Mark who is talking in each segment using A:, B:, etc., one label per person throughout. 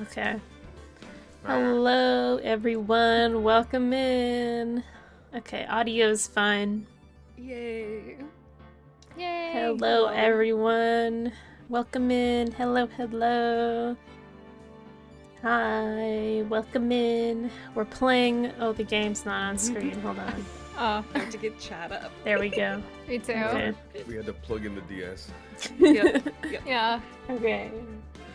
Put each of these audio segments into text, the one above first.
A: Okay. Hello, everyone. Welcome in. Okay, audio's fine.
B: Yay. Yay.
A: Hello, everyone. Welcome in. Hello, hello. Hi, welcome in. We're playing. Oh, the game's not on screen. Hold on.
B: Oh, I have to get chat up.
A: There we go.
B: Me too.
A: Okay.
C: We had to plug in the DS.
B: Yep. Yeah.
A: Okay.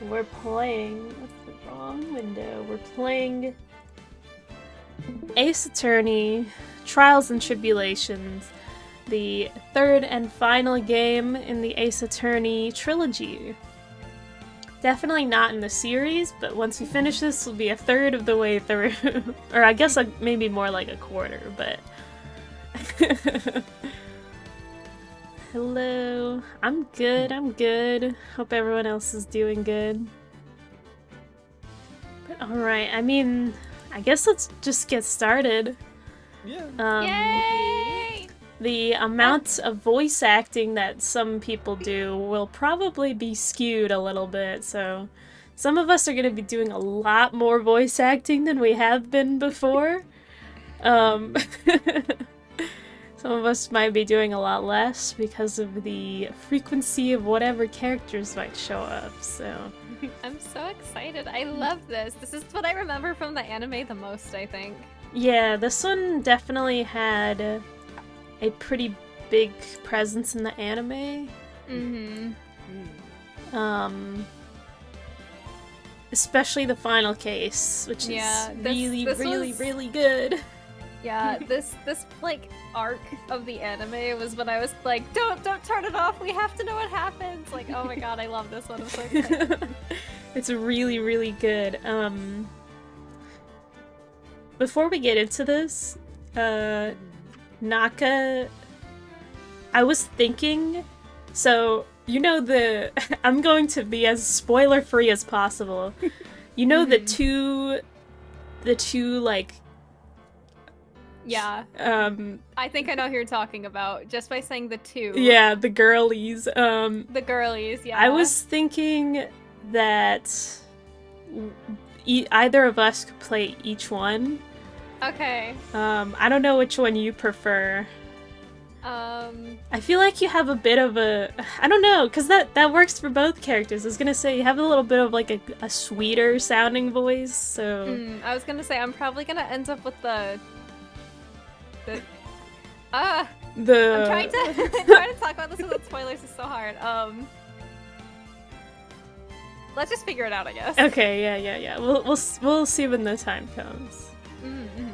A: We're playing. That's the wrong window. We're playing Ace Attorney Trials and Tribulations, the third and final game in the Ace Attorney trilogy. Definitely not in the series, but once we finish this, we'll be a third of the way through. Or I guess maybe more like a quarter, but... Hello. I'm good. Hope everyone else is doing good. But alright, I mean, I guess let's just get started.
C: Yeah.
B: Yay!
A: The amount of voice acting that some people do will probably be skewed a little bit, so some of us are going to be doing a lot more voice acting than we have been before. Some of us might be doing a lot less because of the frequency of whatever characters might show up, so...
B: I'm so excited. I love this. This is what I remember from the anime the most, I think.
A: Yeah, this one definitely had a pretty big presence in the anime.
B: Mm-hmm.
A: Especially the final case, which is really good.
B: Yeah, this like arc of the anime was when I was like, don't turn it off. We have to know what happens. Like, oh my god, I love this one. I'm so excited.
A: It's really good. Before we get into this, Naka, I was thinking, so you know I'm going to be as spoiler free as possible. You know the two like.
B: Yeah. I think I know who you're talking about just by saying the two.
A: Yeah, the girlies.
B: The girlies, yeah.
A: I was thinking that either of us could play each one.
B: Okay.
A: I don't know which one you prefer. I feel like you have a bit of a... I don't know, because that works for both characters. I was gonna say, you have a little bit of like a sweeter sounding voice, so...
B: I was gonna say, I'm probably gonna end up with I'm trying to talk about this without spoilers is so hard. Let's just figure it out, I guess.
A: Okay, yeah. We'll see when the time comes.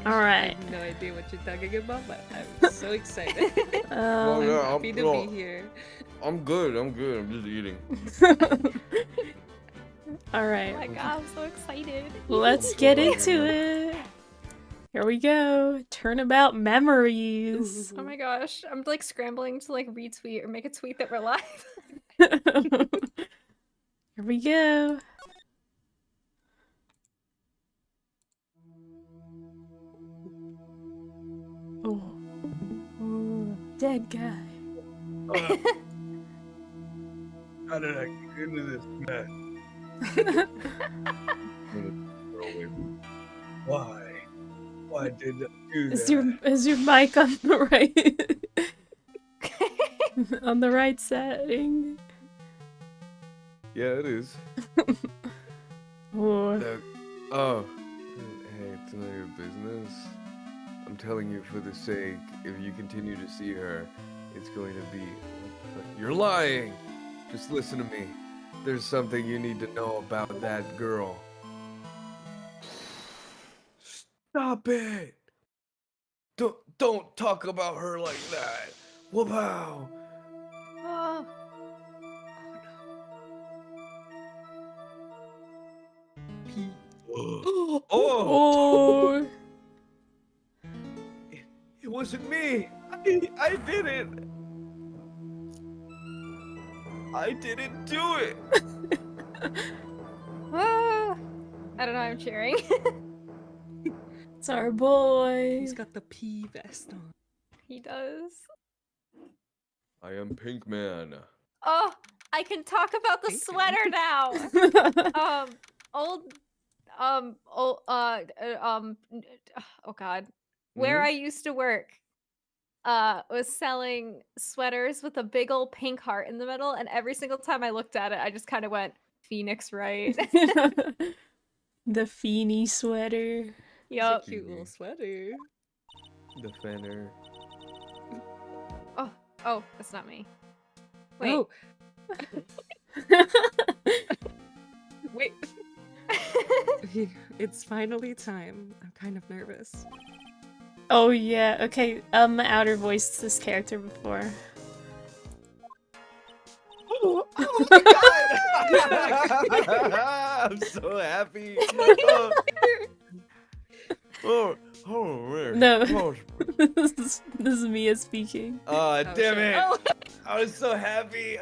A: All right.
D: I have no idea what you're talking about, but I'm so excited.
C: Well, yeah,
D: I'm happy to be here.
C: I'm good. I'm just eating.
A: All right.
B: Oh my god, I'm so excited.
A: Let's get into it. Here we go. Turnabout memories.
B: Oh my gosh, I'm like scrambling to like retweet or make a tweet that we're live.
A: Here we go. Oh, dead guy.
C: How did I get into this mess? Why? Why did I do that?
A: Is your mic on the right? On the right setting?
C: Yeah, it is.
A: Oh.
C: Hey, it's none of your business. I'm telling you for the sake, if you continue to see her, it's going to be... You're lying! Just listen to me. There's something you need to know about that girl. Stop it! Don't talk about her like that. Wow.
B: Oh.
A: Oh.
C: It wasn't me. I did it. I didn't do it.
B: I don't know, I'm cheering.
A: It's our boy.
D: He's got the P vest on.
B: He does.
C: I am Pink Man.
B: Oh, I can talk about the
D: Pink.
B: sweater now. Old oh god, where
C: Mhm.
B: I used to work, was selling sweaters with a big old pink heart in the middle, and every single time I looked at it, I just kind of went, Phoenix, right?
A: The Feeny sweater.
D: It's a
B: Yup.
D: cute little sweater.
C: Defender.
B: Oh, oh, that's not me. Wait.
D: Oh, wait. It's finally time. I'm kind of nervous.
A: Oh yeah, okay, outer voiced this character before.
C: Oh my god! I'm so happy. Man.
A: No.
C: Oh,
A: this is Mia speaking.
C: damn
D: shit.
C: it!
D: Oh.
C: I was so happy.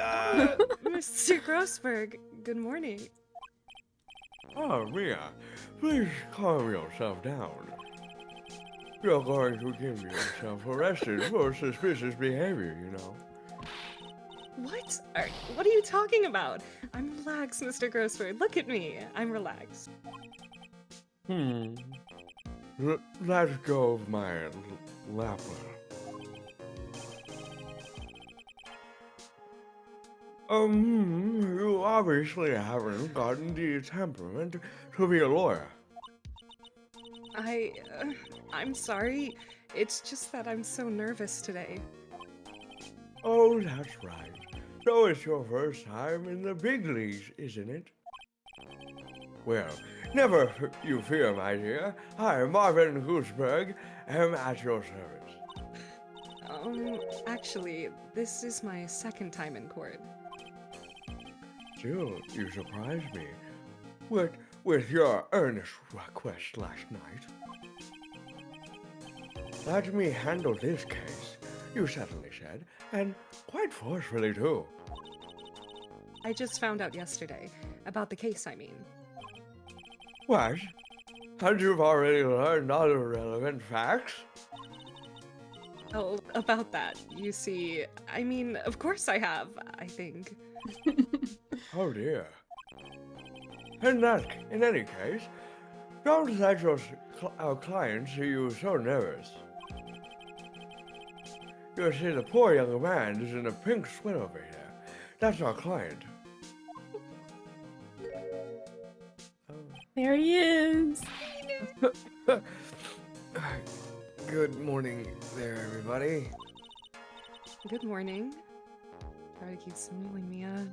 D: Mr. Grossberg, good morning.
C: Oh, Mia, please calm yourself down. You're going to give yourself arrested for suspicious behavior, you know.
D: What are you talking about? I'm relaxed, Mr. Grossberg. Look at me. I'm relaxed.
C: Let go of my lapper. You obviously haven't gotten the temperament to be a lawyer.
D: I'm sorry. It's just that I'm so nervous today.
C: Oh, that's right. So it's your first time in the big leagues, isn't it? Well, never you fear, my dear. I, Marvin Gooseberg, am at your service.
D: Actually, this is my second time in court.
C: Still, you surprised me. With your earnest request last night. Let me handle this case, you suddenly said, and quite forcefully too.
D: I just found out yesterday. About the case, I mean.
C: What? And you've already learned other relevant facts?
D: Oh, about that. You see, I mean, of course I have, I think.
C: Oh dear. In any case, don't let our client see you so nervous. You see, the poor young man is in a pink sweater over here. That's our client.
A: There he is.
C: Good morning there, everybody.
D: Good morning. Try to keep smiling, Mia.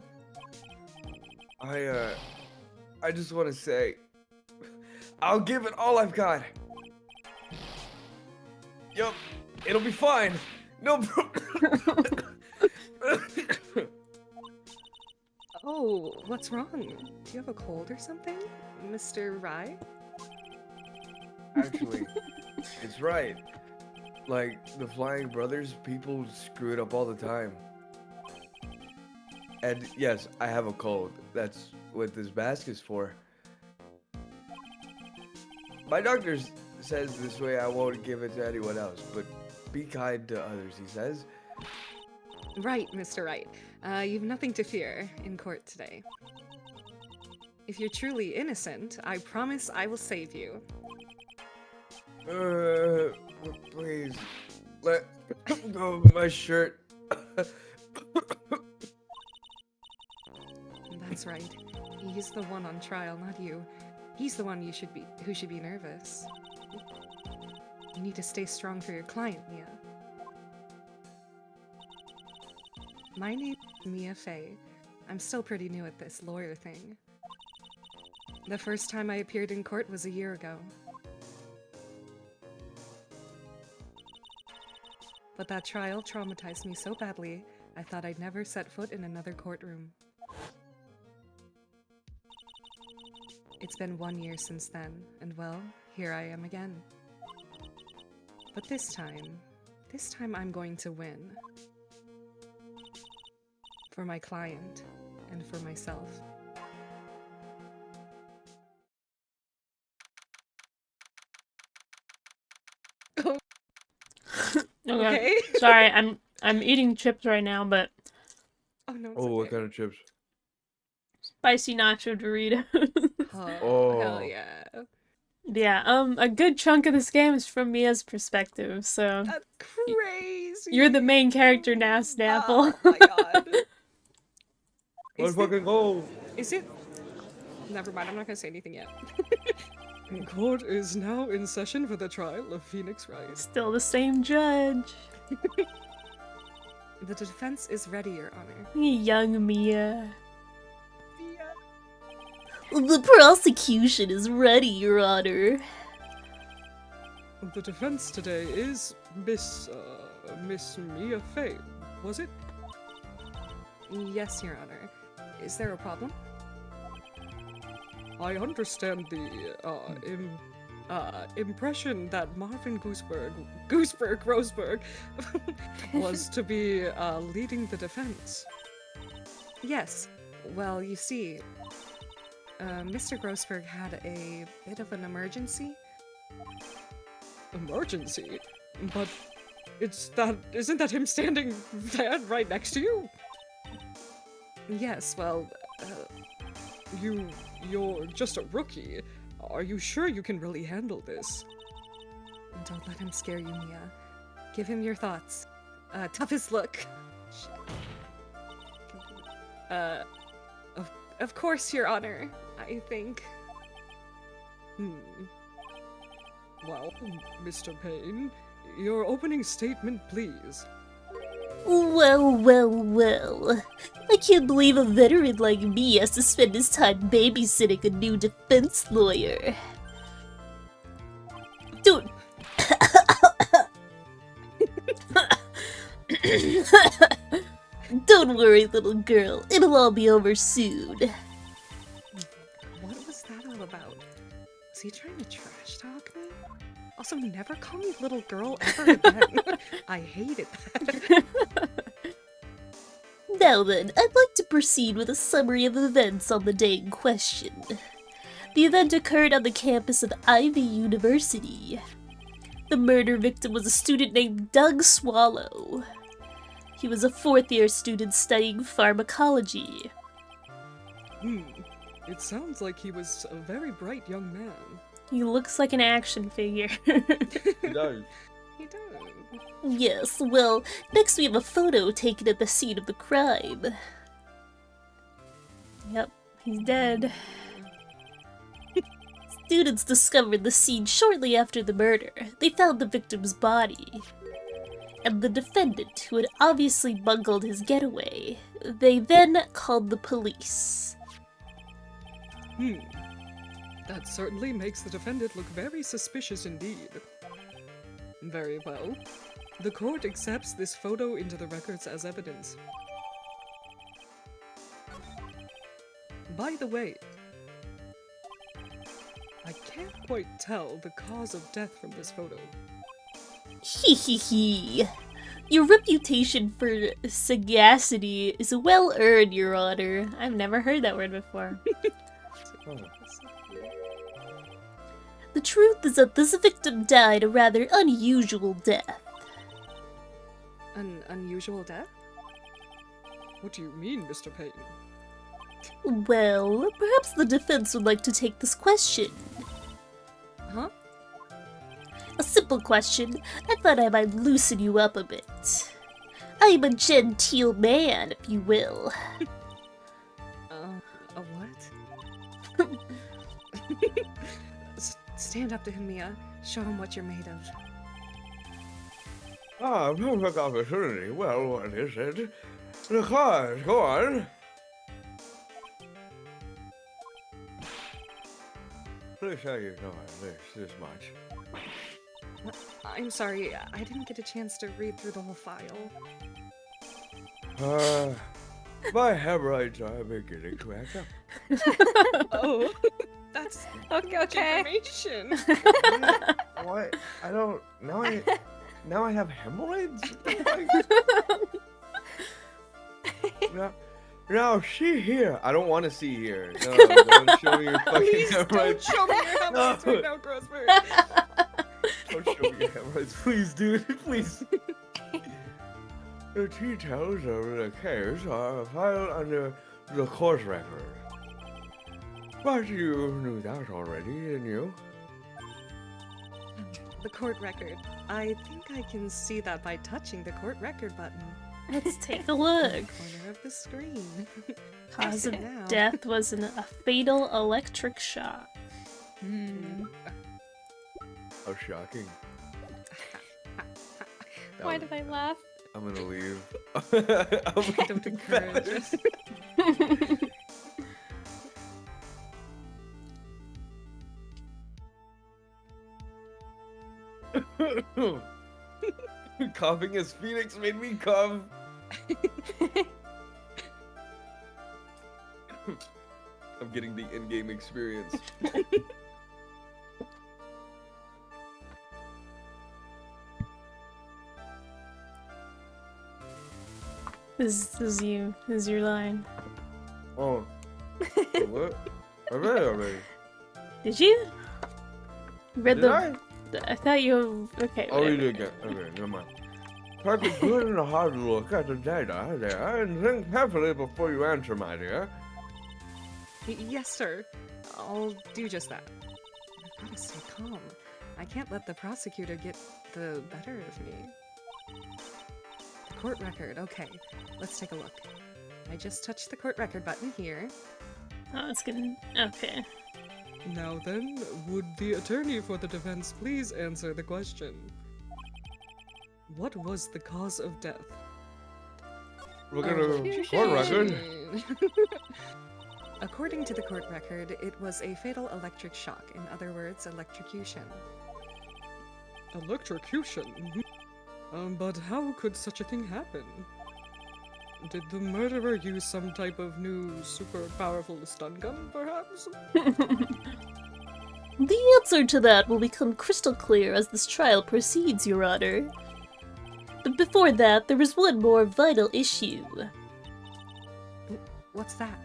C: I just want to say, I'll give it all I've got. Yup, it'll be fine. No
D: Oh, what's wrong? Do you have a cold or something, Mr. Rye?
C: Actually, it's right. Like, the Flying Brothers, people screw it up all the time. And yes, I have a cold. That's what this mask is for. My doctor says this way I won't give it to anyone else, but be kind to others, he says.
D: Right, Mr. Wright. You've nothing to fear in court today. If you're truly innocent, I promise I will save you.
C: Please, let go of my shirt.
D: That's right. He's the one on trial, not you. He's the one who should be nervous. You need to stay strong for your client, Mia. My name is Mia Fey. I'm still pretty new at this lawyer thing. The first time I appeared in court was a year ago. But that trial traumatized me so badly, I thought I'd never set foot in another courtroom. It's been 1 year since then, and well, here I am again. But this time I'm going to win. For my client, and for myself. Okay.
A: Sorry, I'm eating chips right now, but
D: Oh no, it's
C: Oh, what
D: okay.
C: kind of chips?
A: spicy nacho Doritos.
D: Oh, hell
C: Oh.
D: yeah.
A: Yeah, a good chunk of this game is from Mia's perspective, so
D: That's crazy.
A: you're the main character now, Snapple.
D: Oh my god.
C: Let's
D: Is
C: fucking go.
D: it? Never mind, I'm not gonna say anything yet. Court is now in session for the trial of Phoenix Wright.
A: Still the same judge.
D: The defense is ready, Your Honor.
A: Young Mia.
E: The prosecution is ready, Your Honor.
D: The defense today is Miss Mia Fey, was it? Yes, Your Honor. Is there a problem? I understand the impression that Marvin Roseberg was to be leading the defense. Yes. Well, you see, Mr. Grossberg had a bit of an emergency. Emergency? But isn't that him standing there right next to you? Yes, well, you're just a rookie. Are you sure you can really handle this? Don't let him scare you, Mia. Give him your thoughts. Toughest look. Of course, Your Honor, I think. Well, Mr. Payne, your opening statement, please.
E: Well. I can't believe a veteran like me has to spend his time babysitting a new defense lawyer. Don't... Don't worry, little girl. It'll all be over soon.
D: What was that all about? Was he trying to trash talk me? Also, never call me little girl ever again. I hated that.
E: Now then, I'd like to proceed with a summary of events on the day in question. The event occurred on the campus of Ivy University. The murder victim was a student named Doug Swallow. He was a fourth-year student studying pharmacology.
D: It sounds like he was a very bright young man.
A: He looks like an action figure.
C: He does.
D: He does.
E: Yes, well, next we have a photo taken at the scene of the crime.
A: Yep, he's dead.
E: Students discovered the scene shortly after the murder. They found the victim's body. And the defendant, who had obviously bungled his getaway. They then called the police.
D: That certainly makes the defendant look very suspicious indeed. Very well. The court accepts this photo into the records as evidence. By the way, I can't quite tell the cause of death from this photo.
E: Hee. Your reputation for sagacity is well earned, Your Honor.
A: I've never heard that word before.
E: The truth is that this victim died a rather unusual death.
D: An unusual death? What do you mean, Mr. Payton?
E: Well, perhaps the defense would like to take this question.
D: Huh?
E: A simple question. I thought I might loosen you up a bit. I'm a genteel man, if you will.
D: A what? Stand up to him, Mia. Show him what you're made of.
C: Perfect opportunity. Well, what is it? The cause, go on. Please say you know this much.
D: I'm sorry, I didn't get a chance to read through the whole file.
C: My hemorrhoids are beginning to act up.
D: Oh, that's
B: Okay.
D: information.
C: What? I don't. Now I have hemorrhoids? Now see here. I don't want to see here. No, don't show me your fucking
D: Please don't
C: hemorrhoids.
D: show me your hemorrhoids right now, Grossberg.
C: Don't show me your hemorrhoids, please, dude. Please. The details of the case are filed under the court record. But you knew that already, didn't you?
D: The court record. I think I can see that by touching the court record button.
A: Let's take a
D: In
A: look.
D: the corner of the screen.
A: Cause of
D: Now.
A: death was a fatal electric shock.
C: How shocking.
B: Why did I laugh?
C: I'm gonna leave.
D: Don't encourage us.
C: Coughing as Phoenix made me cough. I'm getting the in-game experience.
A: This is you. This is your line.
C: Oh. What? I read it already.
A: Did you? Read
C: Did
A: the.
C: I?
A: I thought you. Okay.
C: I'll read
A: whatever.
C: it again. Okay, never mind. Take a good and a hard look at the data there and think carefully before you answer, my dear.
D: Yes, sir. I'll do just that. I've gotta stay calm. I can't let the prosecutor get the better of me. The court record. Okay, let's take a look. I just touched the court record button here.
A: Oh, it's gonna. Okay.
D: Now then, would the attorney for the defense please answer the question? What was the cause of death?
C: We're gonna court record.
D: According to the court record, it was a fatal electric shock. In other words, electrocution. Electrocution? But how could such a thing happen? Did the murderer use some type of new super powerful stun gun, perhaps?
E: The answer to that will become crystal clear as this trial proceeds, Your Honor. But before that, there is one more vital issue.
D: What's that?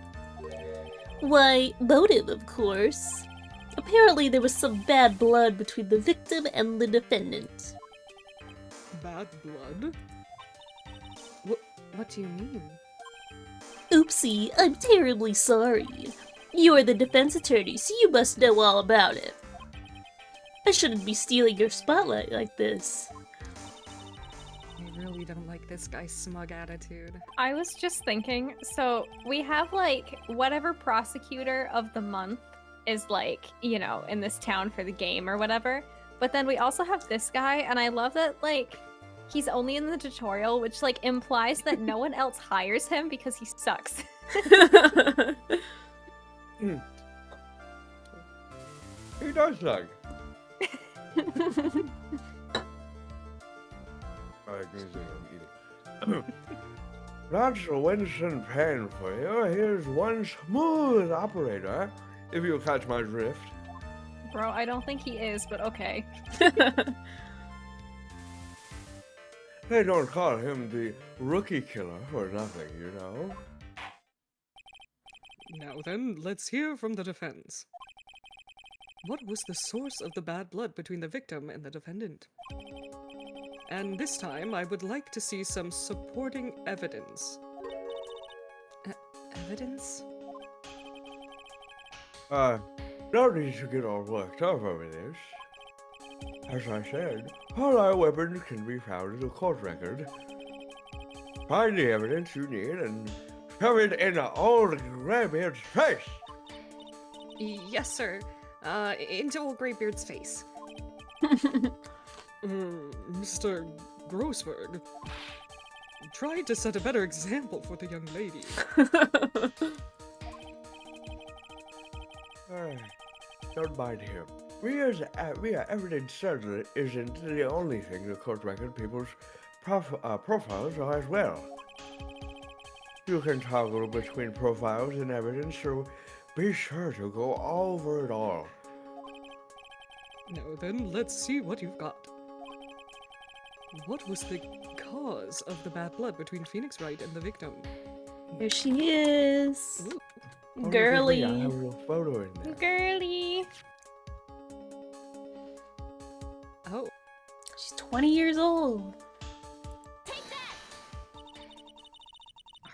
E: Why, motive, of course. Apparently there was some bad blood between the victim and the defendant.
D: Bad blood? What do you mean?
E: Oopsie, I'm terribly sorry. You're the defense attorney, so you must know all about it. I shouldn't be stealing your spotlight like this.
D: I really don't like this guy's smug attitude.
B: I was just thinking, so we have like whatever prosecutor of the month is like, you know, in this town for the game or whatever. But then we also have this guy, and I love that like he's only in the tutorial, which like implies that no one else hires him because he sucks.
C: He does suck. Alright, give me a second, I'm eating. That's a Winston Penn for you. Here's one smooth operator, if you catch my drift.
B: Bro, I don't think he is, but okay.
C: They don't call him the rookie killer for nothing, you know?
D: Now then, let's hear from the defense. What was the source of the bad blood between the victim and the defendant? And this time, I would like to see some supporting evidence. Evidence?
C: No need to get all worked up over this. As I said, all our weapons can be found in the court record. Find the evidence you need and shove it in the old graybeard's face.
D: Yes, sir. Into old Greybeard's face. Mr. Grossberg, try to set a better example for the young lady.
C: Don't mind him. Ria's evidence certainly isn't the only thing the court record people's profiles are as well. You can toggle between profiles and evidence, so be sure to go over it all.
D: Now then, let's see what you've got. What was the cause of the bad blood between Phoenix Wright and the victim?
A: Here she is.
D: Ooh.
C: Oh,
A: Girly.
C: I have a little photo in there.
B: Girly.
D: Oh,
A: She's 20 years old.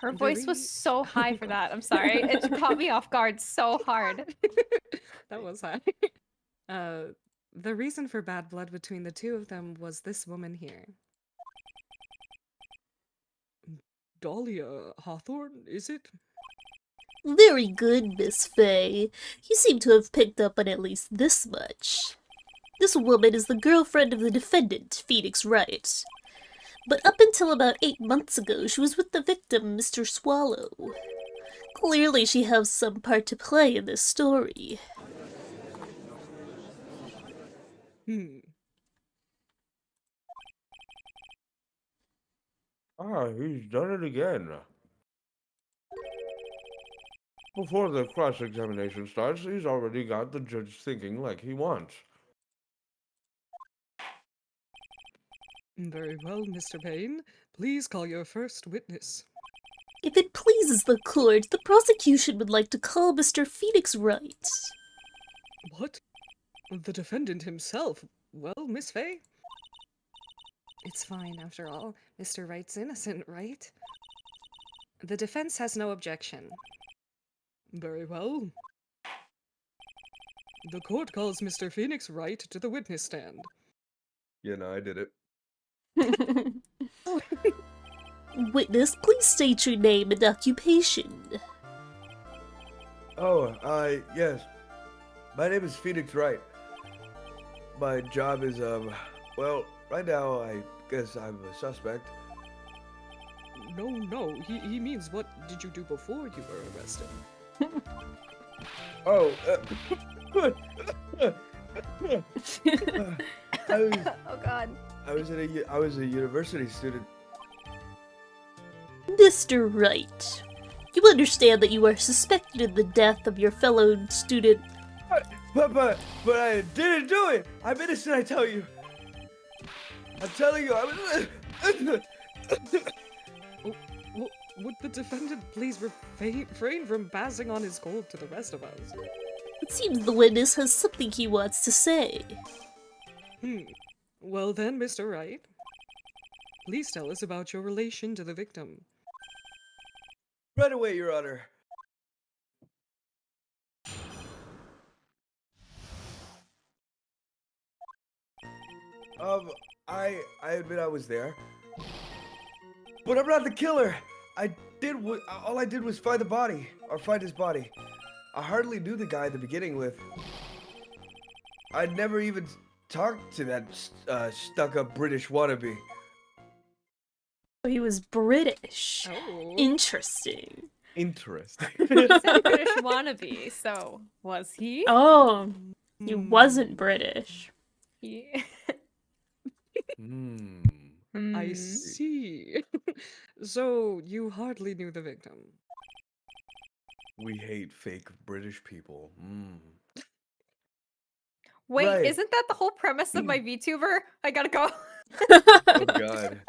B: Her
D: The
B: voice was so high for that. I'm sorry. It caught me off guard so hard.
D: That was high. The reason for bad blood between the two of them was this woman here. Dahlia Hawthorne, is it?
E: Very good, Miss Faye. You seem to have picked up on at least this much. This woman is the girlfriend of the defendant, Phoenix Wright. But up until about 8 months ago, she was with the victim, Mr. Swallow. Clearly, she has some part to play in this story.
C: Ah, he's done it again. Before the cross-examination starts, he's already got the judge thinking like he wants.
D: Very well, Mr. Payne. Please call your first witness.
E: If it pleases the court, the prosecution would like to call Mr. Phoenix Wright.
D: What? The defendant himself? Well, Miss Faye? It's fine, after all. Mr. Wright's innocent, right? The defense has no objection. Very well. The court calls Mr. Phoenix Wright to the witness stand.
C: Yeah, no, I did it.
E: Witness, please state your name and occupation.
C: Oh, yes. My name is Phoenix Wright. My job is, well, right now, I guess I'm a suspect.
D: No, he means what did you do before you were arrested?
C: Oh,
B: Oh god.
C: I was a university student.
E: Mr. Wright, you understand that you are suspected of the death of your fellow student.
C: But I didn't do it. I'm innocent, I tell you. I'm telling you, I was.
D: Would the defendant please refrain from passing on his gold to the rest of us?
E: It seems the witness has something he wants to say.
D: Well then, Mr. Wright, please tell us about your relation to the victim.
C: Right away, Your Honor. I admit I was there, but I'm not the killer. All I did was find his body. I hardly knew the guy at the beginning with. I'd never even talked to that stuck-up British wannabe.
A: He was British.
D: Oh.
A: Interesting.
C: Interesting.
B: He said British wannabe, so was he?
A: Oh, he wasn't British.
B: He...
D: I see. So, you hardly knew the victim.
C: We hate fake British people.
B: Wait,
C: Right.
B: isn't that the whole premise of my VTuber? I gotta go.
C: Oh God.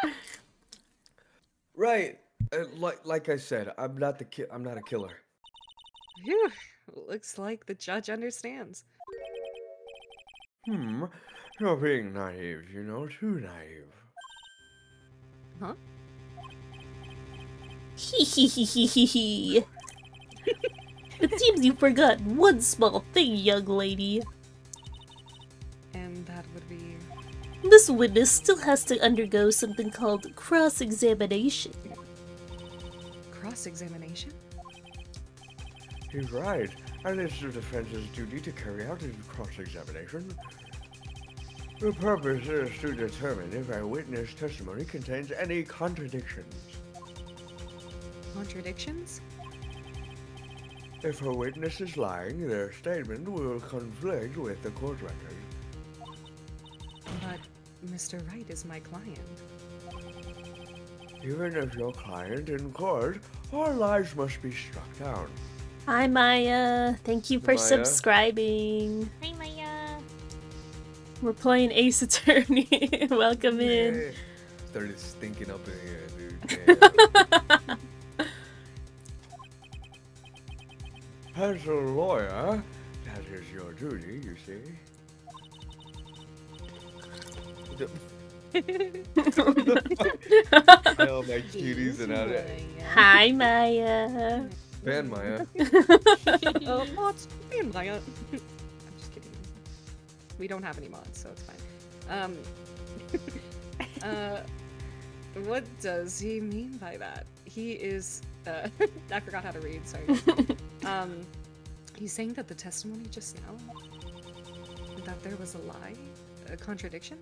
C: Right. Like I said, I'm not a killer.
D: Phew, looks like the judge understands.
C: You're being naive, too naive.
D: Huh?
E: Hee. It seems you forgot one small thing, young lady.
D: And that would be...
E: This witness still has to undergo something called cross-examination.
D: Cross-examination?
C: He's right, and it's the defense's duty to carry out a cross-examination. The purpose is to determine if a witness' testimony contains any contradictions.
D: Contradictions?
C: If a witness is lying, their statement will conflict with the court record.
D: But Mr. Wright is my client.
C: Even if your client in court, all lies must be struck down.
A: Hi, Maya. Thank you for
C: Maya.
A: subscribing.
B: Hi, Maya.
A: We're playing Ace Attorney. Welcome in.
C: Hey. Started stinking up in here, dude. Yeah. As a lawyer, that is your duty, you see. Hi, all my cuties and out
A: Hi, Maya.
C: Fan Maya.
D: Mods, and Maya. I'm just kidding. We don't have any mods, so it's fine. What does he mean by that? He is, I forgot how to read, sorry. He's saying that the testimony just now, that there was a lie? A contradiction?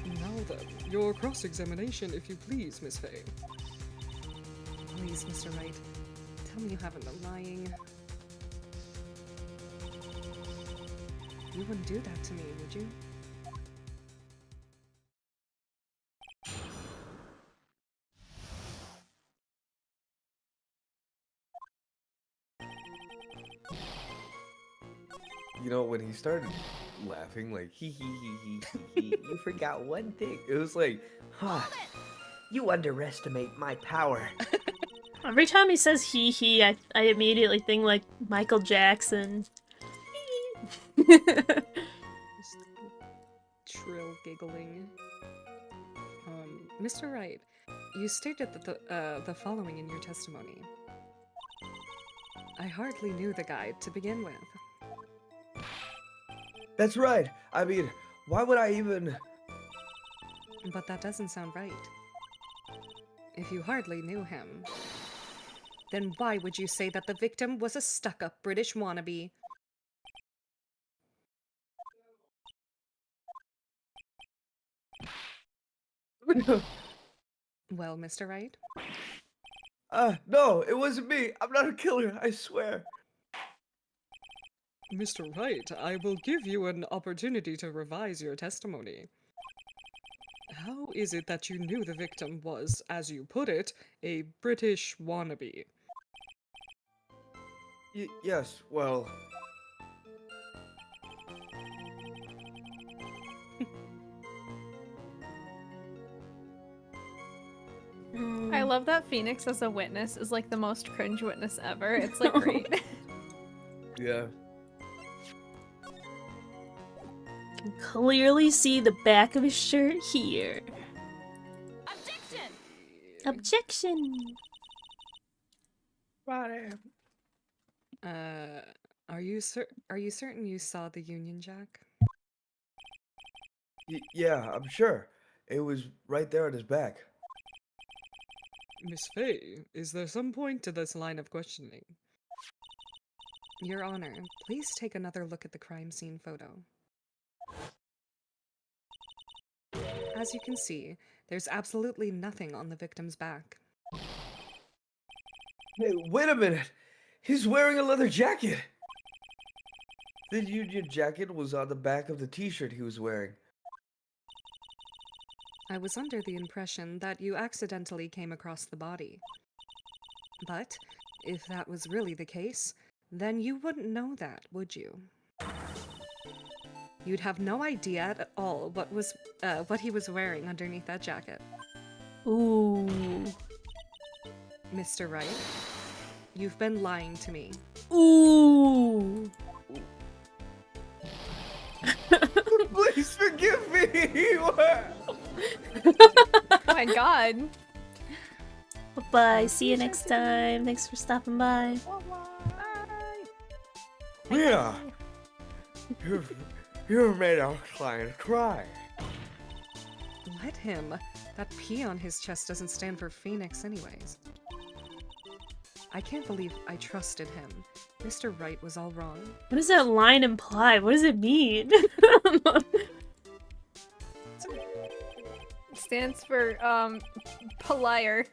D: Now then, your cross-examination, if you please, Miss Faye. Please, Mr. Wright, tell me you haven't been lying. You wouldn't do that to me, would you?
C: You know, when he started laughing, like,
F: You forgot one thing.
C: it was like,
F: You underestimate my power.
A: Every time he says he, I immediately think like Michael Jackson.
D: Just trill giggling. Mr. Wright, you stated that the following in your testimony. I hardly knew the guy to begin with.
C: that's right. I mean, why would I even...
D: But that doesn't sound right. If you hardly knew him, then why would you say that the victim was a stuck-up British wannabe? Well, Mr. Wright,
C: No, it wasn't me. I'm not a killer, I swear.
D: Mr. Wright, I will give you an opportunity to revise your testimony. How is it that you knew the victim was, as you put it, a British wannabe?
C: Yes, well...
B: I love that Phoenix as a witness is like the most cringe witness ever. It's like great.
C: Yeah.
A: Can clearly see the back of his shirt here. Objection!
D: Are you certain you saw the Union Jack?
C: Yeah, I'm sure. It was right there on his back.
D: Miss Faye, is there some point to this line of questioning? Your Honor, please take another look at the crime scene photo. As you can see, there's absolutely nothing on the victim's back.
C: Hey, wait a minute! He's wearing a leather jacket! The Union jacket was on the back of the t-shirt he was wearing.
D: I was under the impression that you accidentally came across the body. But, if that was really the case, then you wouldn't know that, would you? You'd have no idea at all what he was wearing underneath that jacket.
A: Ooh.
D: Mr. Wright, you've been lying to me.
A: Ooh.
C: Please forgive me!
B: Oh my god.
A: Bye-bye. See you next time. Thanks for stopping by.
C: Yeah! You've made our client cry.
D: Let him. That P on his chest doesn't stand for Phoenix anyways. I can't believe I trusted him. Mr. Wright was all wrong.
A: What does that line imply? What does it mean?
B: It stands for plier.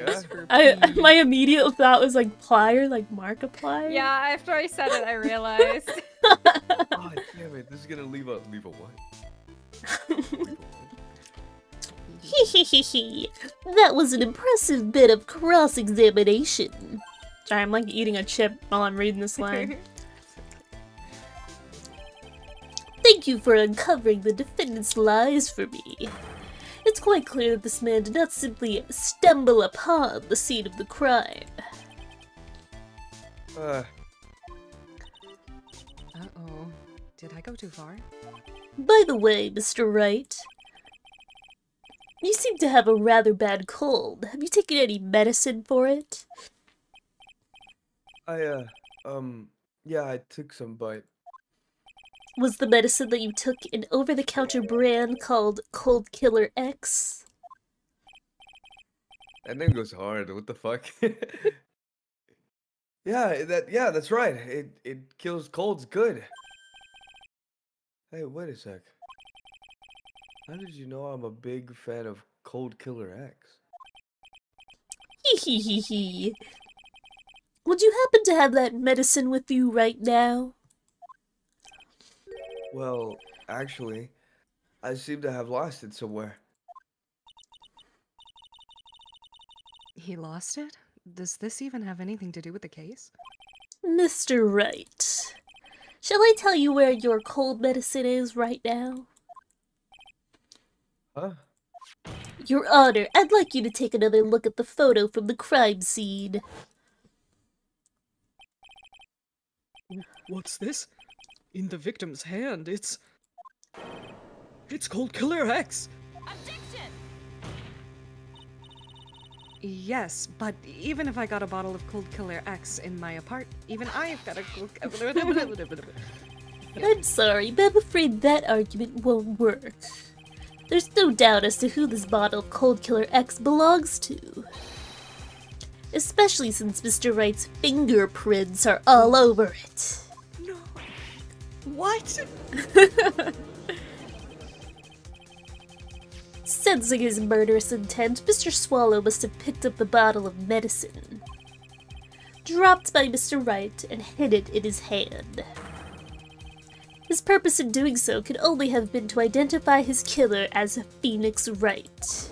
C: Yeah?
A: My immediate thought was like plier, like Markiplier.
B: Yeah, after I said it I realized.
C: Oh, damn it. This is gonna leave a what?
E: That was an impressive bit of cross-examination.
A: Sorry, I'm like eating a chip while I'm reading this line.
E: Thank you for uncovering the defendant's lies for me. It's quite clear that this man did not simply stumble upon the scene of the crime.
D: Did I go too far?
E: By the way, Mr. Wright, you seem to have a rather bad cold. Have you taken any medicine for it?
C: Yeah, I took some, but
E: Was the medicine that you took an over-the-counter brand called Cold Killer X?
C: that name goes hard. What the fuck? Yeah, that's right. It kills colds good. Hey, wait a sec. How did you know I'm a big fan of Cold Killer X?
E: Hee hee hee hee. Would you happen to have that medicine with you right now?
C: Well, actually, I seem to have lost it somewhere.
D: He lost it? Does this even have anything to do with the case?
E: Mr. Wright, shall I tell you where your cold medicine is right now?
C: Huh?
E: Your Honor, I'd like you to take another look at the photo from the crime scene.
D: What's this? In the victim's hand, it's Cold Killer X! Yes, but even if I got a bottle of Cold Killer X in my even I've got a
E: I'm sorry, but I'm afraid that argument won't work. There's no doubt as to who this bottle of Cold Killer X belongs to. Especially since Mr. Wright's fingerprints are all over it.
D: No. What?
E: Sensing his murderous intent, Mr. Swallow must have picked up the bottle of medicine, dropped by Mr. Wright, and hid it in his hand. His purpose in doing so could only have been to identify his killer as Phoenix Wright.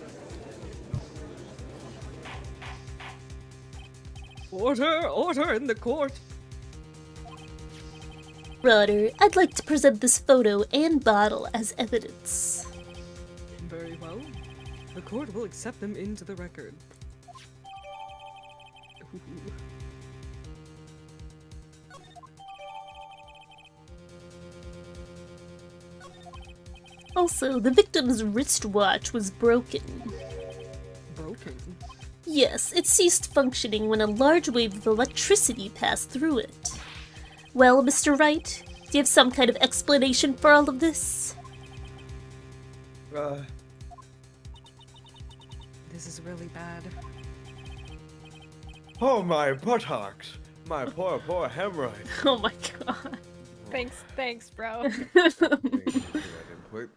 D: Order in the court!
E: Rodder, I'd like to present this photo and bottle as evidence.
D: Very well. The court will accept them into the record. Ooh.
E: Also, the victim's wristwatch was broken.
D: Broken?
E: Yes, it ceased functioning when a large wave of electricity passed through it. Well, Mr. Wright, do you have some kind of explanation for all of this?
D: This is really bad.
C: Oh, my buttocks! My poor hemorrhoid.
E: Oh my god.
B: Thanks, bro.
C: Thank you for that input.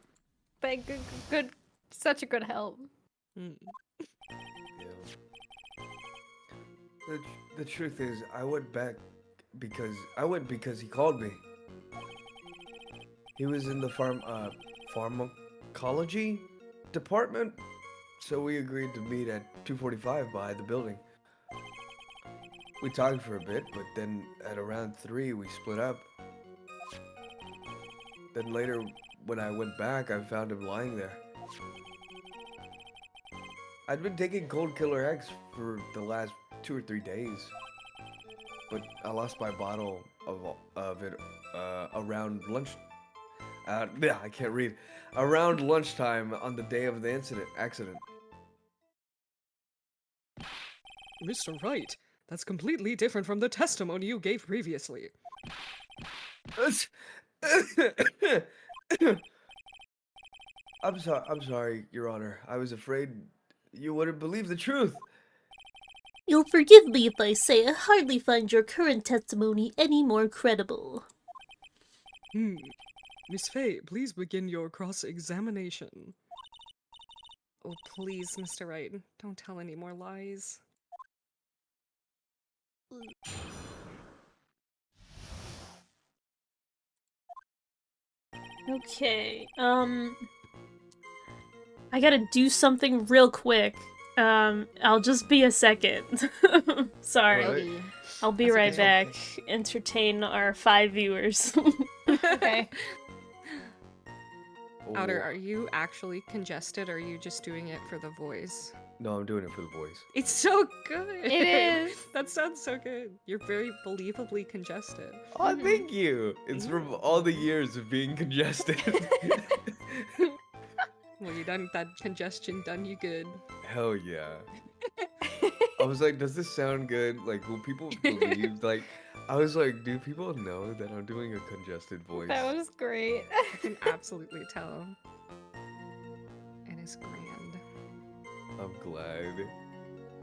B: Good, such a good help.
D: Mm.
C: Yeah. The truth is, I went because he called me. He was in the pharmacology department, so we agreed to meet at 2:45 by the building. We talked for a bit, but then at around 3 we split up. Then later, when I went back, I found him lying there. I'd been taking Cold Killer X for the last 2 or 3 days, but I lost my bottle of it around lunch. Yeah, I can't read. Around lunchtime on the day of the accident.
D: Mr. Wright, that's completely different from the testimony you gave previously.
C: I'm sorry, Your Honor. I was afraid you wouldn't believe the truth.
E: You'll forgive me if I say I hardly find your current testimony any more credible.
D: Miss Faye, please begin your cross-examination. Oh, please, Mr. Wright, don't tell any more lies.
A: Okay, I gotta do something real quick. I'll just be a second. Sorry.
C: Alright.
A: I'll be
D: That's
A: right
D: okay.
A: back. Entertain our 5 viewers.
B: Okay.
D: Outer,
C: Oh,
D: are you actually congested or are you just doing it for the voice?
C: No, I'm doing it for the boys.
D: It's so good.
B: It is.
D: That sounds so good. You're very believably congested.
C: Oh, thank you. It's from all the years of being congested.
D: Well, you done that congestion done you good.
C: Hell yeah. I was like, does this sound good? Like, will people believe? Like, I was like, do people know that I'm doing a congested voice?
B: That was great.
D: I can absolutely tell. It is grand.
C: I'm glad.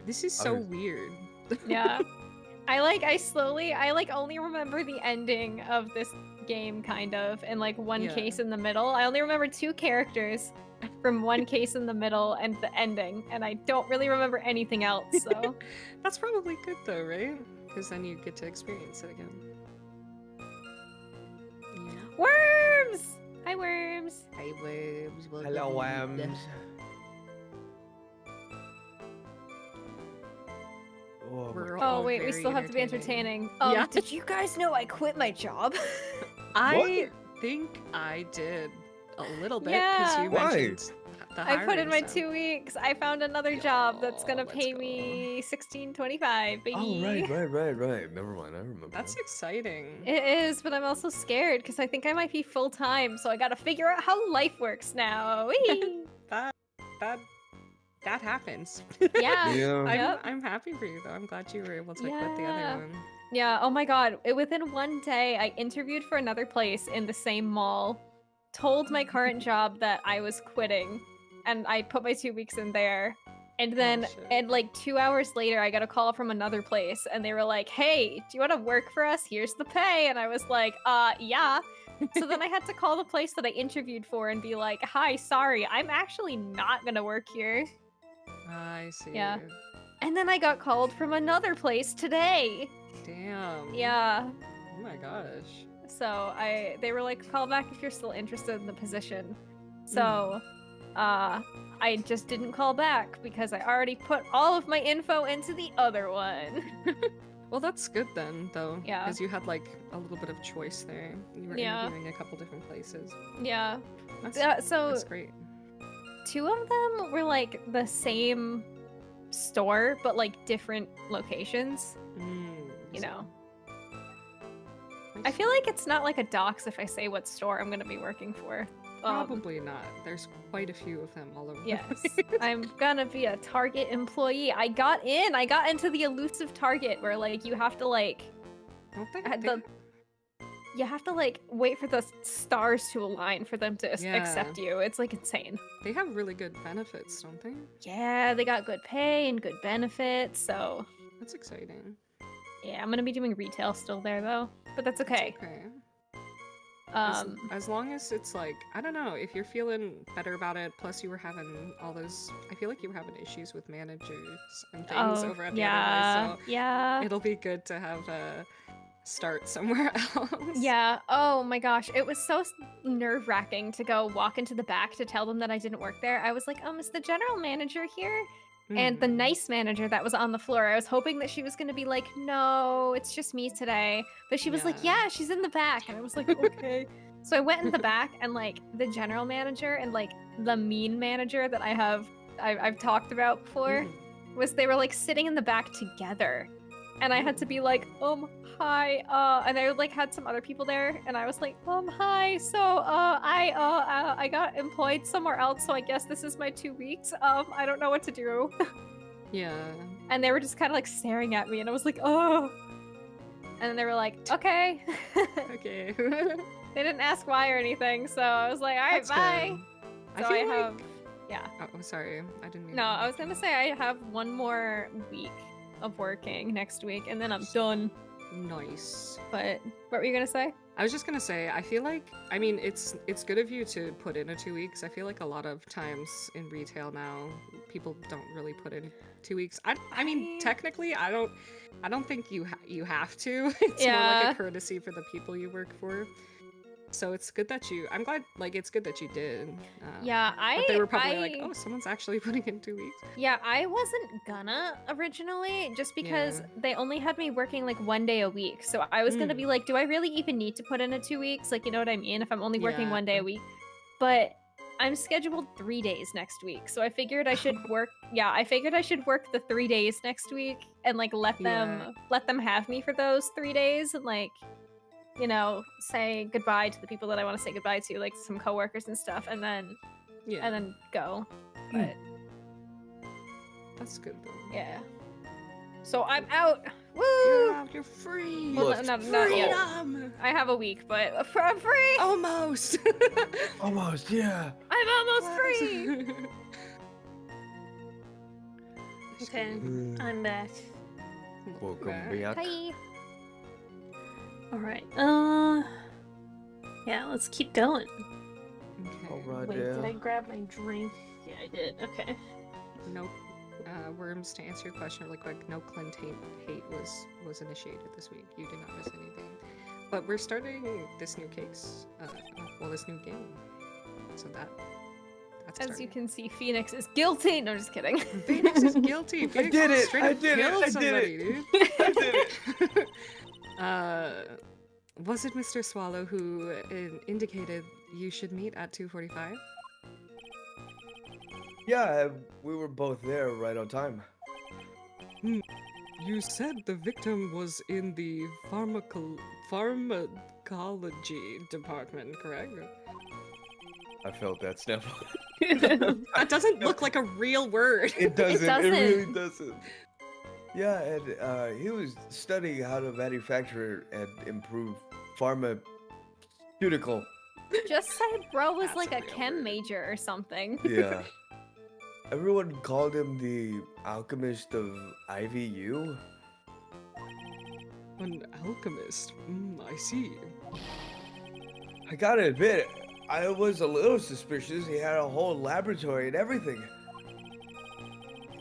D: This is
C: I
D: so
C: was-
D: weird.
B: Yeah. I only remember the ending of this game kind of and like one
D: Yeah.
B: case in the middle. I only remember 2 characters from one case in the middle and the ending, and I don't really remember anything else, so
D: That's probably good though, right? Because then you get to experience it again. Yeah.
B: Worms! Hi Worms!
D: Hi, worms.
F: Hello, Wams.
C: Oh, my
D: We're
C: God.
B: Oh
D: all
B: wait, we
D: very
B: still have to be entertaining.
D: Yeah.
B: Did you guys know I quit my job?
D: I think I did a little bit because
B: Yeah.
D: you
C: Why?
D: mentioned the
B: I put in
D: hiring
B: my
D: stuff.
B: 2 weeks. I found another job that's gonna
D: let's
B: pay
D: go.
B: me $16.25, baby.
C: Oh, right. Never mind. I remember.
D: That's
C: now.
D: exciting.
B: It is, but I'm also scared because I think I might be full time, so I gotta figure out how life works now. Whee!
D: That happens.
B: Yeah.
C: Yeah.
B: Yep.
D: I'm happy for you though. I'm glad you were able to quit the
B: Yeah.
D: other one.
B: Yeah, oh my god. Within one day, I interviewed for another place in the same mall, told my current job that I was quitting, and I put my 2 weeks in there. And then,
D: shit.
B: and like 2 hours later, I got a call from another place, and they were like, hey, do you want to work for us? Here's the pay. And I was like, yeah. So then I had to call the place that I interviewed for and be like, hi, sorry, I'm actually not gonna work here.
D: I see.
B: Yeah. And then I got called from another place today.
D: Damn.
B: Yeah.
D: Oh my gosh.
B: So they were like, call back if you're still interested in the position. So I just didn't call back because I already put all of my info into the other one.
D: Well, that's good then, though.
B: Yeah.
D: Because you had like a little bit of choice there. You were
B: Yeah.
D: interviewing a couple different places.
B: Yeah.
D: That's,
B: So
D: that's great.
B: 2 of them were like the same store, but like different locations. You know. I feel like it's not like a dox if I say what store I'm gonna be working for.
D: Probably not. There's quite a few of them all over. the
B: Yes,
D: place.
B: I'm gonna be a Target employee. I got into the elusive Target where like you have to like
D: Don't they-
B: you have to like wait for the stars to align for them to
D: Yeah.
B: accept you. It's like insane.
D: they have really good benefits, don't they?
B: Yeah, they got good pay and good benefits. So
D: That's exciting.
B: yeah, I'm gonna be doing retail still there though, but that's okay.
D: Okay. As,
B: Um,
D: as long as it's like, I don't know, if you're feeling better about it, plus you were having all those, I feel like you were having issues with managers and things over at the other place, so
B: yeah.
D: it'll be good to have a start somewhere else.
B: Yeah. Oh my gosh. It was so nerve wracking to go walk into the back to tell them that I didn't work there. I was like, is the general manager here? And the
D: Mhm.
B: nice manager that was on the floor, I was hoping that she was going to be like, no, it's just me today. But she was like,
D: Yeah.
B: yeah, she's in the back. And I was like, okay. So I went in the back and like the general manager and like the mean manager that I've talked about before
D: Mhm.
B: they were like sitting in the back together. And I had to be like, hi, and I like had some other people there, and I was like, hi, so, I got employed somewhere else, so I guess this is my 2 weeks. I don't know what to do.
D: Yeah.
B: And they were just kind of like staring at me, and I was like, oh. And then they were like, okay.
D: Okay.
B: They didn't ask why or anything, so I was like, all right,
D: That's
B: bye.
D: good.
B: So
D: I feel
B: have,
D: like.
B: yeah.
D: Oh, sorry. I didn't mean
B: No,
D: to
B: I was gonna say I have one more week of working next week, and then I'm done.
D: Nice.
B: But what were you gonna say?
D: I was just gonna say, I feel like, I mean, it's good of you to put in a 2 weeks. I feel like a lot of times in retail now, people don't really put in 2 weeks. I mean, technically, I don't think you have to. It's more like
B: Yeah.
D: a courtesy for the people you work for. So it's good that it's good that you did.
B: Yeah,
D: But they were probably like, oh, someone's actually putting in 2 weeks.
B: Yeah, I wasn't gonna originally, just because
D: Yeah.
B: they only had me working like 1 day a week. So I was gonna be like, do I really even need to put in a 2 weeks? Like, you know what I mean? If I'm only working
D: Yeah.
B: 1 day a week. But I'm scheduled 3 days next week, so I figured I should work. Yeah, I figured I should work the 3 days next week and like let them have me for those 3 days and like, you know, say goodbye to the people that I want to say goodbye to, like some coworkers and stuff, and then go. But
D: That's good though.
B: yeah. So I'm out. Woo!
D: You're out. You're free.
B: Well, not yet.
D: Freedom.
B: I have a week, but I'm free.
D: Almost.
C: Almost, yeah.
B: I'm almost free.
A: Okay, I'm back.
C: Welcome
D: Right.
C: back.
B: Hi.
A: Alright, yeah, let's keep going.
D: Okay.
C: Alright,
A: Wait, did I
C: yeah.
A: grab my drink? Yeah, I did. Okay.
D: Nope. Worms, to answer your question really quick, no Clint hate was initiated this week. You did not miss anything. But we're starting this new case. This new game. So that's
B: As
D: starting.
B: you can see, Phoenix is guilty. No, just kidding.
D: Phoenix is guilty. Phoenix
C: did it,
D: straight
C: I
D: up
C: did it,
D: killed
C: I did
D: somebody,
C: it.
D: dude.
C: I did it.
D: Was it Mr. Swallow who indicated you should meet at 2:45?
C: Yeah, we were both there right on time.
D: You said the victim was in the pharmacology department, correct?
C: I felt that snap.
D: That doesn't look like a real word.
C: It doesn't. It
B: doesn't.
C: really doesn't. Yeah, and he was studying how to manufacture and improve pharmaceutical.
B: Just say bro was
D: That's
B: like
D: a
B: a
D: real
B: chem
D: word.
B: major or something.
C: Yeah. Everyone called him the alchemist of IVU.
D: An alchemist. I see.
C: I gotta admit, I was a little suspicious. He had a whole laboratory and everything.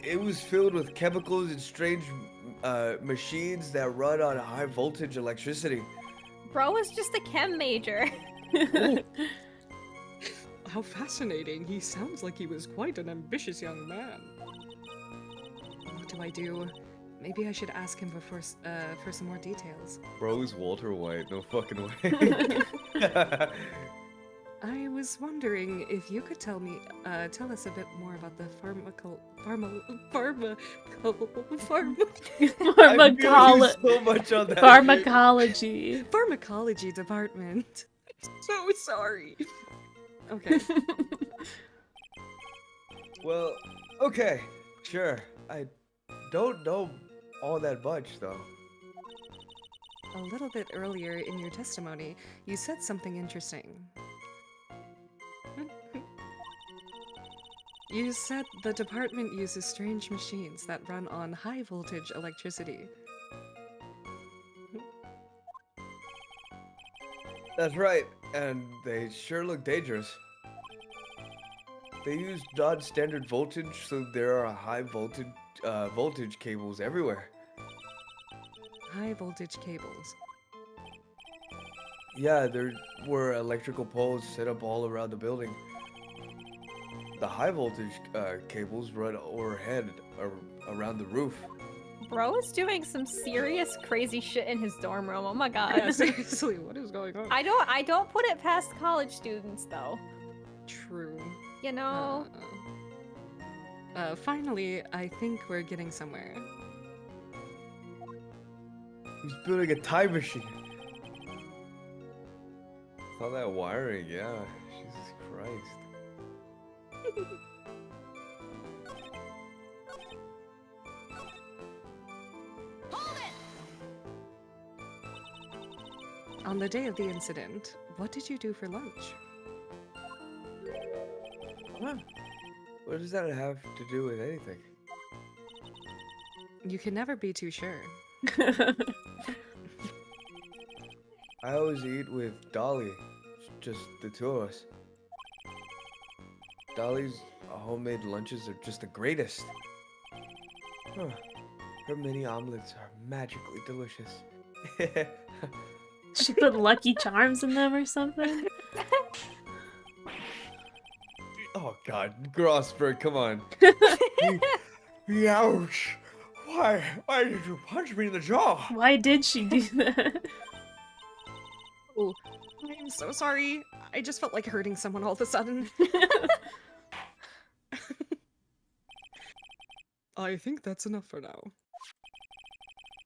C: It was filled with chemicals and strange machines that run on high voltage electricity.
B: Bro was just a chem major.
D: How fascinating. He sounds like he was quite an ambitious young man. What do I do? Maybe I should ask him for some more details.
C: Bro's Walter White, no fucking way.
D: I was wondering if you could tell us a bit more about the
C: So much on that.
A: Pharmacology.
D: pharmacology department. So sorry. Okay.
C: Well, okay, sure. I don't know all that much, though.
D: A little bit earlier in your testimony, you said something interesting. You said the department uses strange machines that run on high voltage electricity.
C: That's right, and they sure look dangerous. They use non-standard voltage, so there are high voltage cables everywhere.
D: High voltage cables.
C: Yeah, there were electrical poles set up all around the building. The high voltage cables run overhead around the roof.
B: Bro is doing some serious crazy shit in his dorm room. Oh my god.
D: Yeah, seriously, what is going on?
B: I don't put it past college students though.
D: True.
B: You know?
D: Finally, I think we're getting somewhere.
C: He's building a time machine. All that wiring, yeah. Jesus Christ.
D: On the day of the incident, what did you do for lunch?
C: What? What does that have to do with anything?
D: You can never be too sure.
C: I always eat with Dolly. It's just the two of us. Dolly's homemade lunches are just the greatest. Huh. Her mini omelets are magically delicious.
A: She put Lucky Charms in them or something?
C: Oh God, Grossberg, come on. Ouch! Why did you punch me in the jaw?
A: Why did she do that?
D: I'm so sorry. I just felt like hurting someone all of a sudden. I think that's enough for now.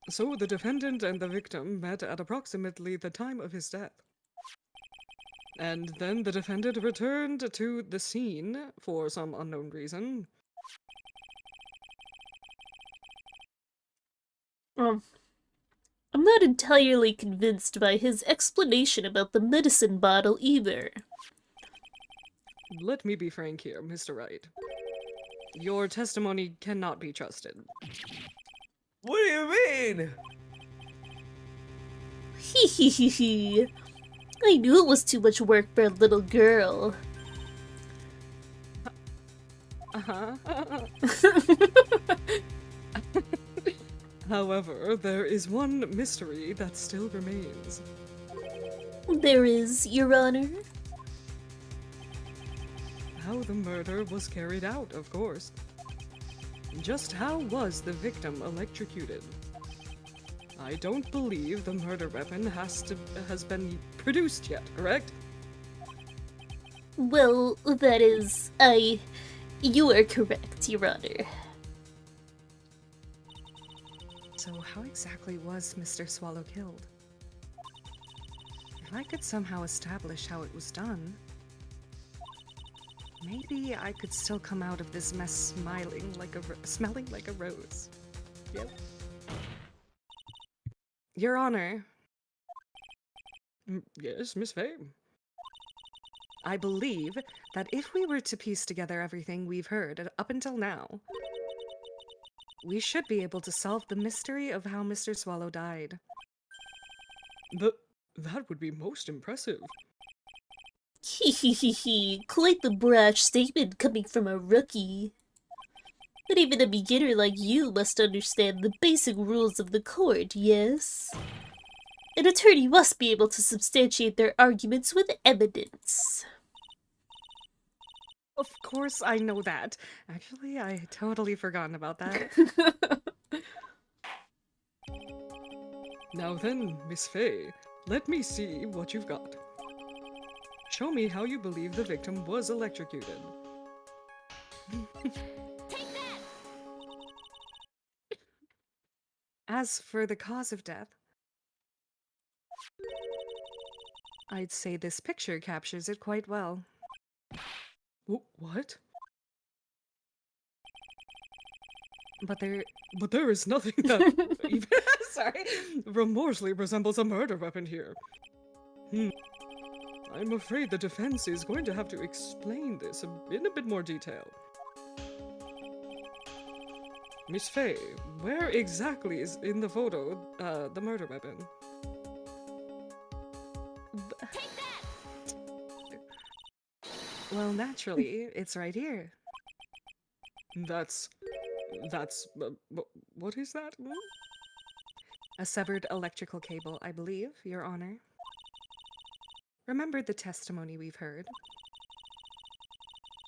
D: So the defendant and the victim met at approximately the time of his death. And then the defendant returned to the scene for some unknown reason.
E: I'm not entirely convinced by his explanation about the medicine bottle either.
D: Let me be frank here, Mr. Wright. Your testimony cannot be trusted.
F: What do you mean?
E: Hee hee hee hee. I knew it was too much work for a little girl.
D: Uh-huh. However, there is one mystery that still remains.
E: There is, Your Honor.
D: How the murder was carried out, of course. Just how was the victim electrocuted? I don't believe the murder weapon has been produced yet, correct?
E: Well, that is, you are correct, Your Honor.
D: So how exactly was Mr. Swallow killed? If I could somehow establish how it was done, maybe I could still come out of this mess smelling like a rose. Yep. Your Honor. Yes, Miss Faye. I believe that if we were to piece together everything we've heard up until now, we should be able to solve the mystery of how Mr. Swallow died. That would be most impressive.
E: Hee hee hee hee. Quite the brash statement coming from a rookie. But even a beginner like you must understand the basic rules of the court, yes? An attorney must be able to substantiate their arguments with evidence.
D: Of course I know that. Actually, I had totally forgotten about that. Now then, Miss Faye, let me see what you've got. Show me how you believe the victim was electrocuted. As for the cause of death, I'd say this picture captures it quite well. What? But there is nothing that even sorry, remotely resembles a murder weapon here. I'm afraid the defense is going to have to explain this in a bit more detail. Miss Faye, where exactly is in the photo the murder weapon? Take that! Well, naturally, it's right here. That's what is that? A severed electrical cable, I believe, Your Honor. Remember the testimony we've heard.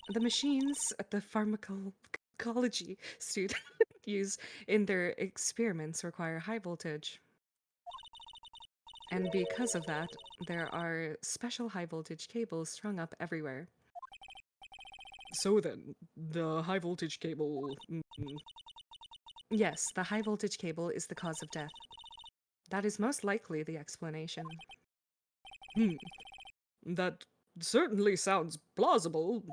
D: The machines at the pharmacology student use in their experiments require high voltage. And because of that, there are special high voltage cables strung up everywhere. So then, the high voltage cable... Yes, the high voltage cable is the cause of death. That is most likely the explanation. That certainly sounds plausible.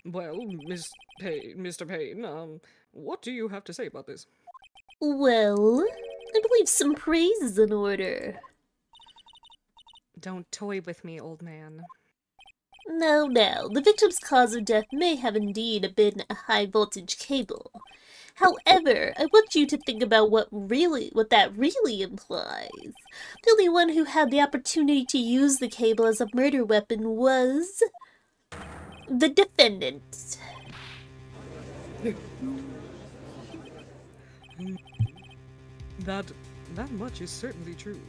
D: Well, Mr. Payne, what do you have to say about this?
E: Well, I believe some praise is in order.
D: Don't toy with me, old man.
E: Now, the victim's cause of death may have indeed been a high-voltage cable. However, I want you to think about what that really implies. The only one who had the opportunity to use the cable as a murder weapon was... the defendant.
D: That much is certainly true.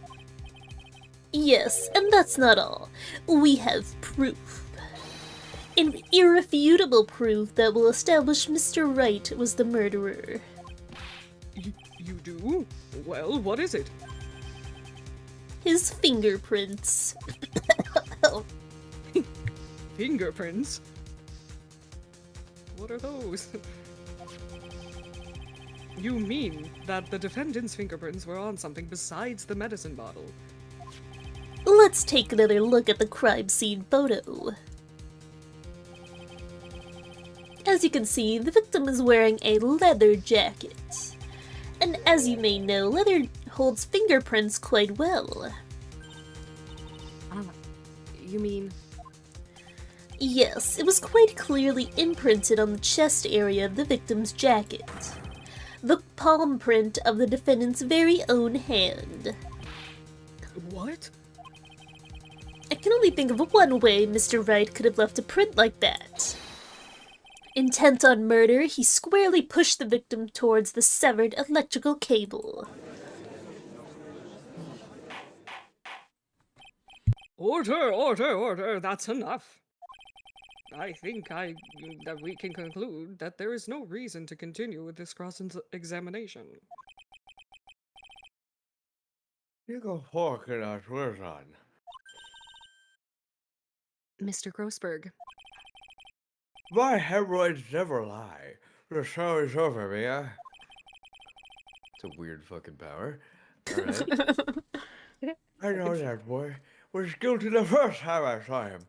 E: Yes, and that's not all. We have proof. An irrefutable proof that will establish Mr. Wright was the murderer.
D: You do? Well, what is it?
E: His fingerprints. Oh,
D: Fingerprints? What are those? You mean that the defendant's fingerprints were on something besides the medicine bottle?
E: let's take another look at the crime scene photo. As you can see, the victim is wearing a leather jacket. And as you may know, leather holds fingerprints quite well.
D: You mean...
E: Yes, it was quite clearly imprinted on the chest area of the victim's jacket. The palm print of the defendant's very own hand.
D: What?
E: I can only think of one way Mr. Wright could have left a print like that. Intent on murder, he squarely pushed the victim towards the severed electrical cable.
D: Order, order, order, that's enough. I think that we can conclude that there is no reason to continue with this cross-examination.
C: You go fork it out, where's on?
D: Mr. Grossberg,
C: My hemorrhoids never lie. The show is over, Mia. It's a weird fucking power. Alright. I know that boy was guilty the first time I saw him.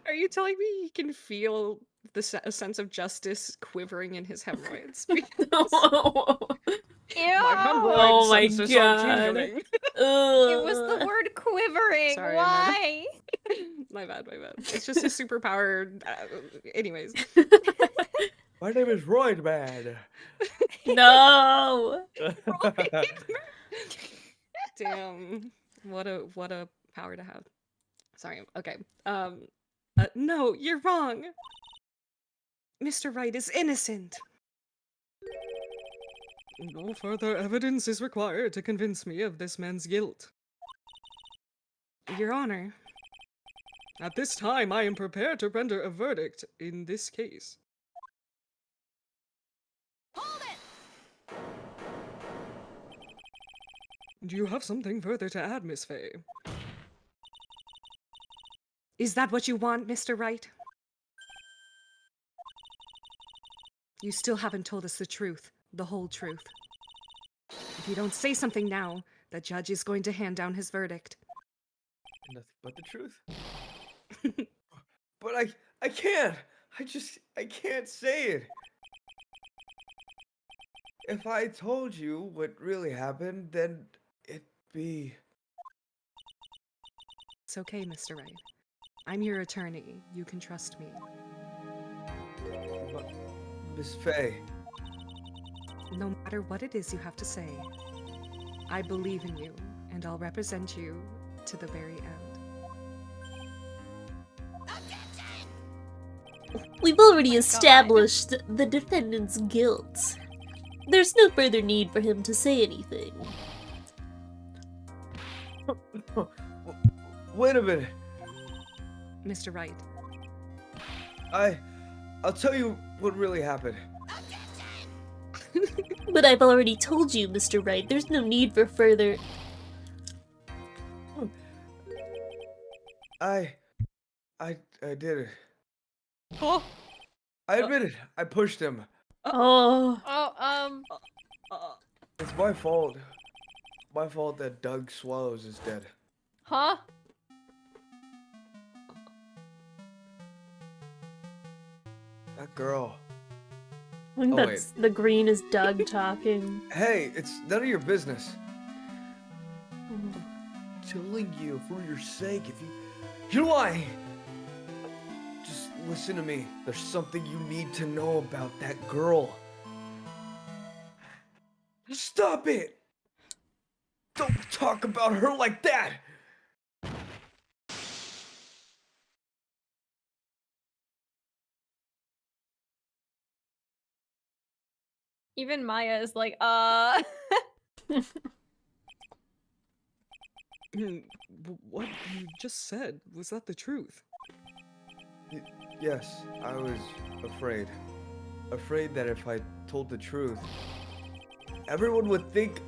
D: are you telling me he can feel the sense of justice quivering in his hemorrhoids?
B: Ew!
D: My hemorrhoid
A: Oh my
D: senses are
A: God.
D: tingling.
B: It was the word quivering.
D: Sorry,
B: Why?
D: My bad, my bad. It's just a superpower. Anyways.
C: My name is Royd Man.
A: No!
D: Damn. What a power to have. Sorry. Okay. No, you're wrong. Mr. Wright is innocent. No further evidence is required to convince me of this man's guilt. Your Honor, at this time I am prepared to render a verdict in this case. Do you have something further to add, Miss Fay? Is that what you want, Mr. Wright? You still haven't told us the truth, the whole truth. If you don't say something now, the judge is going to hand down his verdict.
C: Nothing but the truth. But I can't. I can't say it. If I told you what really happened, then it'd be...
D: It's okay, Mr. Wright. I'm your attorney. You can trust me.
C: But, Miss Fay,
D: No matter what it is you have to say, I believe in you, and I'll represent you to the very end.
E: We've already established the defendant's guilt. There's no further need for him to say anything.
C: wait a minute.
D: Mr. Wright,
C: I'll tell you what really happened.
E: But I've already told you, Mr. Wright, there's no need for further...
C: I did it.
D: Oh!
C: I admit it. I pushed him.
A: Oh.
C: It's my fault. My fault that Doug Swallows is dead.
B: Huh?
C: That girl.
A: I think
C: Oh,
A: that's the green is Doug talking.
C: Hey, it's none of your business. Telling you for your sake, if you're lying. Just listen to me. There's something you need to know about that girl. Stop it! Don't talk about her like that!
B: Even Maya is like,
D: What you just said, was that the truth?
C: Yes, I was afraid. Afraid that if I told the truth, everyone would think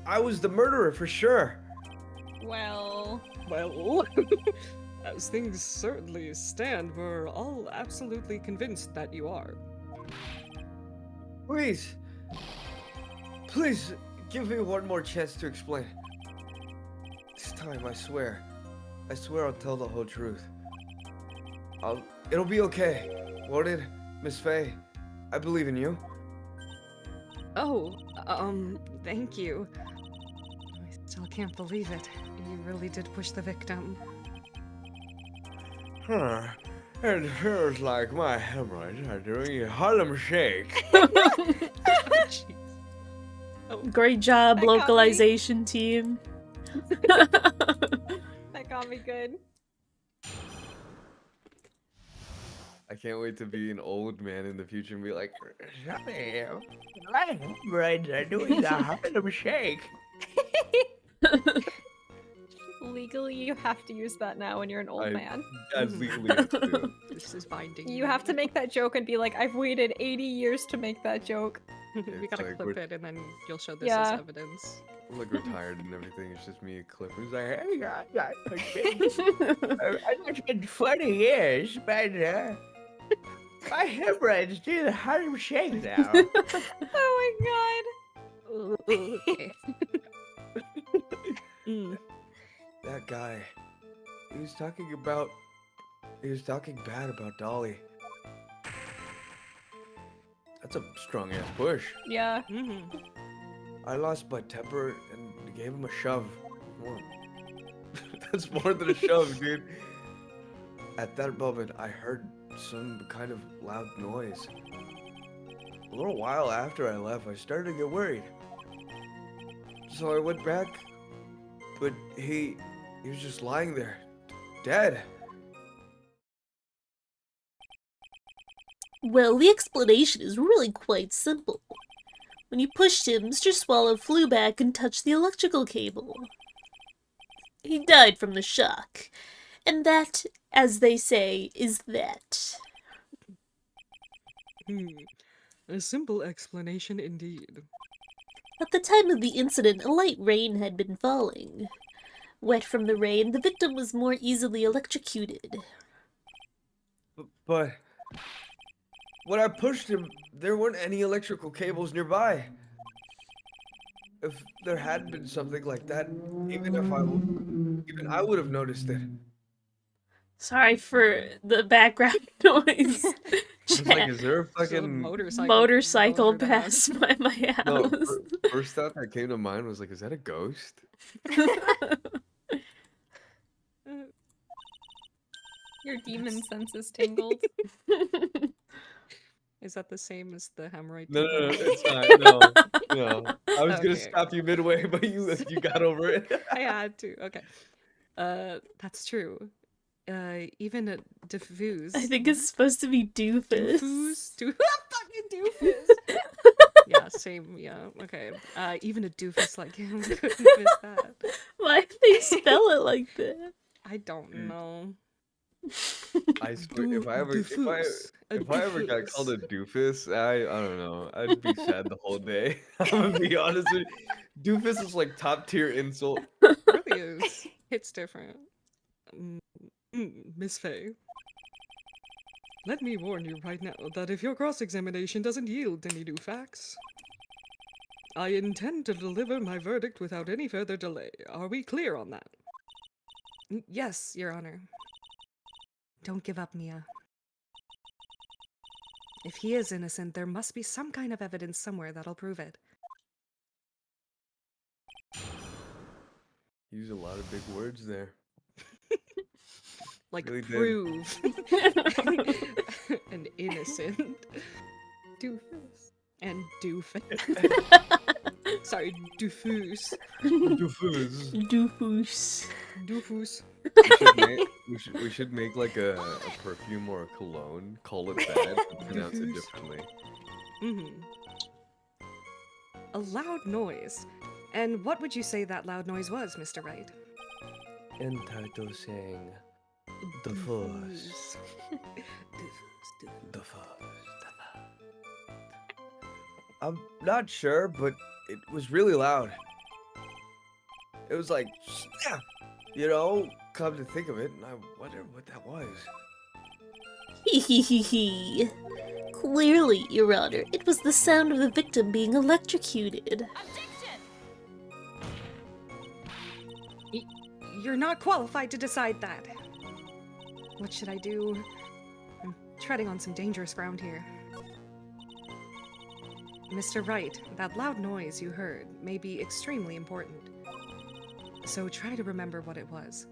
C: I was the murderer for sure.
B: Well,
D: Well, as things certainly stand, we're all absolutely convinced that you are.
C: Please, please, give me one more chance to explain. This time, I swear I'll tell the whole truth. It'll be okay, won't it, Miss Faye? I believe in you.
D: Oh, thank you. I still can't believe it. You really did push the victim.
C: Huh. It feels like my hemorrhoids are doing a Harlem Shake.
D: Jeez.
A: Great job,
B: That got me.
A: localization team.
B: that got me good.
C: I can't wait to be an old man in the future and be like,
F: Sorry, my hemorrhoids are doing the Harlem Shake.
B: Legally, you have to use that now when you're an old man.
C: That's legally have to do it.
D: This is binding.
B: You have to make that joke and be like, I've waited 80 years to make that joke.
D: We
C: It's
D: gotta
C: like
D: clip
C: we're-
D: it and then you'll show this
B: Yeah.
D: as evidence.
C: I'm like retired and everything. It's just me, Eclipse. It's like, hey,
F: It's been 20 years, but my hemorrhoids do the Harlem Shake now.
B: Oh
D: Okay. Mm.
C: that guy, he was talking bad about Dolly. That's a strong ass push.
B: my god. Yeah.
D: Mhm.
C: I lost my temper and gave him a shove. That's more than a shove, dude. At that moment, I heard some kind of loud noise. A little while after I left, I started to get worried. So I went back, but he was just lying there, dead.
E: Well, the explanation is really quite simple. When you pushed him, Mr. Swallow flew back and touched the electrical cable. He died from the shock. And that, as they say, is that.
D: A simple explanation indeed.
E: At the time of the incident, a light rain had been falling. Wet from the rain, the victim was more easily electrocuted.
C: But when I pushed him, there weren't any electrical cables nearby. If there had been something like that, even I would have noticed it.
A: Sorry for the background noise.
C: It's like,
A: Chat.
C: is there a
D: So the
C: fucking
A: Motorcycle
D: going through the house.
A: passed by my
C: no?
A: house.
C: First thought that came to mind was like, is that a ghost?
B: Your demon senses tingled.
D: Is that the same as the hemorrhoid?
C: No,
D: people?
C: it's not. No. I was gonna
D: Okay.
C: stop you midway, but you got over it.
D: I had to. Okay. That's true. Even a diffuse.
A: I think it's supposed to be doofus.
D: Fucking doofus. Yeah, same. Yeah. Okay. Even a doofus like him couldn't miss that.
A: Why did they spell it like that?
D: I don't know.
C: I swear, if I ever got called a
D: doofus.
C: doofus, I don't know. I'd be sad the whole day. I'm gonna be honest with you. Doofus is like top tier insult.
D: Really is. It's different. Miss Faye. Let me warn you right now that if your cross-examination doesn't yield any new facts, I intend to deliver my verdict without any further delay. Are we clear on that? Yes, Your Honor. Don't give up, Mia. If he is innocent, there must be some kind of evidence somewhere that'll prove it.
C: Use a lot of big words there.
D: Like
C: Really did.
D: prove an innocent doofus and doofus. Sorry, doofus.
C: Doofus.
A: Doofus.
D: Doofus.
C: We should make like a perfume or a cologne. Call it that. And pronounce it
D: Doofus.
C: differently.
D: A loud noise. And what would you say that loud noise was, Mr. Wright?
C: Entitled saying the force. The force. I'm not sure, but it was really loud. It was like, snap! You know, come to think of it, and I wonder what that was.
E: Hee hee hee hee. Clearly, Your Honor, it was the sound of the victim being electrocuted.
D: You're not qualified to decide that. What should I do? I'm treading on some dangerous ground here. Mr. Wright, that loud noise you heard may be extremely important. So try to remember what it was.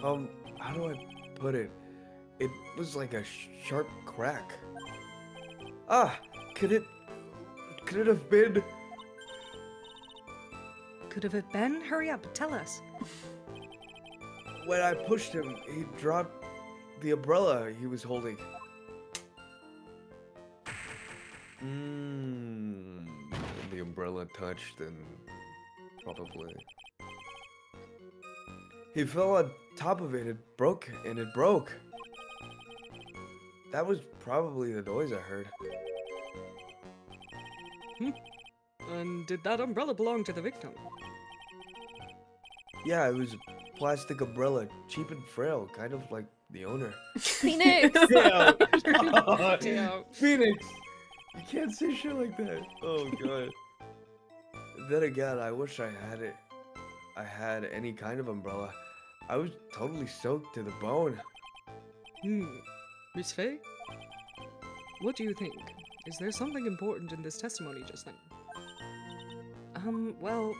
C: How do I put it? It was like a sharp crack. Ah, could it have been?
D: Could have it been? Hurry up, tell us.
C: When I pushed him, he dropped the umbrella he was holding. The umbrella touched and probably. He fell on top of it, it broke. That was probably the noise I heard.
D: And did that umbrella belong to the victim?
C: Yeah, it was a plastic umbrella, cheap and frail, kind of like the owner.
B: Phoenix!
D: Damn.
C: Phoenix! You can't say shit like that. Oh god. Then again, I wish I had any kind of umbrella. I was totally soaked to the bone.
D: Miss Faye? What do you think? Is there something important in this testimony just then? Well,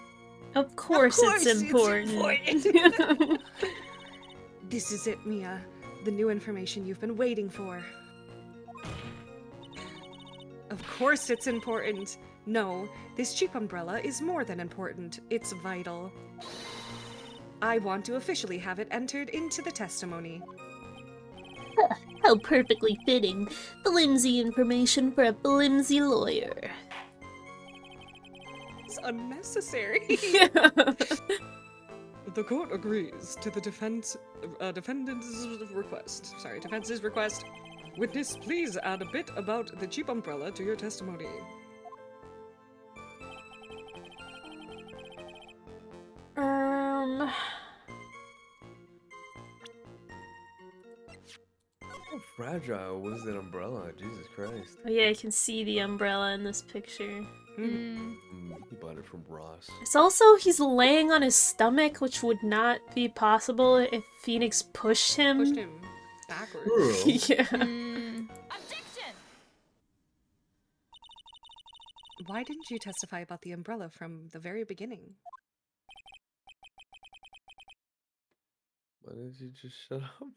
A: Of course, it's important.
D: this is it, Mia. The new information you've been waiting for. Of course it's important. No, this cheap umbrella is more than important. It's vital. I want to officially have it entered into the testimony.
E: How perfectly fitting. Flimsy information for a flimsy lawyer.
D: It's unnecessary. The court agrees to the defense's request. Defense's request. Witness, please add a bit about the cheap umbrella to your testimony.
C: How fragile was that umbrella? Jesus Christ.
A: Oh yeah, I can see the umbrella in this picture.
C: He bought it from Ross.
A: It's also, he's laying on his stomach, which would not be possible if Phoenix pushed him.
D: Pushed him backwards.
A: Yeah.
D: Why didn't you testify about the umbrella from the very beginning?
C: Why didn't you just shut up?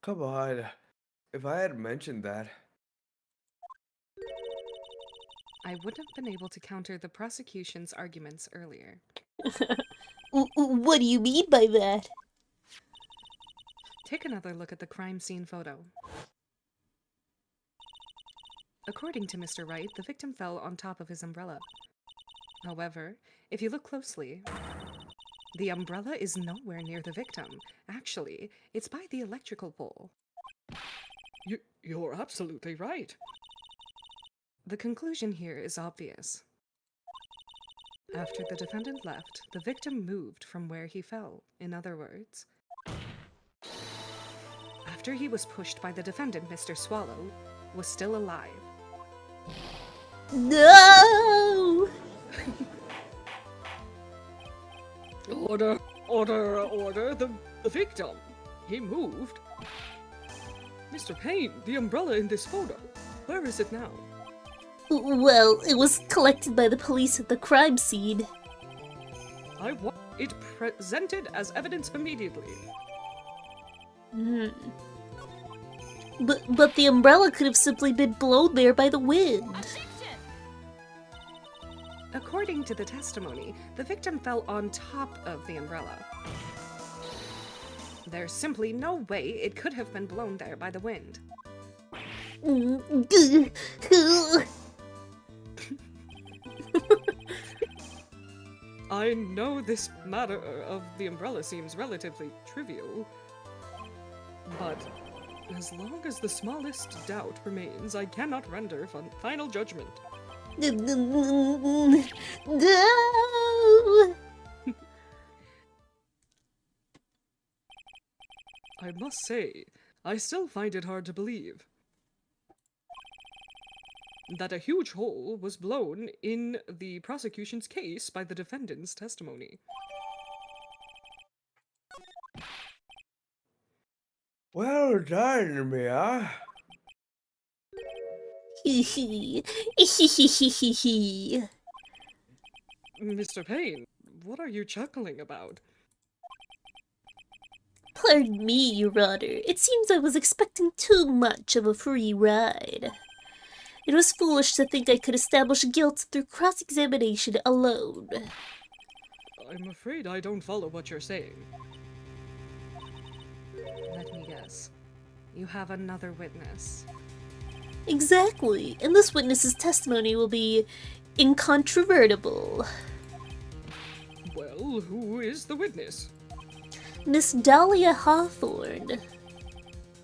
C: Come on. If I had mentioned that.
D: I wouldn't have been able to counter the prosecution's arguments earlier.
E: What do you mean by that?
D: Take another look at the crime scene photo. According to Mr. Wright, the victim fell on top of his umbrella. However, if you look closely, the umbrella is nowhere near the victim. Actually, it's by the electrical pole. You're absolutely right. The conclusion here is obvious. After the defendant left, the victim moved from where he fell. In other words, after he was pushed by the defendant, Mr. Swallow was still alive.
E: No!
D: Order, the victim. He moved. Mr. Payne, the umbrella in this photo. Where is it now?
E: Well, it was collected by the police at the crime scene.
D: I want it presented as evidence immediately.
E: But the umbrella could have simply been blown there by the wind.
D: According to the testimony, the victim fell on top of the umbrella. There's simply no way it could have been blown there by the wind. I know this matter of the umbrella seems relatively trivial, but as long as the smallest doubt remains, I cannot render final judgment.
E: No!
D: I must say, I still find it hard to believe that a huge hole was blown in the prosecution's case by the defendant's testimony.
C: Well done, Mia.
E: Hee hee. Hee hee hee hee hee.
D: Mr. Payne, what are you chuckling about?
E: Pardon me, Your Honor. It seems I was expecting too much of a free ride. It was foolish to think I could establish guilt through cross-examination alone.
D: I'm afraid I don't follow what you're saying. Let me guess. You have another witness.
E: Exactly, and this witness's testimony will be incontrovertible.
D: Well, who is the witness?
E: Miss Dahlia Hawthorne.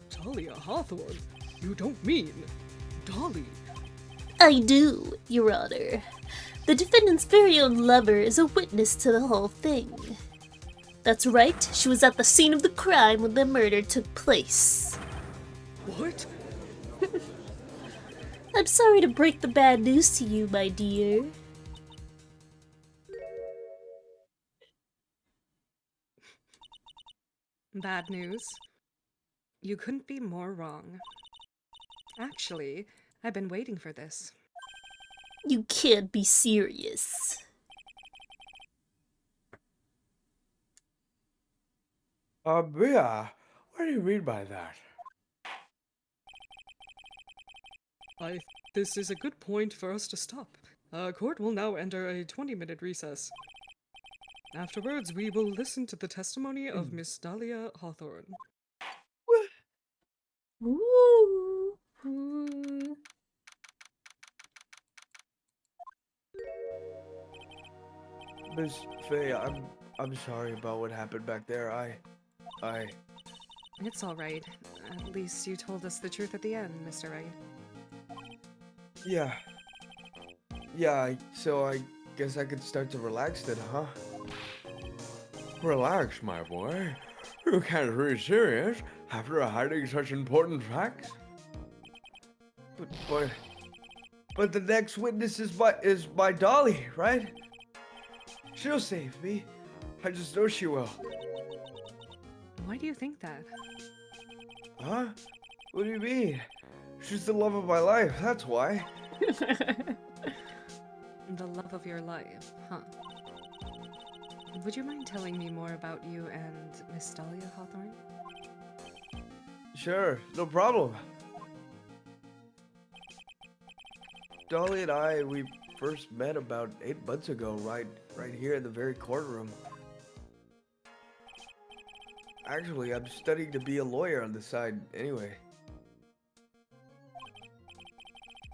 D: Dahlia Hawthorne? You don't mean Dolly?
E: I do, Your Honor. The defendant's very own lover is a witness to the whole thing. That's right, she was at the scene of the crime when the murder took place.
D: What?
E: I'm sorry to break the bad news to you, my dear.
D: Bad news? You couldn't be more wrong. Actually, I've been waiting for this.
E: You can't be serious.
C: Mia, what do you mean by that?
D: This is a good point for us to stop. Court will now enter a 20-minute recess. Afterwards, we will listen to the testimony of Miss Dahlia Hawthorne.
E: Ooh.
C: Miss Faye, I'm sorry about what happened back there. I
D: It's all right. At least you told us the truth at the end, Mr. Wright.
C: yeah. So I guess I could start to relax then, huh? Relax, my boy. You can't be serious after hiding such important facts. But the next witness is my Dolly, right? She'll save me. I just know she will.
D: Why do you think that?
C: Huh? What do you mean? She's the love of my life, that's why.
D: The love of your life, huh? Would you mind telling me more about you and Miss Dahlia Hawthorne?
C: Sure, no problem. Dolly and I, we first met about 8 months ago, right here in the very courtroom. Actually, I'm studying to be a lawyer on the side anyway.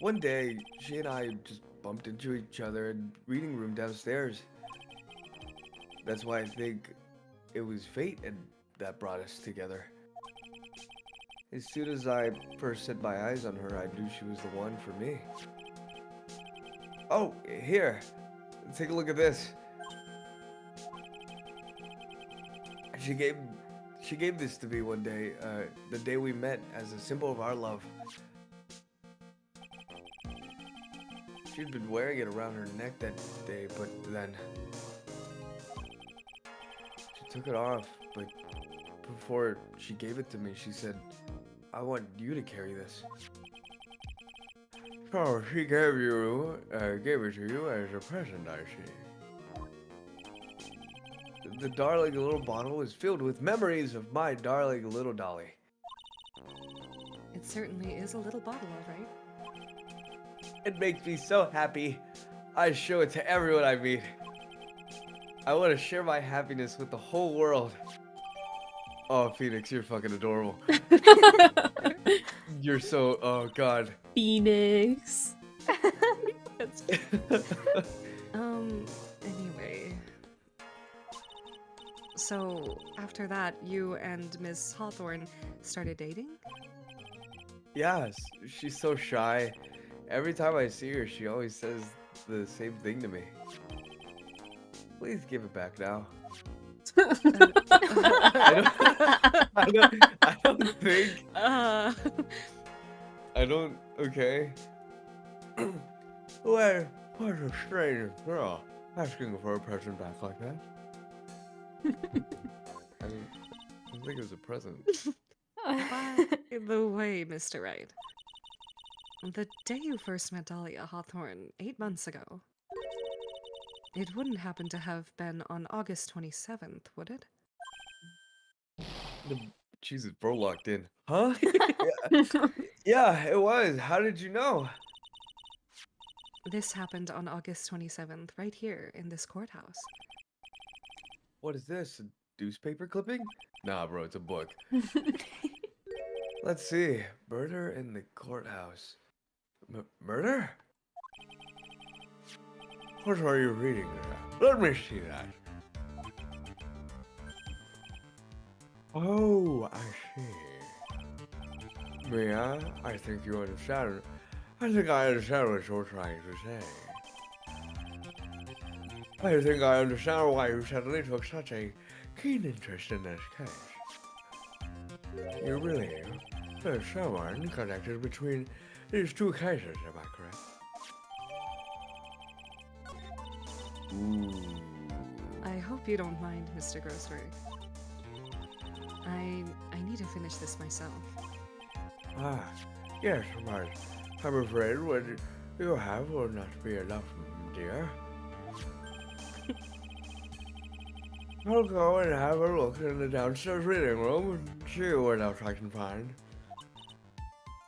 C: One day, she and I just bumped into each other in the reading room downstairs. That's why I think it was fate and that brought us together. As soon as I first set my eyes on her, I knew she was the one for me. Oh, here. Take a look at this. She gave this to me one day, the day we met, as a symbol of our love. She'd been wearing it around her neck that day, but then she took it off. But before she gave it to me, she said, "I want you to carry this." Oh, she gave it to you as a present, I see. The darling little bottle is filled with memories of my darling little Dolly.
D: It certainly is a little bottle, all right.
C: It makes me so happy. I show it to everyone I meet. I want to share my happiness with the whole world. Oh, Phoenix, you're fucking adorable. You're so, oh god.
E: Phoenix.
B: That's
D: Anyway. So, after that, you and Miss Hawthorne started dating?
C: Yes, she's so shy. Every time I see her, she always says the same thing to me. Please give it back now. I don't think. I don't. Okay. What's a strange girl asking for a present back like that? I don't think it was a present.
D: By the way, Mr. Wright, the day you first met Dahlia Hawthorne 8 months ago, it wouldn't happen to have been on August 27th, would it?
C: Jesus, bro locked in. Huh? Yeah, it was. How did you know?
D: This happened on August 27th, right here in this courthouse.
C: What is this? A newspaper clipping? Nah, bro, it's a book. Let's see. Murder in the courthouse. Murder? What are you reading there? Let me see that. Oh, I see. Mia, I think you understand. I think I understand what you're trying to say. I think I understand why you suddenly took such a keen interest in this case. You really, there's someone connected between these two cases, am I correct? Ooh.
D: I hope you don't mind, Mr. Grossberg. I need to finish this myself.
C: Ah, yes, but I'm afraid what you have will not be enough, dear. I'll go and have a look in the downstairs reading room and see what else I can find.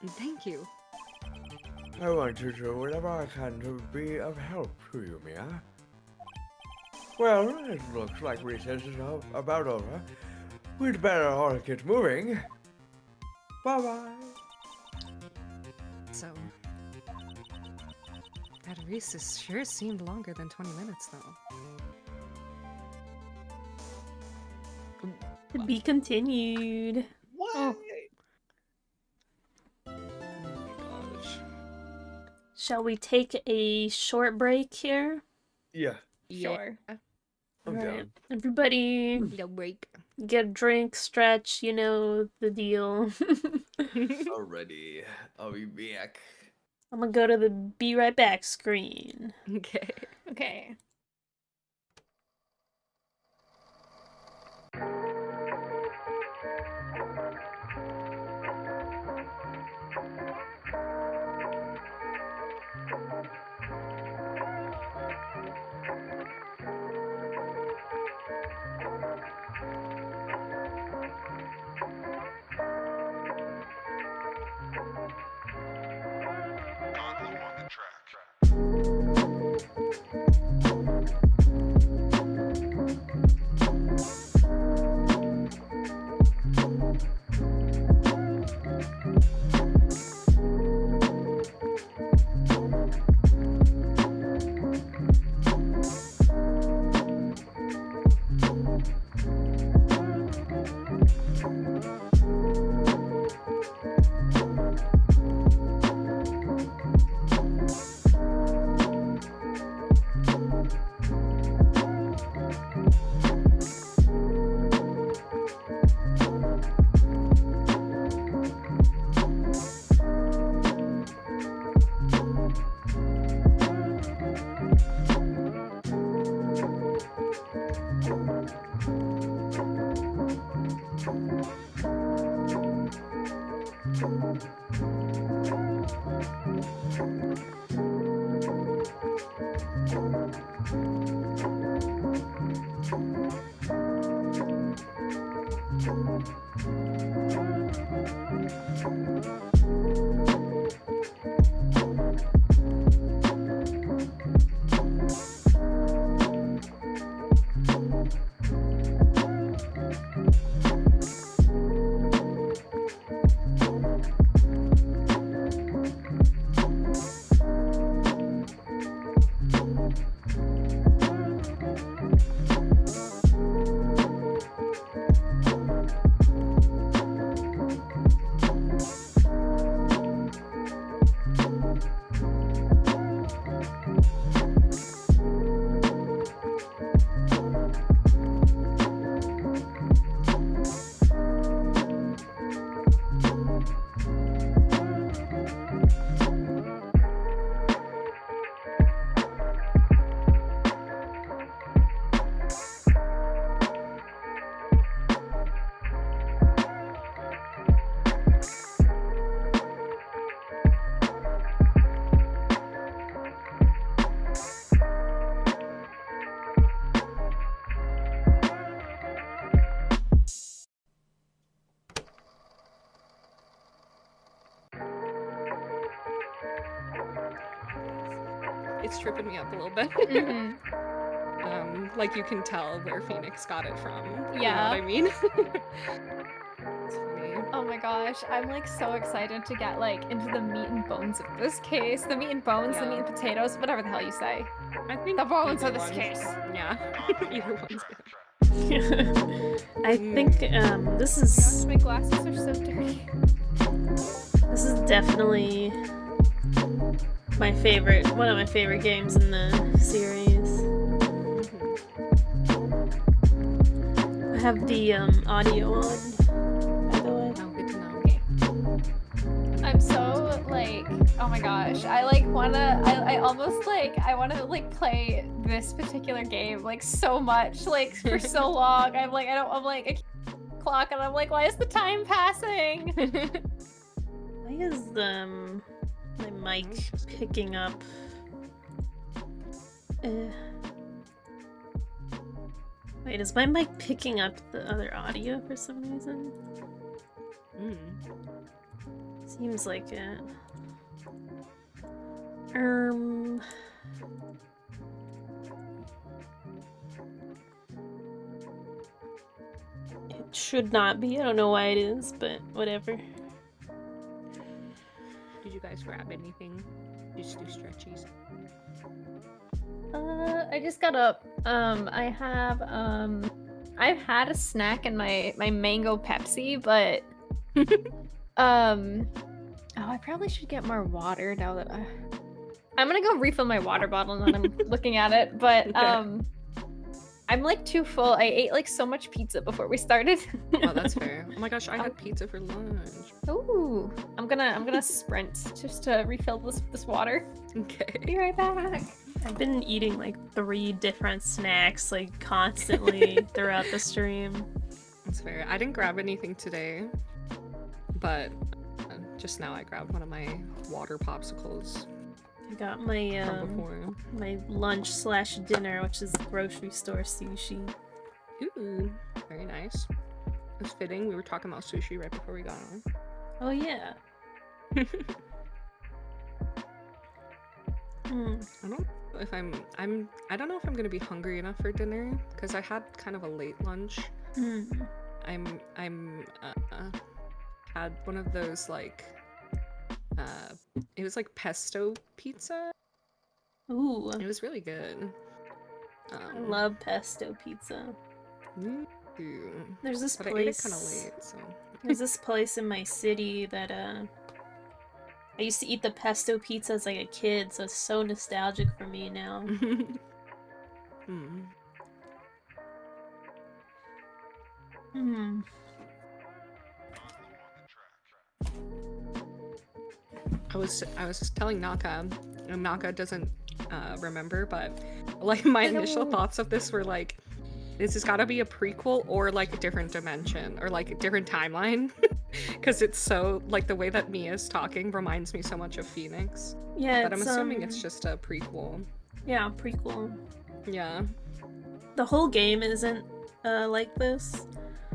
D: Thank you.
C: I want to do whatever I can to be of help to you, Mia. Well, it looks like recess is about over. We'd better all get moving. Bye-bye.
D: So, that recess sure seemed longer than 20 minutes, though.
A: To be continued.
F: What?
D: Oh my gosh.
A: Shall we take a short break here?
C: Yeah,
B: Sure.
C: I'm
A: Alright.
C: down.
A: Everybody
D: No break.
A: get a drink, stretch, you know the deal.
C: Already, I'll be back.
A: I'm gonna go to the be right back screen.
D: Okay.
B: Okay.
D: is tripping me up a little bit.
B: Mhm.
D: Like you can tell where Phoenix got it from. You know what
B: Yeah.
D: I mean? It's funny.
B: Oh my gosh, I'm like so excited to get like into the meat and bones of this case. The meat and bones, the meat and potatoes, whatever the hell you say.
D: I think
B: The bones
D: either
B: of this
D: one's-
B: case.
D: Yeah, either one's good.
A: I think this
B: Oh my gosh,
A: is
B: my glasses are so dirty.
A: definitely my favorite, one of my favorite games in the series. I have the audio on, by the way.
D: Oh, good to know.
B: Okay. I'm so like, oh my gosh, I like wanna, I almost like, I wanna like play this particular game like so much, like for so long. I'm like, I'm like, I keep clock and I'm like, why is the time passing?
A: Why is my mic picking up? Wait, is my mic picking up the other audio for some reason? Seems like it. It should not be. I don't know why it is, but whatever.
D: Did you guys grab anything? Just do stretchies.
B: I just got up. I've had a snack in my mango Pepsi, but oh, I probably should get more water now that I'm gonna go refill my water bottle now that I'm looking at it, but
D: Okay.
B: I'm like too full. I ate like so much pizza before we started.
D: Oh, that's fair. Oh my gosh, I had pizza for lunch.
B: Ooh, I'm gonna sprint just to refill this water.
D: Okay.
B: Be right back.
A: I've been eating like 3 different snacks like constantly throughout the stream.
D: That's fair. I didn't grab anything today, but just now I grabbed one of my water popsicles
A: I got my
D: from before.
A: my lunch / dinner, which is grocery store sushi.
D: Ooh, very nice. It's fitting. We were talking about sushi right before we got on.
A: Oh yeah. Hmm.
D: I don't know if I don't know if I'm gonna be hungry enough for dinner because I had kind of a late lunch.
A: Hmm.
D: I'm had one of those like it was like pesto pizza.
A: Ooh,
D: It was really good.
A: I love pesto pizza.
D: Me too.
A: There's this
D: But I ate it
A: place.
D: kind of late, so.
A: There's this place in my city that I used to eat the pesto pizza as like a kid, so it's so nostalgic for me now.
D: Hmm.
A: Hmm.
D: I was telling Naka, and Naka doesn't remember, but like my initial thoughts of this were like, this has got to be a prequel or like a different dimension or like a different timeline, because it's so like the way that Mia's talking reminds me so much of Phoenix.
A: Yeah,
D: But I'm assuming it's just a prequel.
A: yeah, prequel.
D: Yeah.
A: The whole game isn't like this.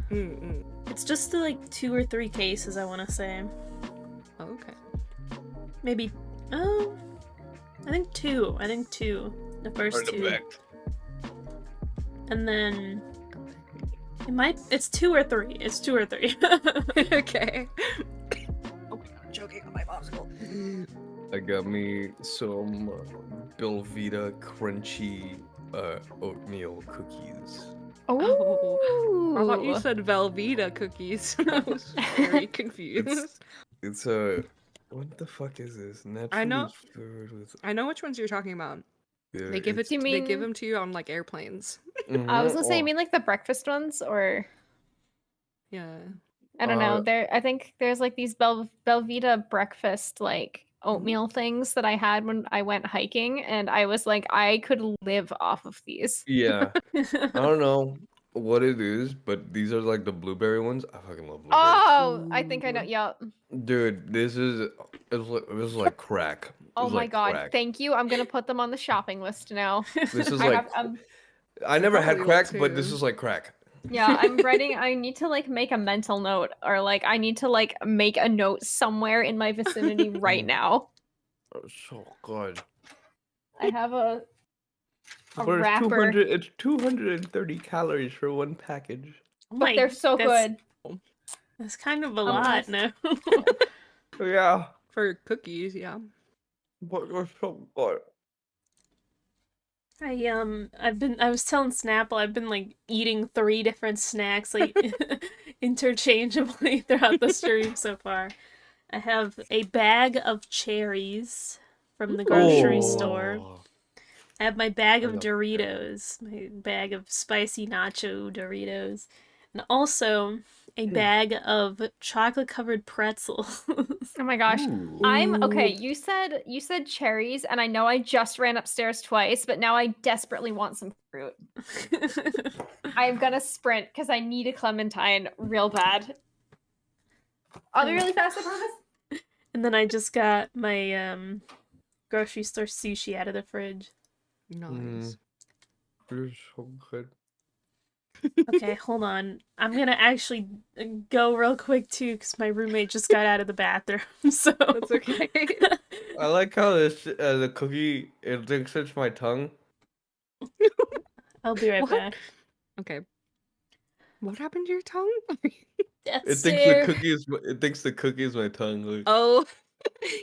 D: Mm-mm.
A: It's just like 2 or 3 cases, I want to say.
D: Oh, okay.
A: Maybe. I think 2. I think 2. The first 2. And then it's 2 or 3. It's 2 or 3.
D: Okay. Oh my god, I'm choking on my popsicle.
C: I got me some Belvita crunchy oatmeal cookies.
D: Oh, I thought you said Velveeta cookies. I was very confused.
C: It's what the fuck is this?
D: I know.
C: Naturally flavored with
D: I know which ones you're talking about.
C: yeah,
D: They give it.
C: it's-
B: You
D: They
B: mean-
D: give them to you on like airplanes.
B: I was gonna say, you
C: oh,
B: mean like the breakfast ones, or
D: Yeah.
B: I don't know.
C: Uh,
B: I think there's like these Belvita breakfast like oatmeal things that I had when I went hiking, and I was like, I could live off of these.
C: yeah. I don't know what it is, but these are like the blueberry ones. I fucking love blueberries.
B: Oh, I think I know. Yeah.
C: Dude, this is like crack. It
B: Oh
C: was
B: my
C: like
B: god.
C: crack.
B: Thank you. I'm gonna put them on the shopping list now.
C: This is
B: I
C: like
B: have,
C: I never had
D: probably will
C: crack, but this
D: too.
C: is like crack.
B: yeah, I'm writing. I need to like make a mental note, or like I need to like make a note somewhere in my vicinity right now.
C: Oh, so good.
B: I have a
C: But it's
B: wrapper.
C: 200. It's 230 calories for one package.
A: Oh
B: But they're so good.
A: That's kind of a
B: I'm
A: lot,
B: gonna-
A: no?
C: Yeah,
D: For cookies, yeah.
C: but they're so good.
A: I was telling Snapple I've been like eating 3 different snacks like interchangeably throughout the stream so far. I have a bag of cherries from the grocery store.
C: Oh.
A: I have my bag
C: I
A: of
C: love
A: Doritos, my bag of spicy nacho Doritos, and also a bag of chocolate-covered pretzels.
B: Oh my gosh.
C: Ooh.
B: I'm okay. You said cherries, and I know I just ran upstairs twice, but now I desperately want some fruit. I'm gonna sprint because I need a clementine real bad. I'll be really fast, I promise.
A: And then I just got my grocery store sushi out of the fridge.
D: Nice.
C: They're so good.
A: Okay, hold on. I'm gonna actually go real quick too, because my roommate just got out of the bathroom. So
D: That's okay.
C: I like how this the cookie it thinks it's my tongue.
A: I'll be right
D: What?
A: back.
D: Okay. What happened to your tongue?
A: Death
C: It thinks
A: stare.
C: the cookie is my tongue. Like,
D: Oh,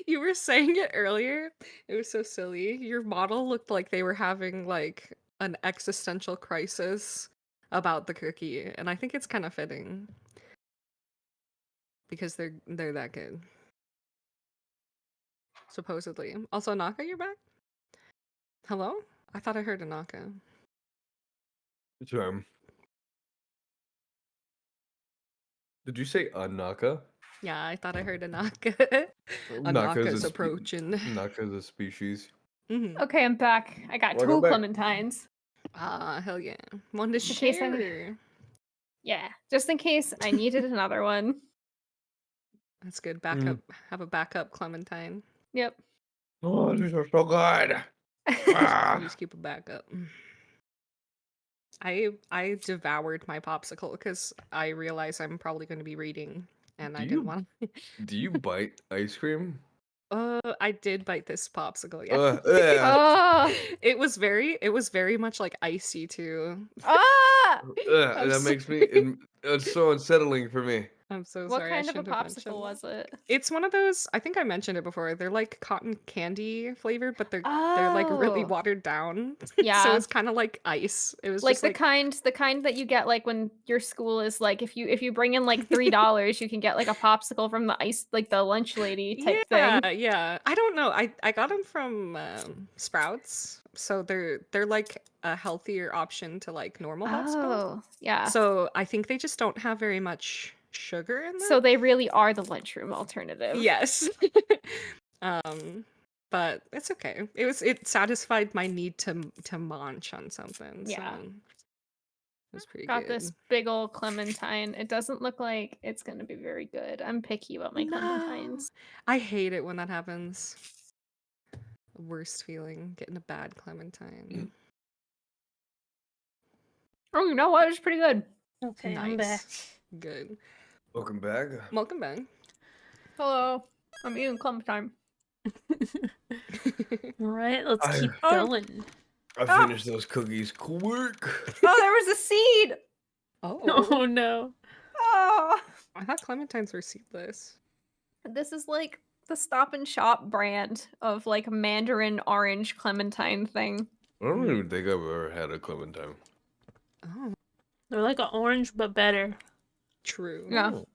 D: you were saying it earlier. It was so silly. Your model looked like they were having like an existential crisis about the cookie, and I think it's kind of fitting because they're that good. Supposedly. Also, Naka, you're back? Hello? I thought I heard a Naka.
C: sorry. Did you say Anaka?
D: Yeah, I thought I heard a Naka. A
C: Naka is
D: Naka's
C: a
D: approaching.
C: Naka is a species.
D: Mhm.
B: Okay, I'm back. I got
C: Welcome
B: 2
C: back.
B: clementines.
D: Ah, hell yeah. One to
B: In case I-
D: share.
B: Yeah, just in case I needed another one.
D: That's good. Backup. Have a backup Clementine.
B: Yep.
C: Oh, these are so good. Ah.
D: Always keep a backup. I devoured my popsicle because I realized I'm probably going to be reading, and I
C: Do
D: didn't
C: you-
D: want.
C: Do you bite ice cream?
D: I did bite this popsicle. Yeah.
C: Ugh.
B: Oh!
D: It was very much like icy too.
B: Ah!
D: I'm
C: That
D: so-
C: makes me. It's so unsettling for me.
D: I'm so
B: What
D: sorry. I
B: kind of a
D: shouldn't have mentioned
B: popsicle was it?
D: It's one of those. I think I mentioned it before. They're like cotton candy flavored, but they're like really
B: Oh.
D: watered down. so
B: Yeah.
D: it's kind of like ice. It was
B: Like
D: just
B: the
D: like
B: kind that you get like when your school is like if you bring in like $3, you can get like a popsicle from the ice like the lunch lady type
D: yeah,
B: thing.
D: yeah. I don't know. I got them from Sprouts, so they're like a healthier option to like normal popsicles.
B: Oh, yeah.
D: So I think they just don't have very much sugar in them.
B: So they really are the lunchroom alternative.
D: Yes. But it's okay. It satisfied my need to munch on something.
B: Yeah.
D: So it was pretty
B: Got
D: good.
B: this big old clementine. It doesn't look like it's gonna be very good. I'm picky about my clementines.
D: I hate it when that happens. Worst feeling, getting a bad clementine.
B: Oh, you know what? It's pretty good.
A: Okay, I'm back.
D: Good.
C: Welcome back.
D: Welcome back.
B: Hello. I'm eating clementine.
A: All right, let's
C: I-
A: keep
B: Oh.
A: going.
C: I finished those cookies quick.
B: Oh, there was a seed.
D: Oh,
A: Oh no.
B: Oh.
D: I thought clementines were seedless.
B: This is like the Stop and Shop brand of like Mandarin orange clementine thing.
C: I don't even think I've ever had a clementine.
D: Oh,
A: They're like an orange but better.
D: true.
B: Yeah.
C: Oh.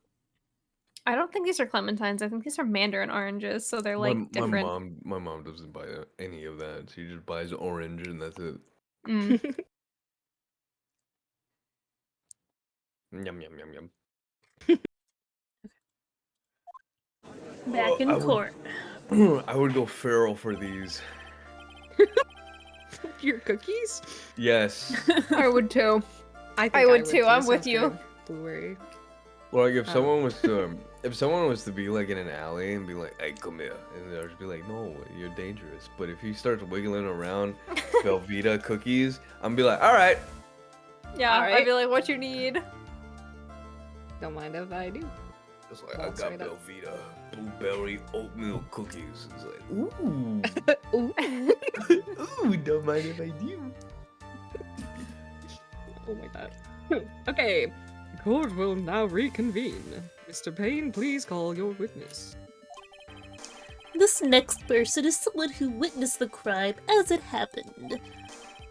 B: I don't think these are clementines. I think these are Mandarin oranges, so they're like different.
C: My mom doesn't buy any of that. She just buys orange and that's it.
B: Mm.
C: Yum yum yum yum.
A: Back
C: Oh,
A: in court.
C: I would go feral for these.
D: Your cookies?
C: Yes.
B: I would too.
D: I think
B: I would too. I'm with
D: Sounds
B: you.
D: good. Blueberry.
C: Well, like if
D: Oh.
C: someone was to be like in an alley and be like, "Hey, come here," and they'll just be like, "No, you're dangerous." But if he starts wiggling around Velveeta cookies, I'm be like, "All right."
B: Yeah,
D: Alright.
B: I'd be like, what you need?
D: Don't mind if I do.
C: It's like,
D: Oh,
C: I got
D: sorry,
C: Belvita blueberry oatmeal cookies. It's like, ooh.
D: Ooh.
C: Ooh, don't mind if I do.
D: Oh my god. Okay, court will now reconvene. Mr. Payne, please call your witness.
E: This next person is someone who witnessed the crime as it happened.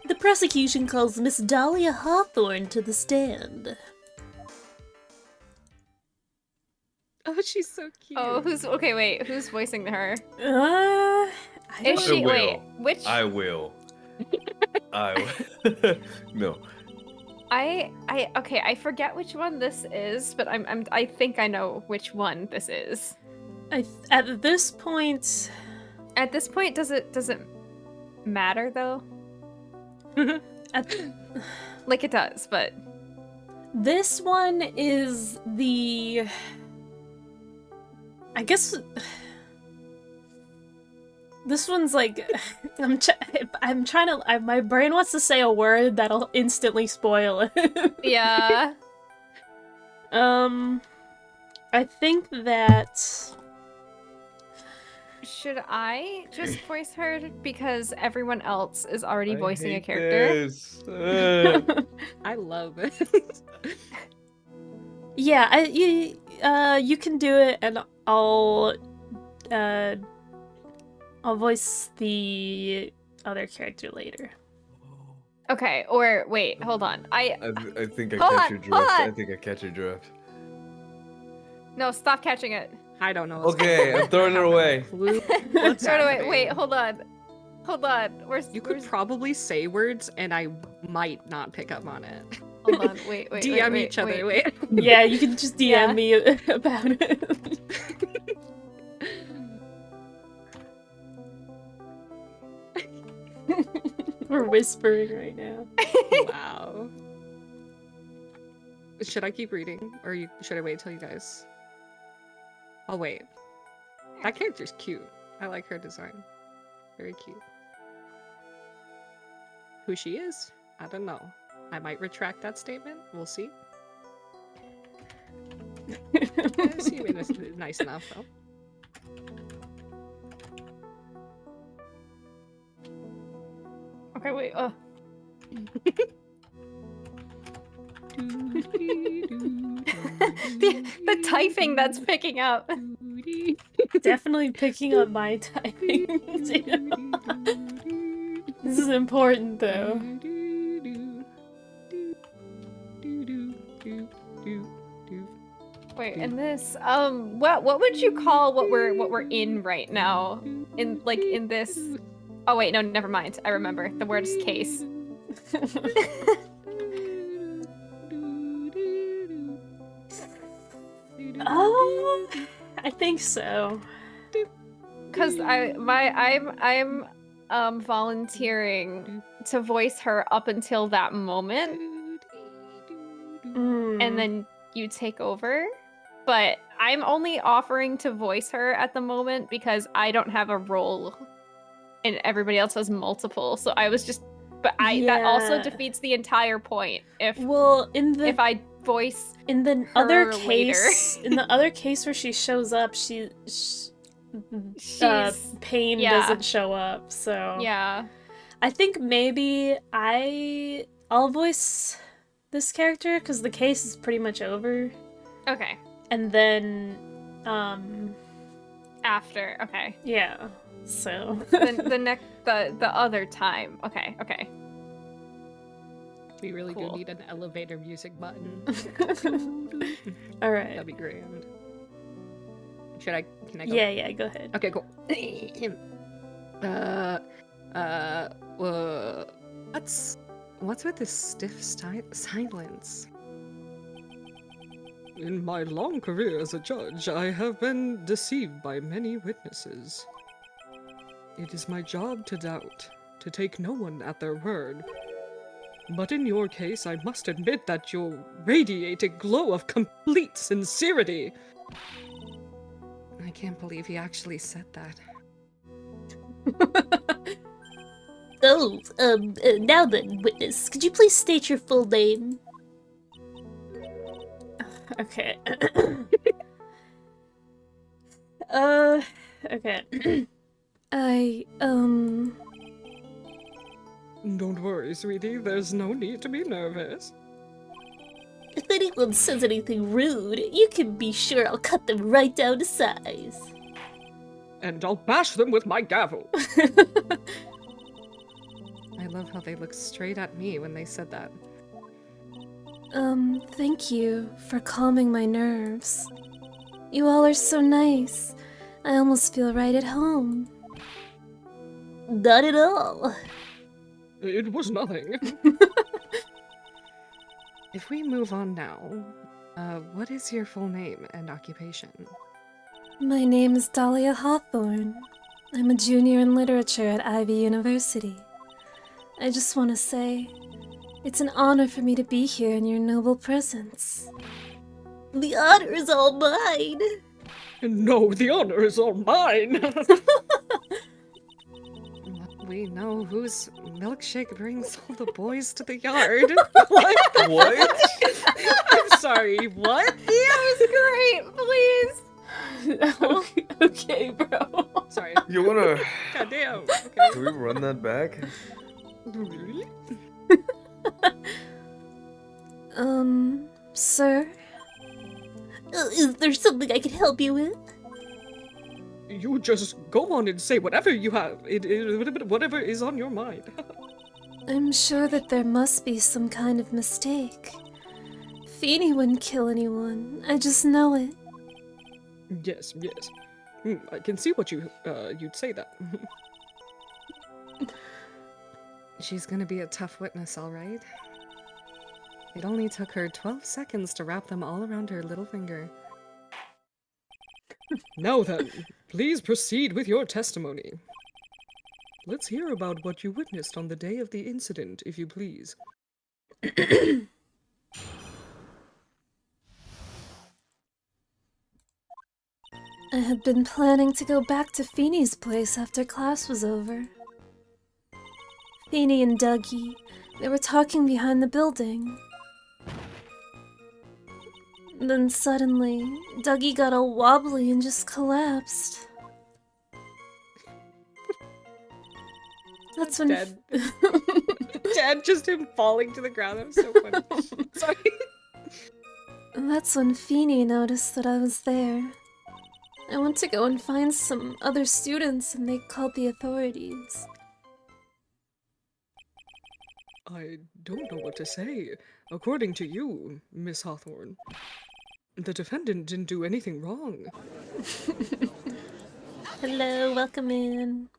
E: The prosecution calls Miss Dahlia Hawthorne to the stand.
D: Oh, she's so cute.
B: Oh, who's voicing her?
A: I
B: Is
A: don't-
B: she
C: will.
B: wait, which
C: I will. I will. No.
B: I forget which one this is, but I think I know which one this is.
A: At this point,
B: At this point, does it matter though?
A: at,
B: Like it does, but
A: this one is the. I guess this one's like I'm trying to. My brain wants to say a word that'll instantly spoil it.
B: yeah.
A: I think that.
B: Should I just voice her because everyone else is already
C: I
B: voicing a
C: hate
B: character?
C: this. Ugh.
D: I love it.
A: Yeah, you can do it, and I'll voice the other character later.
B: Okay, or wait, hold on.
C: I think I
B: Hold
C: catch
B: on,
C: your
B: hold
C: drift. I
B: on.
C: think I catch your drift.
B: No, stop catching it.
D: I don't know. what's
C: Okay, I'm throwing her away.
D: Clue. What's
B: Throw it away.
D: happening?
B: Wait, hold on. Hold on.
D: You could probably say words, and I might not pick up on it.
B: Hold on. Wait.
D: DM
B: wait,
D: each other. Wait.
A: Yeah, you can just DM
B: Yeah.
A: me about it. We're whispering right now.
D: Wow. Should I keep reading, or should I wait till you guys? I'll wait. That character's cute. I like her design. Very cute. Who she is? I don't know. I might retract that statement. We'll see. Assuming it's nice enough, though.
B: Okay, wait. The typing that's picking up.
A: Definitely picking up my typing. This is important, though.
B: Wait, and this what would you call what we're in right now? In this. Oh wait, no, never mind. I remember. The word is case.
A: I think so.
B: Cause I'm volunteering to voice her up until that moment, and then you take over. But I'm only offering to voice her at the moment because I don't have a role, and everybody else has multiple. So I was just, but that also
A: Yeah.
B: defeats the entire point. If
A: if
B: I voice
A: in the other
B: her
A: case, in the other case where she shows up,
B: she's
A: Pain
B: yeah.
A: doesn't show up. So
B: yeah.
A: I think maybe I'll voice this character because the case is pretty much over,
B: Okay.
A: and then
B: After. Okay.
A: yeah. So
B: the other time. Okay.
D: We really
B: Cool.
D: do need an elevator music button.
A: all right.
D: That'd be grand. Can I go?
A: Yeah. Go ahead.
D: Okay, cool. What's with this stiff silence? In my long career as a judge, I have been deceived by many witnesses. It is my job to doubt, to take no one at their word. But in your case, I must admit that you radiate a glow of complete sincerity. I can't believe he actually said that.
E: Now then, witness, could you please state your full name?
A: Okay. Okay.
D: Don't worry, sweetie. There's no need to be nervous.
E: If anyone says anything rude, you can be sure I'll cut them right down to size.
D: And I'll bash them with my gavel. I love how they looked straight at me when they said that.
A: Thank you for calming my nerves. You all are so nice. I almost feel right at home.
E: Not at all.
D: It was nothing. If we move on now, what is your full name and occupation?
A: My name is Dahlia Hawthorne. I'm a junior in literature at Ivy University. I just want to say, it's an honor for me to be here in your noble presence.
E: The honor is all mine.
D: No, the honor is all mine! We know whose milkshake brings all the boys to the yard. What?
C: What?
D: I'm sorry, what?
B: That was great, please.
A: Okay, bro.
D: Sorry.
C: You wanna?
D: Goddamn.
C: Can we run that back?
D: Okay.
A: Sir?
E: Is there something I can help you with?
D: You just go on and say whatever you have. Whatever is on your mind.
A: I'm sure that there must be some kind of mistake. Feeny wouldn't kill anyone. I just know it.
D: Yes, yes. I can see what you'd say that. She's gonna be a tough witness, all right? It only took her 12 seconds to wrap them all around her little finger. Now then, please proceed with your testimony. Let's hear about what you witnessed on the day of the incident, if you please.
A: I had been planning to go back to Feeny's place after class was over. Feeny and Dougie, they were talking behind the building. Then suddenly, Dougie got all wobbly and just collapsed. That's when...
D: Dead. Dead, just him falling to the ground. That was so funny. Sorry.
A: That's when Feeny noticed that I was there. I went to go and find some other students and they called the authorities.
D: I don't know what to say. According to you, Miss Hawthorne, the defendant didn't do anything wrong.
A: Hello, welcome in.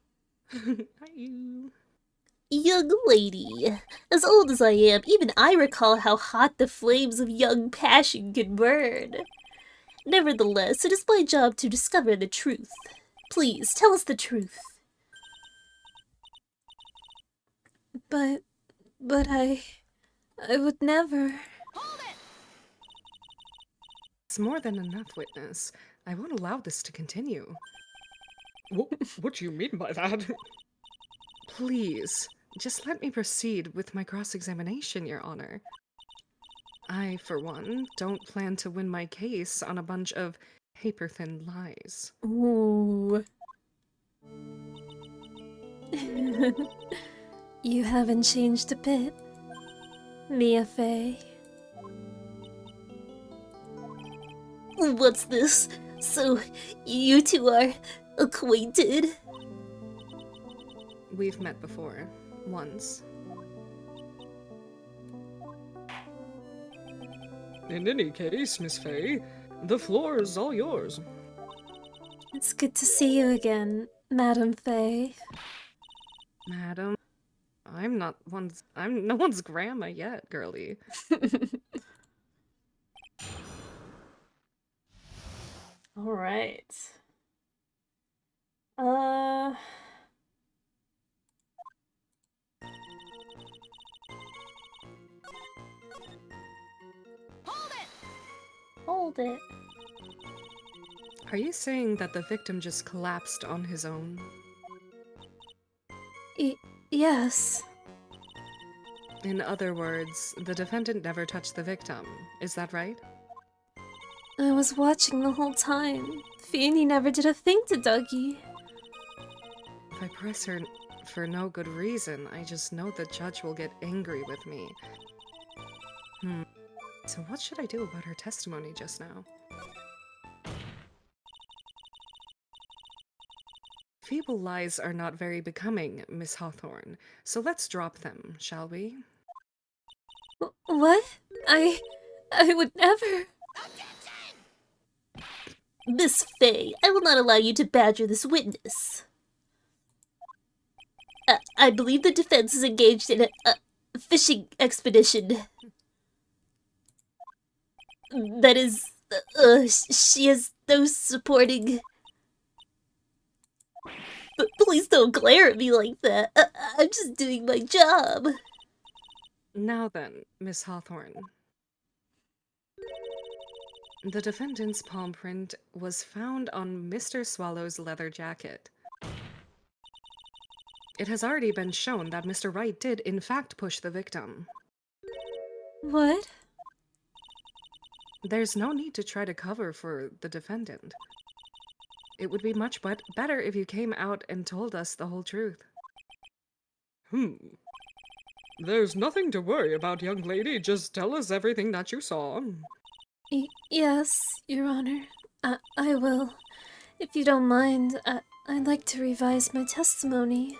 D: Hi.
E: Young lady, as old as I am, even I recall how hot the flames of young passion can burn. Nevertheless, it is my job to discover the truth. Please, tell us the truth.
A: But I would never.
D: It's more than enough, witness. I won't allow this to continue. What do you mean by that? Please, just let me proceed with my cross-examination, Your Honor. I, for one, don't plan to win my case on a bunch of paper-thin lies.
A: Ooh. You haven't changed a bit, Mia Fey.
E: What's this? So, you two are acquainted?
D: We've met before. Once. In any case, Miss Fey, the floor is all yours.
A: It's good to see you again, Madam Fey.
D: Madam, I'm no one's grandma yet, girlie.
A: All right.
E: Hold it.
D: Are you saying that the victim just collapsed on his own?
A: Yes.
D: In other words, the defendant never touched the victim. Is that right?
A: I was watching the whole time. Feeny never did a thing to Dougie.
D: If I press her for no good reason, I just know the judge will get angry with me. So what should I do about her testimony just now? Feeble lies are not very becoming, Miss Hawthorne, so let's drop them, shall we?
A: What? I would never.
E: Miss Faye, I will not allow you to badger this witness. I believe the defense is engaged in a fishing expedition. That is, she has no supporting... But please don't glare at me like that. I'm just doing my job.
D: Now then, Miss Hawthorne. The defendant's palm print was found on Mr. Swallow's leather jacket. It has already been shown that Mr. Wright did, in fact, push the victim.
A: What?
D: There's no need to try to cover for the defendant. It would be much better if you came out and told us the whole truth. There's nothing to worry about, young lady. Just tell us everything that you saw.
A: Yes, Your Honor. I will. If you don't mind, I'd like to revise my testimony.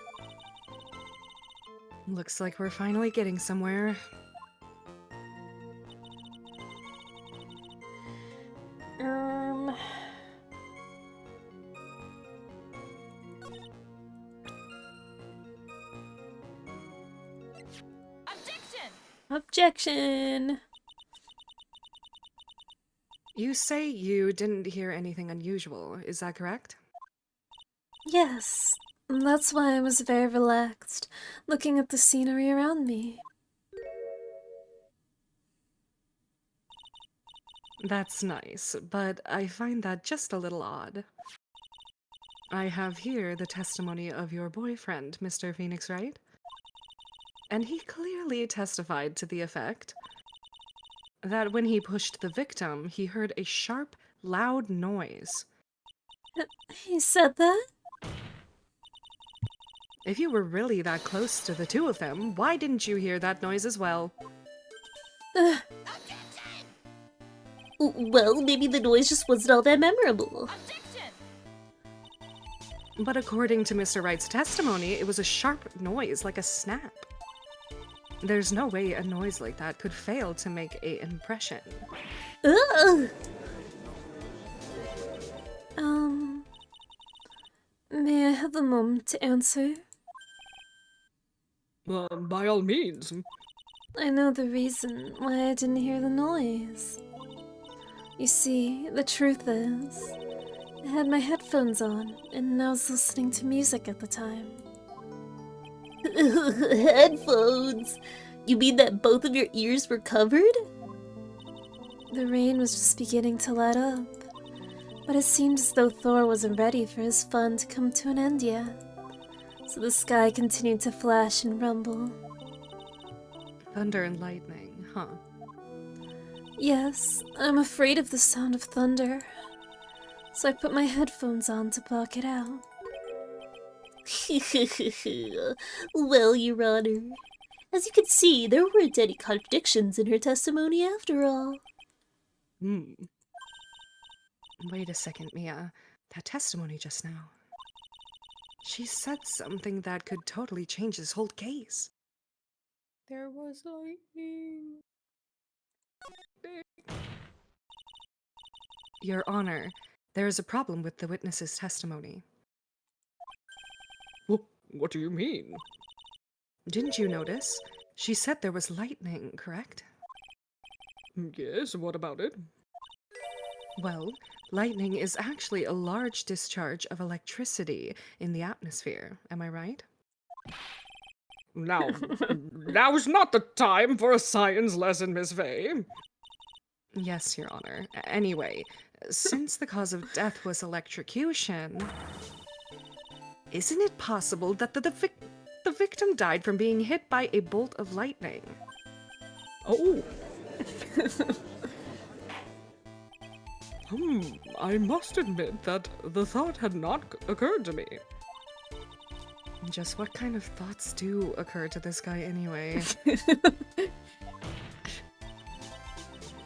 D: Looks like we're finally getting somewhere.
A: Objection!
D: You say you didn't hear anything unusual, is that correct?
A: Yes, that's why I was very relaxed, looking at the scenery around me.
D: That's nice, but I find that just a little odd. I have here the testimony of your boyfriend, Mr. Phoenix Wright. And he clearly testified to the effect that when he pushed the victim, he heard a sharp, loud noise.
A: He said that?
D: If you were really that close to the two of them, why didn't you hear that noise as well?
E: Well, maybe the noise just wasn't all that memorable.
D: But according to Mr. Wright's testimony, it was a sharp noise, like a snap. There's no way a noise like that could fail to make an impression.
E: Ugh!
A: May I have a moment to answer?
D: By all means.
A: I know the reason why I didn't hear the noise. You see, the truth is, I had my headphones on, and I was listening to music at the time.
E: Headphones? You mean that both of your ears were covered?
A: The rain was just beginning to let up, but it seemed as though Thor wasn't ready for his fun to come to an end yet. So the sky continued to flash and rumble.
D: Thunder and lightning, huh?
A: Yes, I'm afraid of the sound of thunder, so I put my headphones on to block it out.
E: Well, Your Honor, as you can see, there weren't any contradictions in her testimony after all.
D: Wait a second, Mia. That testimony just now. She said something that could totally change this whole case.
B: There was lightning.
D: Your Honor, there is a problem with the witness's testimony. What do you mean? Didn't you notice? She said there was lightning, correct? Yes, what about it? Well, lightning is actually a large discharge of electricity in the atmosphere, am I right? Now's not the time for a science lesson, Miss Faye. Yes, Your Honor. Anyway, since the cause of death was electrocution, isn't it possible that the victim died from being hit by a bolt of lightning? Oh. I must admit that the thought had not occurred to me. Just what kind of thoughts do occur to this guy anyway?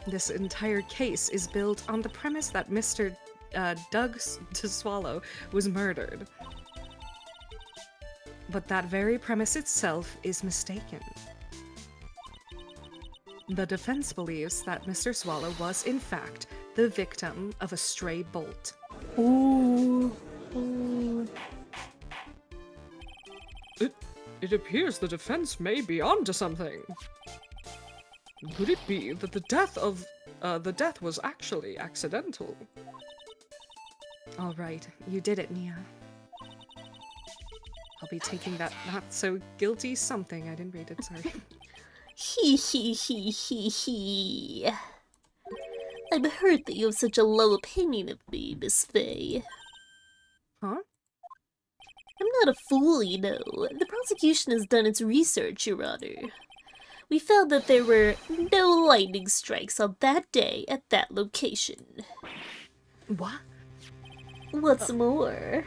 D: This entire case is built on the premise that Mr. Doug to Swallow was murdered. But that very premise itself is mistaken. The defense believes that Mr. Swallow was, in fact, the victim of a stray bolt.
A: Ooh. Ooh.
D: It appears the defense may be onto something. Could it be that the death was actually accidental? All right, you did it, Nia. I'll be taking that not so guilty something. I didn't read it, sorry.
E: Hee hee hee hee hee. I'm hurt that you have such a low opinion of me, Miss Faye.
D: Huh?
E: I'm not a fool, you know. The prosecution has done its research, Your Honor. We found that there were no lightning strikes on that day at that location.
D: What?
E: What's more,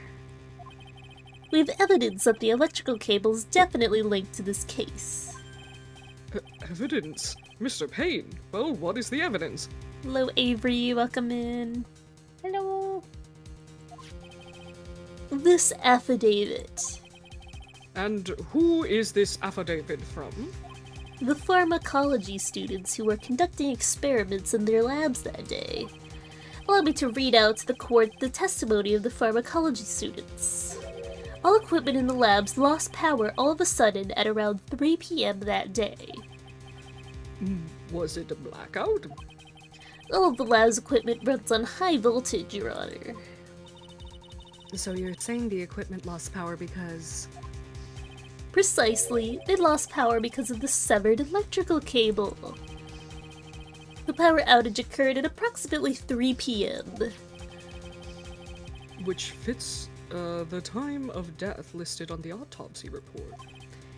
E: we have evidence that the electrical cable is definitely linked to this case.
D: Evidence? Mr. Payne, well, what is the evidence?
A: Hello, Avery. Welcome in.
B: Hello.
E: This affidavit.
D: And who is this affidavit from?
E: The pharmacology students who were conducting experiments in their labs that day. Allow me to read out to the court the testimony of the pharmacology students. All equipment in the labs lost power all of a sudden at around 3 p.m. that day.
D: Was it a blackout?
E: All of the lab's equipment runs on high voltage, Your Honor.
D: So you're saying the equipment lost power because...
E: Precisely, they lost power because of the severed electrical cable. The power outage occurred at approximately 3 p.m.
D: Which fits the time of death listed on the autopsy report.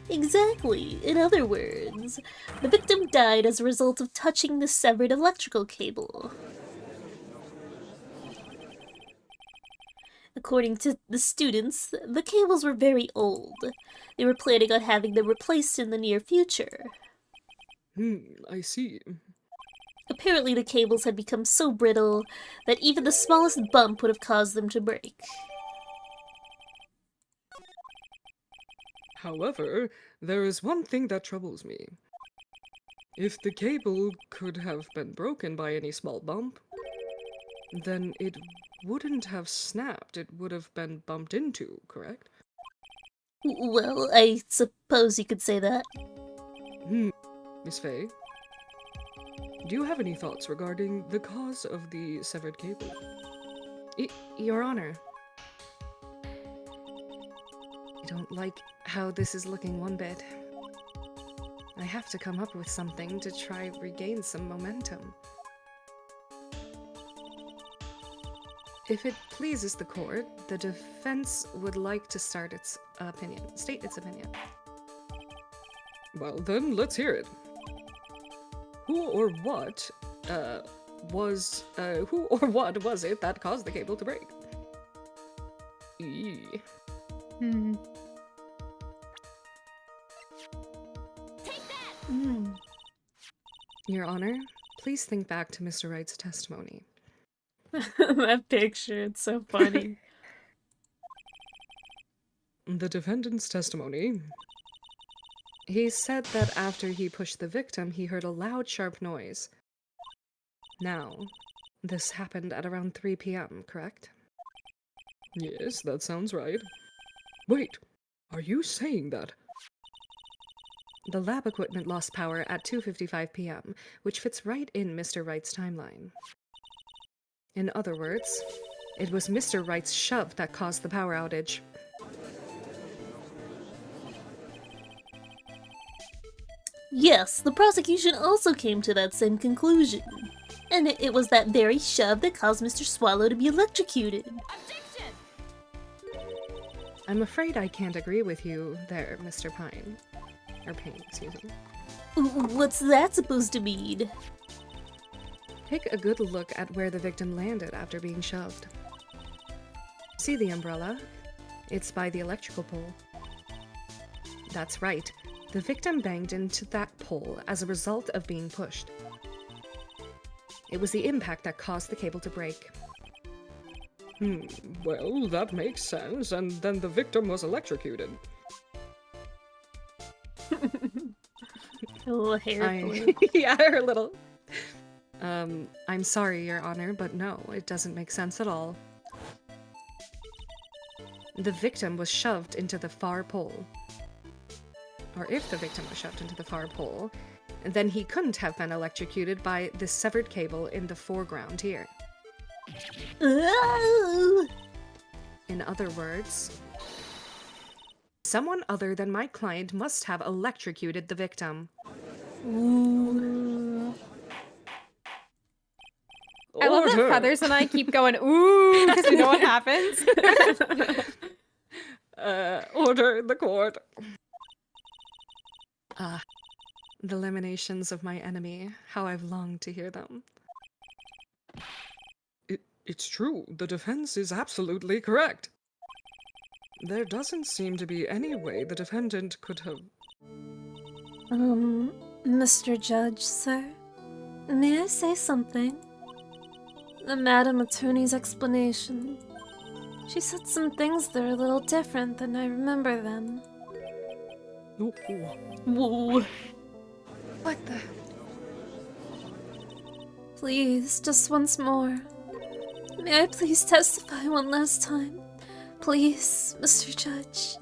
E: Exactly. In other words, the victim died as a result of touching the severed electrical cable. According to the students, the cables were very old. They were planning on having them replaced in the near future.
D: I see.
E: Apparently the cables had become so brittle that even the smallest bump would have caused them to break.
D: However, there is one thing that troubles me. If the cable could have been broken by any small bump, then it wouldn't have snapped, it would have been bumped into, correct?
E: Well, I suppose you could say that.
D: Miss Faye, do you have any thoughts regarding the cause of the severed cable? Your Honor. I don't like how this is looking one bit. I have to come up with something to try regain some momentum. If it pleases the court, the defense would like to state its opinion. Well then, let's hear it. Who or what was it that caused the cable to break? Your Honor, please think back to Mr. Wright's testimony.
A: That picture, it's so funny.
D: The defendant's testimony. He said that after he pushed the victim, he heard a loud, sharp noise. Now, this happened at around 3 p.m., correct? Yes, that sounds right. Wait, are you saying that? The lab equipment lost power at 2:55 p.m., which fits right in Mr. Wright's timeline. In other words, it was Mr. Wright's shove that caused the power outage.
E: Yes, the prosecution also came to that same conclusion. And it was that very shove that caused Mr. Swallow to be electrocuted.
D: I'm afraid I can't agree with you there, Mr. Pine. Or Payne, excuse me.
E: What's that supposed to mean?
D: Take a good look at where the victim landed after being shoved. See the umbrella? It's by the electrical pole. That's right. The victim banged into that pole as a result of being pushed. It was the impact that caused the cable to break.
G: Well, that makes sense, and then the victim was electrocuted.
A: A little hair flip.
D: Yeah, her little... I'm sorry, Your Honor, but no, it doesn't make sense at all. The victim was shoved into the far pole. Or if the victim was shoved into the far pole, then he couldn't have been electrocuted by this severed cable in the foreground here.
E: Oh!
D: In other words, someone other than my client must have electrocuted the victim.
A: Ooh.
B: I love that
G: Order!
B: Feathers and I keep going, ooh, because we know what happens.
G: Order in the court.
D: The lamentations of my enemy, how I've longed to hear them.
G: It's true, the defense is absolutely correct. There doesn't seem to be any way the defendant could have...
A: Mr. Judge, sir, may I say something? The Madam Attorney's explanation. She said some things that are a little different than I remember them.
E: Whoa.
D: What the?
A: Please, just once more. May I please testify one last time? Please, Mr. Judge.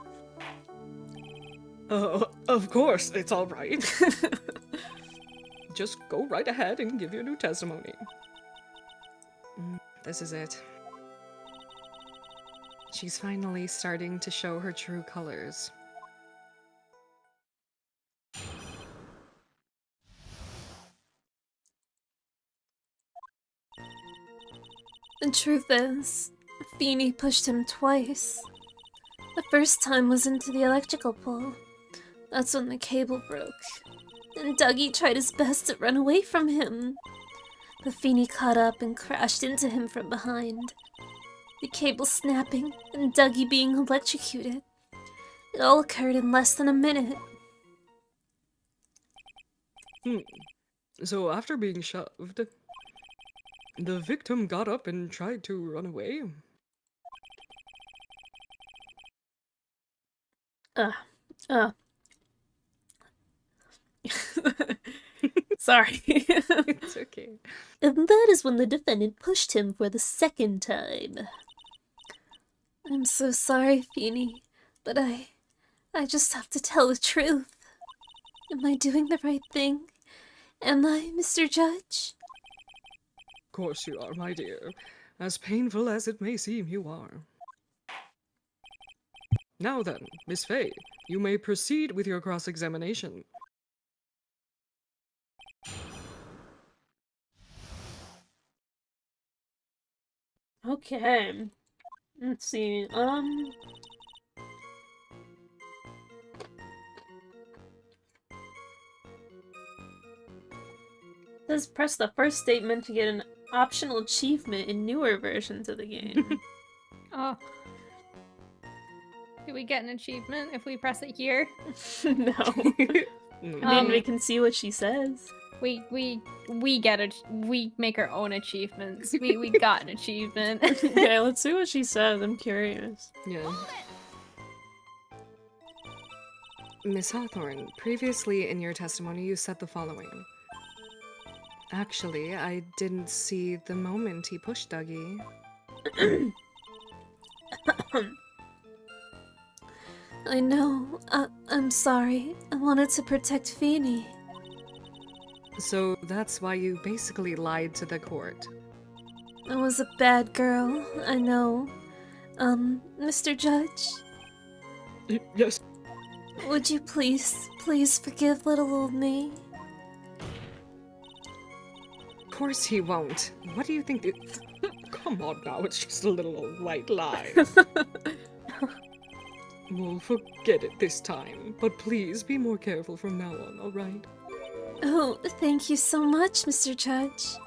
G: Of course, it's all right. Just go right ahead and give your new testimony.
D: This is it. She's finally starting to show her true colors.
A: The truth is, Feeny pushed him twice. The first time was into the electrical pole. That's when the cable broke. And Dougie tried his best to run away from him. But Feeny caught up and crashed into him from behind. The cable snapping and Dougie being electrocuted. It all occurred in less than a minute.
G: So after being shoved, the victim got up and tried to run away?
A: Sorry.
D: It's okay.
E: And that is when the defendant pushed him for the second time.
A: I'm so sorry, Feeny, but I just have to tell the truth. Am I doing the right thing? Am I, Mr. Judge?
G: Of course you are, my dear. As painful as it may seem, you are. Now then, Miss Fay, you may proceed with your cross-examination.
A: Okay. Let's see. Says press the first statement to get an optional achievement in newer versions of the game.
B: Oh. Do we get an achievement if we press it here?
A: No. I mean, we can see what she says.
B: We make our own achievements. We got an achievement.
A: Okay, let's see what she says. I'm curious.
G: Yeah.
D: Miss Hawthorne, previously in your testimony you said the following. Actually, I didn't see the moment he pushed Dougie.
A: I know. I'm sorry. I wanted to protect Feeny.
D: So that's why you basically lied to the court.
A: I was a bad girl. I know. Mr. Judge?
G: Yes.
A: Would you please forgive little old me?
D: Of course he won't. What do you think?
G: Come on now, it's just a little old white lie. We'll forget it this time, but please be more careful from now on, alright?
A: Oh, thank you so much, Mr. Judge.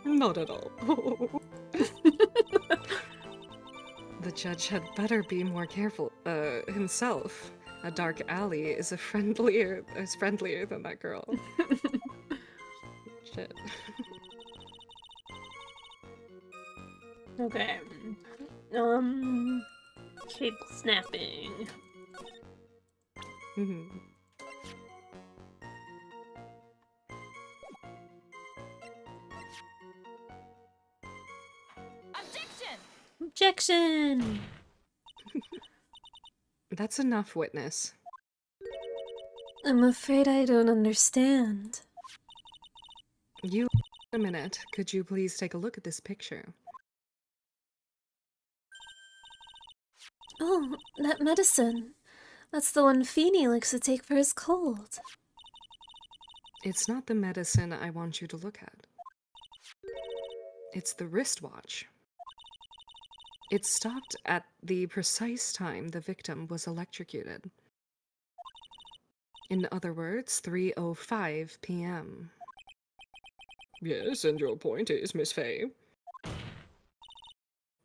G: Not at all. The judge had better be more careful himself. A dark alley is friendlier than that girl. Shit.
A: Okay. Cable snapping.
G: Mhm.
A: Objection!
G: That's enough, witness.
A: I'm afraid I don't understand.
G: You, a minute. Could you please take a look at this picture?
A: Oh, that medicine. That's the one Feeny likes to take for his cold.
G: It's not the medicine I want you to look at. It's the wristwatch. It stopped at the precise time the victim was electrocuted. In other words, 3:05 p.m. Yes, and your point is, Miss Fay?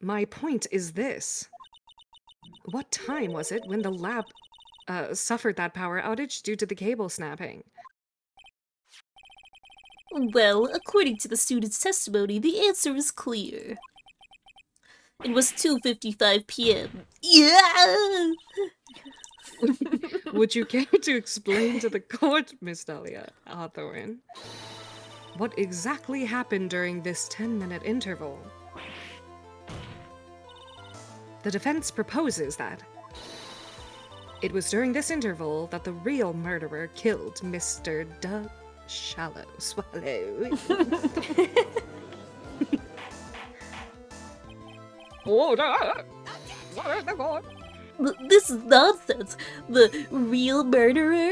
G: My point is this. What time was it when the lab suffered that power outage due to the cable snapping?
E: Well, according to the student's testimony, the answer is clear. It was 2:55 p.m. Yeah!
G: Would you care to explain to the court, Miss Dahlia Hawthorne, what exactly happened during this 10-minute interval? The defense proposes that it was during this interval that the real murderer killed Mr. Shallow Swallow. Order! Order the court!
E: This is nonsense. The real murderer?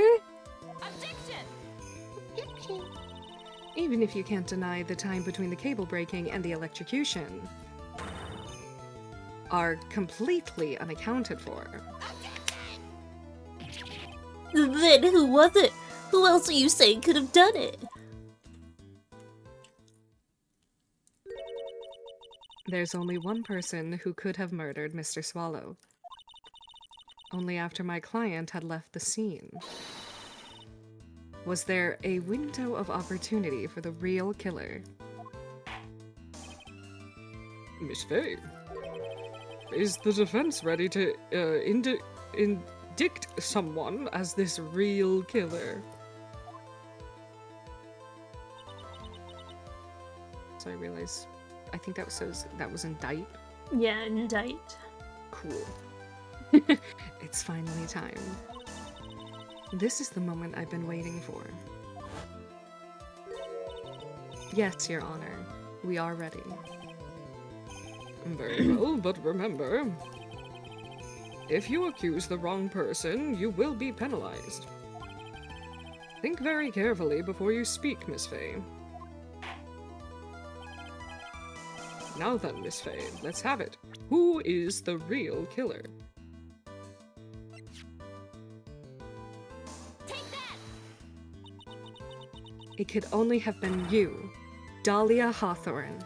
G: Even if you can't deny the time between the cable breaking and the electrocution are completely unaccounted for.
E: Then who was it? Who else are you saying could have done it?
G: There's only one person who could have murdered Mr. Swallow. Only after my client had left the scene. Was there a window of opportunity for the real killer? Miss Fay, is the defense ready to indict someone as this real killer? So I realize, I think that was indict.
A: Yeah, indict.
G: Cool. It's finally time. This is the moment I've been waiting for. Yes, Your Honor. We are ready. Very well, but remember, if you accuse the wrong person, you will be penalized. Think very carefully before you speak, Miss Fay. Now then, Miss Fay, let's have it. Who is the real killer? It could only have been you, Dahlia Hawthorne.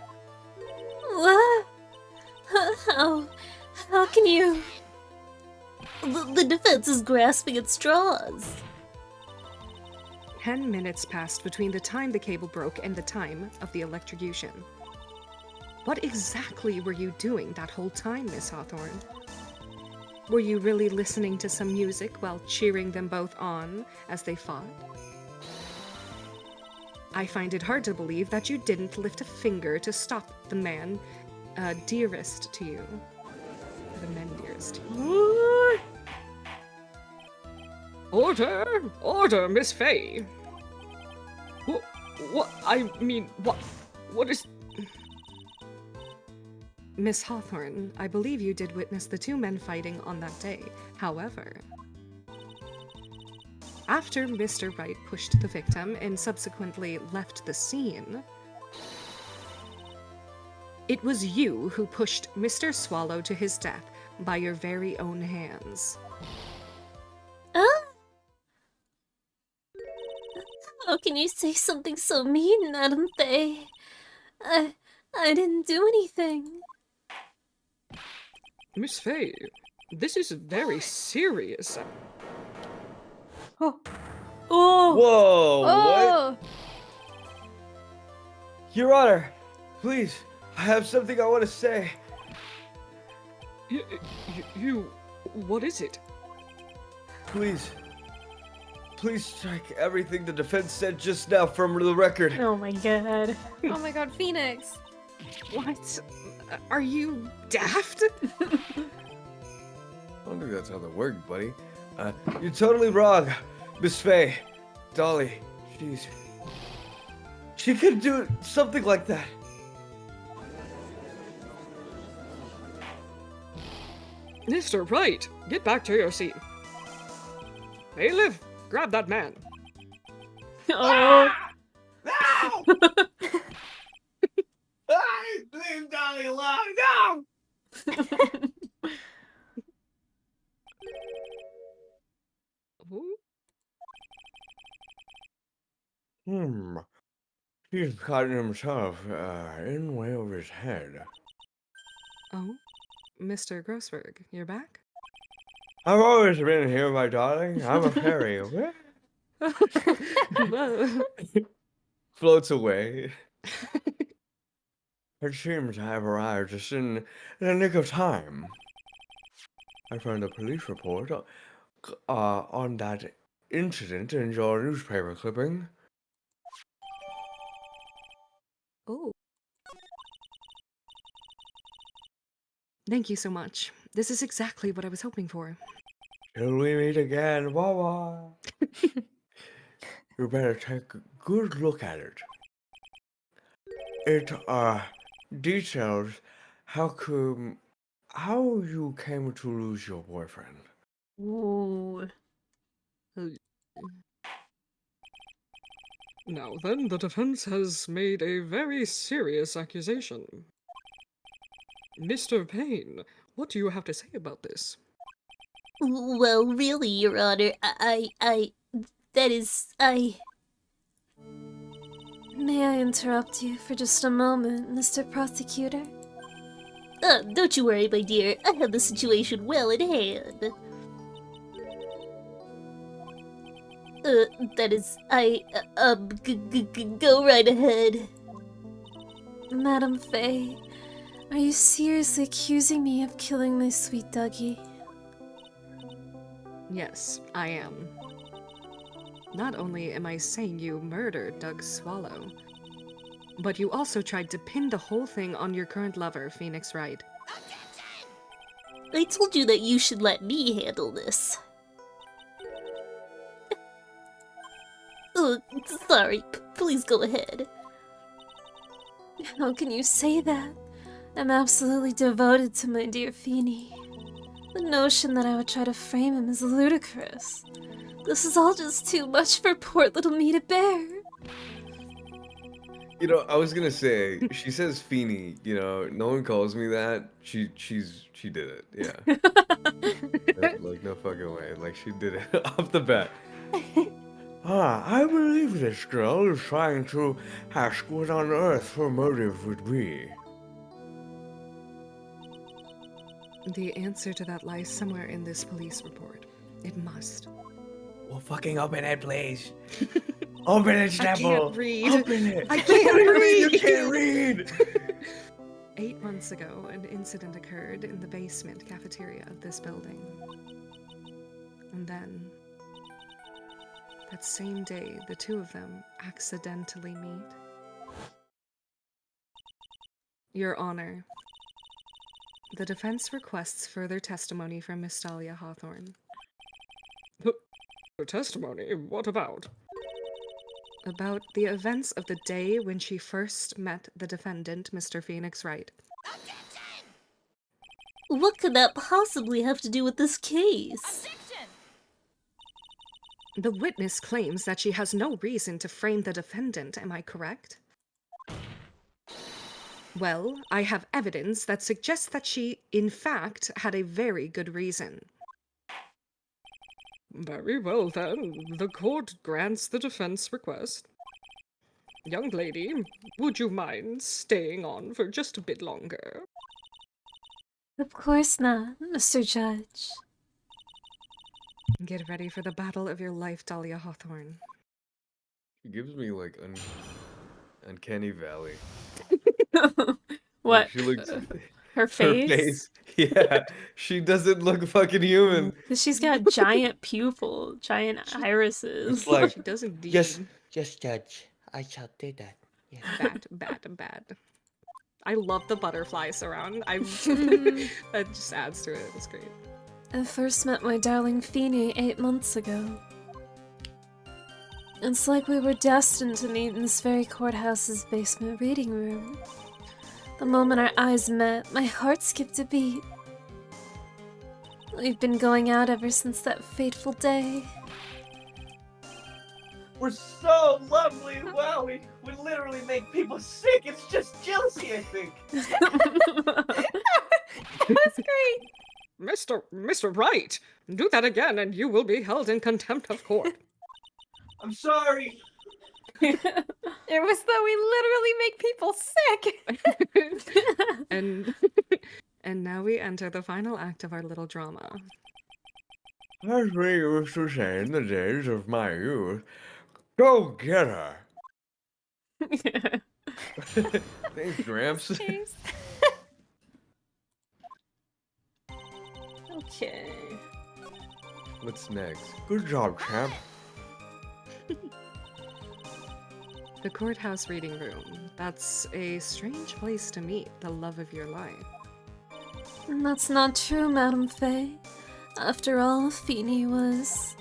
A: What? How can you?
E: The defense is grasping at straws.
G: 10 minutes passed between the time the cable broke and the time of the electrocution. What exactly were you doing that whole time, Miss Hawthorne? Were you really listening to some music while cheering them both on as they fought? I find it hard to believe that you didn't lift a finger to stop the man dearest to you. The men dearest to you. Order! Order, Miss Fay! What? I mean, what is... Miss Hawthorne, I believe you did witness the two men fighting on that day. However, after Mr. Wright pushed the victim and subsequently left the scene, it was you who pushed Mr. Swallow to his death by your very own hands.
A: How can you say something so mean, Madam Faye? I didn't do anything.
D: Miss Faye, this is very serious.
B: Oh.
A: Oh,
C: Whoa, what?
B: Oh.
C: Your Honor, please, I have something I want to say.
D: What is it?
C: Please. Please strike everything the defense said just now from the record.
A: oh my god.
B: Oh my god, Phoenix.
G: What? Are you daft?
C: I don't think that's how that worked, buddy. You're totally wrong, Miss Faye. Dolly, she could do something like that.
D: Mr. Wright, get back to your seat. Bailiff, grab that man.
A: Oh,
F: No! Leave Dolly alone! No!
D: Ooh.
C: He's gotten himself in way over his head.
G: Oh, Mr. Grossberg, you're back?
C: I've always been here, my darling. I'm a fairy. Floats away. It seems I have arrived just in the nick of time. I found a police report on that incident in your newspaper clipping.
G: Oh. Thank you so much. This is exactly what I was hoping for.
C: Till we meet again, Wawa. You better take a good look at it. It details how you came to lose your boyfriend.
A: ooh.
D: Now then, the defense has made a very serious accusation. Mr. Payne, what do you have to say about this?
E: Well, really, Your Honor, that is,
A: May I interrupt you for just a moment, Mr. Prosecutor?
E: Don't you worry, my dear, I have the situation well in hand. That is, go right ahead.
A: Madam Faye, are you seriously accusing me of killing my sweet Dougie?
G: Yes, I am. Not only am I saying you murdered Doug Swallow, but you also tried to pin the whole thing on your current lover, Phoenix Wright.
E: I told you that you should let me handle this. Oh, sorry. Please go ahead.
A: How can you say that? I'm absolutely devoted to my dear Feeny. The notion that I would try to frame him is ludicrous. This is all just too much for poor little me to bear.
C: You know, I was gonna say, she says Feeny, you know, no one calls me that. She did it, yeah. Like, no fucking way. Like, she did it off the bat. I believe this girl is trying to ask what on earth her motive would be.
G: The answer to that lies somewhere in this police report. It must.
F: Well, fucking open it, please. Open it,
G: I
F: Snapple.
G: can't read.
F: Open it.
G: I can't read.
C: You can't read!
G: 8 months ago, an incident occurred in the basement cafeteria of this building. And then, that same day, the two of them accidentally meet. Your Honor, the defense requests further testimony from Miss Dahlia Hawthorne
D: Her testimony? What about?
G: about the events of the day when she first met the defendant, Mr. Phoenix Wright.
E: What could that possibly have to do with this case?
G: The witness claims that she has no reason to frame the defendant, am I correct? Well, I have evidence that suggests that she, in fact, had a very good reason.
D: Very well then, the court grants the defense request. Young lady, would you mind staying on for just a bit longer?
E: Of course not, Mr. Judge.
G: Get ready for the battle of your life, Dahlia Hawthorne.
C: She gives me like uncanny valley.
A: What?
C: She looks.
A: Her
C: Her
A: face?
C: face. Yeah, she doesn't look fucking human.
A: Because she's got giant pupil, giant irises.
C: It's like
G: She does indeed.
F: Yes, Judge. I shall do that. Yes.
G: Bad. I love the butterflies around. That just adds to it. It's great.
E: I first met my darling Feeny 8 months ago. It's like we were destined to meet in this very courthouse's basement reading room. The moment our eyes met, my heart skipped a beat. We've been going out ever since that fateful day.
F: We're so lovely. Wow, we literally make people sick. It's just jealousy, I think.
B: That's great.
D: Mr. Wright, do that again and you will be held in contempt of court.
F: I'm sorry.
B: It was that we literally make people sick.
G: And now we enter the final act of our little drama.
C: as we used to say in the days of my youth, go get her. Thanks, Gramps.
B: Jeez.
A: Okay.
C: What's next? Good job, champ.
G: The courthouse reading room. That's a strange place to meet the love of your life.
E: That's not true, Madame Faye. After all, Feeny was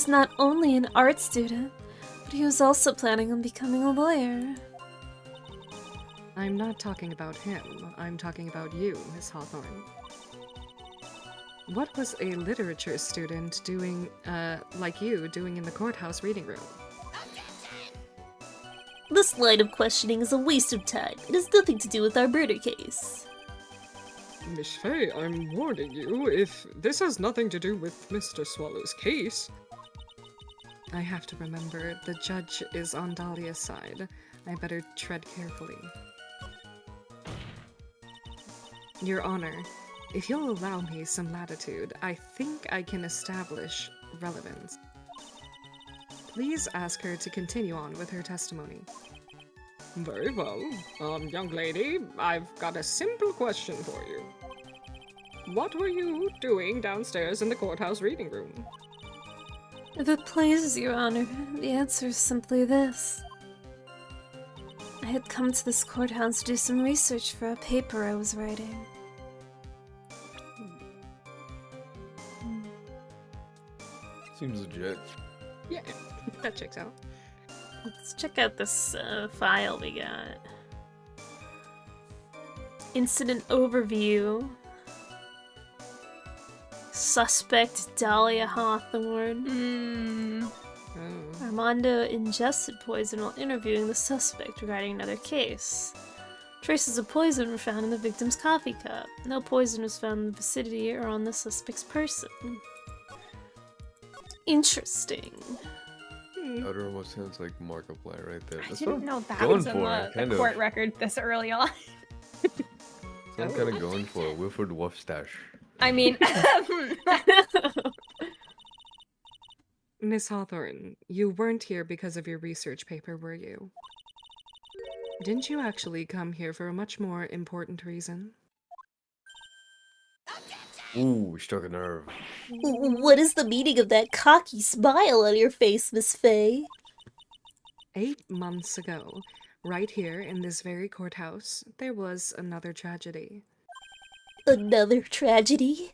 E: not only an art student, but he was also planning on becoming a lawyer.
G: I'm not talking about him. I'm talking about you, Miss Hawthorne. What was a literature student doing, like you, doing in the courthouse reading room?
E: This line of questioning is a waste of time. It has nothing to do with our murder case.
D: Miss Faye, I'm warning you, if this has nothing to do with Mr. Swallow's case.
G: I have to remember, the judge is on Dahlia's side. I better tread carefully. Your Honor, if you'll allow me some latitude, I think I can establish relevance. Please ask her to continue on with her testimony.
D: Very well. Young lady, I've got a simple question for you. What were you doing downstairs in the courthouse reading room?
E: If it pleases Your Honor, the answer is simply this. I had come to this courthouse to do some research for a paper I was writing.
C: Seems legit.
G: Yeah, that checks out.
A: Let's check out this file we got. Incident overview. Suspect Dahlia Hawthorne.
G: Oh.
A: Armando ingested poison while interviewing the suspect regarding another case. Traces of poison were found in the victim's coffee cup. No poison was found in the vicinity or on the suspect's person. Interesting.
C: That almost sounds like Markiplier right there.
B: I
C: That's
B: didn't
C: what
B: know
C: I'm
B: that
C: going
B: was in
C: for,
B: the
C: kind of.
B: court record this early on.
C: That's what I'm kind of going for. Wilford Wolfstache.
B: I mean,
G: Miss Hawthorne, you weren't here because of your research paper, were you? Didn't you actually come here for a much more important reason?
C: Ooh, we struck a nerve.
E: What is the meaning of that cocky smile on your face, Miss Faye?
G: 8 months ago, right here in this very courthouse, there was another tragedy.
E: Another tragedy?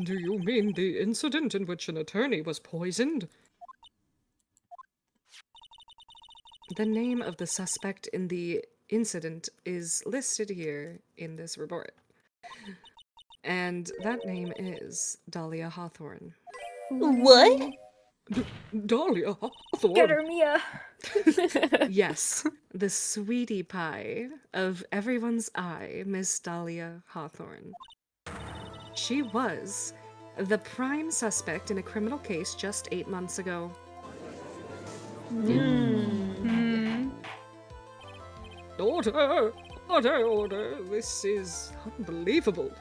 D: Do you mean the incident in which an attorney was poisoned?
G: The name of the suspect in the incident is listed here in this report. And that name is Dahlia Hawthorne.
E: What?
D: Dahlia Hawthorne?
B: get her, Mia.
G: Yes, the sweetie pie of everyone's eye, Miss Dahlia Hawthorne. She was the prime suspect in a criminal case just 8 months ago.
B: Hmm.
D: Order! Order, order! This is unbelievable.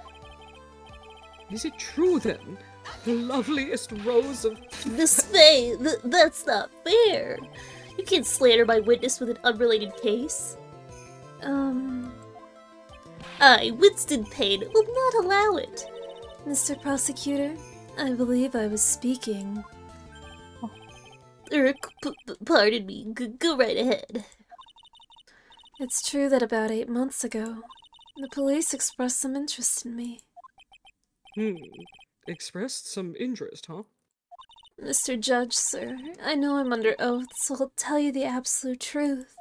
D: Is it true then? The loveliest rose of.
E: Miss Faye, that's not fair. You can't slander my witness with an unrelated case. I, Winston Payne, will not allow it.
A: Mr. Prosecutor, I believe I was speaking.
E: Pardon me, go right ahead.
A: It's true that about 8 months ago, the police expressed some interest in me.
D: Expressed some interest, huh?
A: Mr. Judge, sir, I know I'm under oath, so I'll tell you the absolute truth.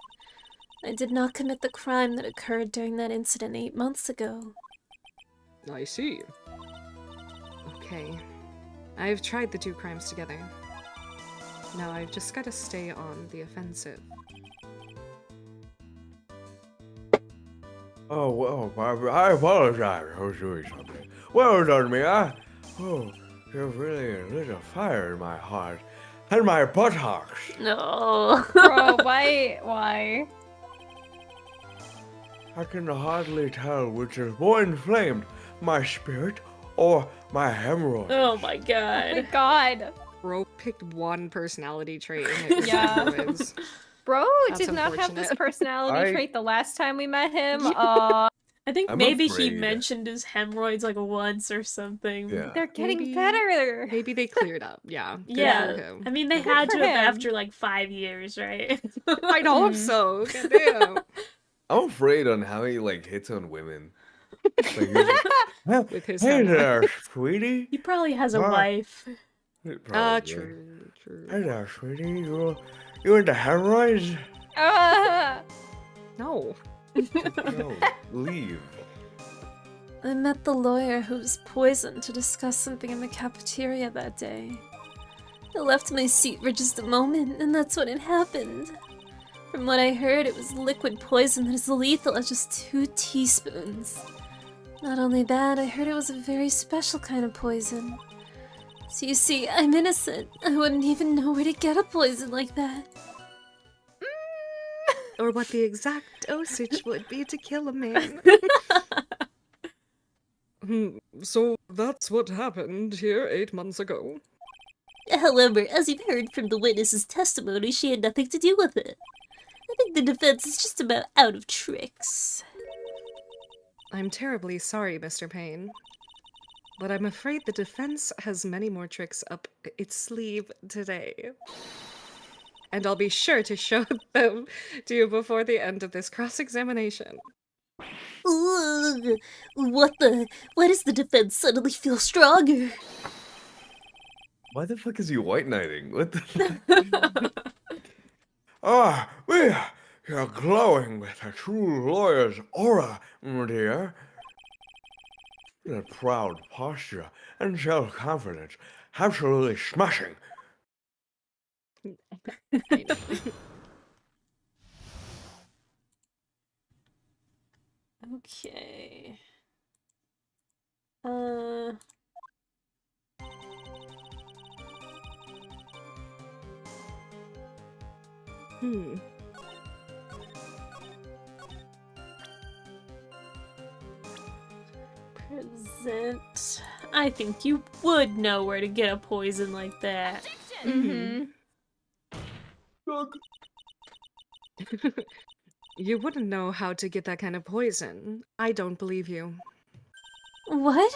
A: I did not commit the crime that occurred during that incident 8 months ago.
D: I see.
G: Okay. I've tried the two crimes together. Now I've just gotta stay on the offensive.
C: Oh, well, I apologize. I was doing something. Well done, me. There's really lit a fire in my heart and my buttocks.
E: No.
B: Bro, why?
C: I can hardly tell which is more inflamed, my spirit or my hemorrhoids.
A: Oh my
B: Oh my
A: god.
B: god.
G: Bro picked one personality trait and it was
B: Yeah.
G: hemorrhoids.
B: Bro
G: That's
B: did not have this
G: unfortunate.
B: personality
C: I-
B: trait the last time we met him.
A: I think
C: I'm
A: maybe he
C: afraid.
A: mentioned his hemorrhoids like once or something.
C: Yeah.
B: They're getting
G: Maybe-
B: better.
G: Maybe they cleared up, yeah. Good
A: Yeah,
G: for him.
A: I mean they
B: Good
A: had
B: for
A: to have
B: him.
A: after like 5 years, right?
G: I'd hope so. Goddamn.
C: I'm afraid on how he like hits on women. Like, he's like,
G: With his
C: hey
G: hemorrhoid.
C: there, sweetie.
A: He probably has a
C: Huh?
A: wife.
C: Probably.
G: True, true.
C: Hey there, sweetie. You into hemorrhoids?
G: No.
C: No, leave.
A: I met the lawyer who was poisoned to discuss something in the cafeteria that day. I left my seat for just a moment, and that's when it happened. From what I heard, it was liquid poison that is lethal at just 2 teaspoons. Not only that, I heard it was a very special kind of poison. So you see, I'm innocent. I wouldn't even know where to get a poison like that.
G: Or what the exact dosage would be to kill a man.
D: So that's what happened here 8 months ago.
E: However, as you've heard from the witness's testimony, she had nothing to do with it. I think the defense is just about out of tricks.
G: I'm terribly sorry, Mr. Payne. But I'm afraid the defense has many more tricks up its sleeve today. And I'll be sure to show them to you before the end of this cross-examination.
E: Ugh, why does the defense suddenly feel stronger?
C: Why the fuck is he white knighting? What the fuck? You're glowing with a true lawyer's aura, dear. A proud posture and self-confidence. Absolutely smashing.
A: Okay.
G: Hmm.
A: Present. I think you would know where to get a poison like that.
B: Mm-hmm.
G: You wouldn't know how to get that kind of poison. I don't believe you.
A: What?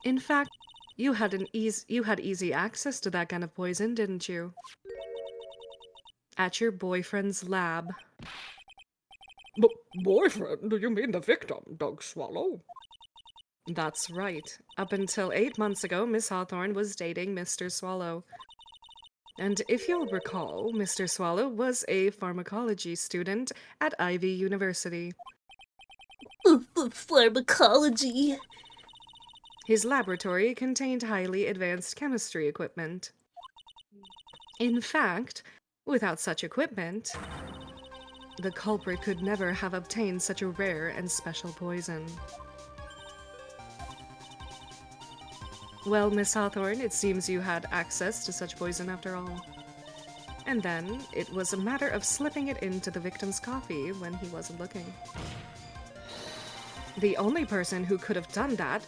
G: In fact, you had easy access to that kind of poison, didn't you? At your boyfriend's lab.
D: Boyfriend? Do you mean the victim, Doug Swallow?
G: That's right. Up until 8 months ago, Miss Hawthorne was dating Mr. Swallow. And if you'll recall, Mr. Swallow was a pharmacology student at Ivy University.
E: Pharmacology.
G: His laboratory contained highly advanced chemistry equipment. In fact, without such equipment, the culprit could never have obtained such a rare and special poison. Well, Miss Hawthorne, it seems you had access to such poison after all. And then it was a matter of slipping it into the victim's coffee when he wasn't looking. The only person who could have done that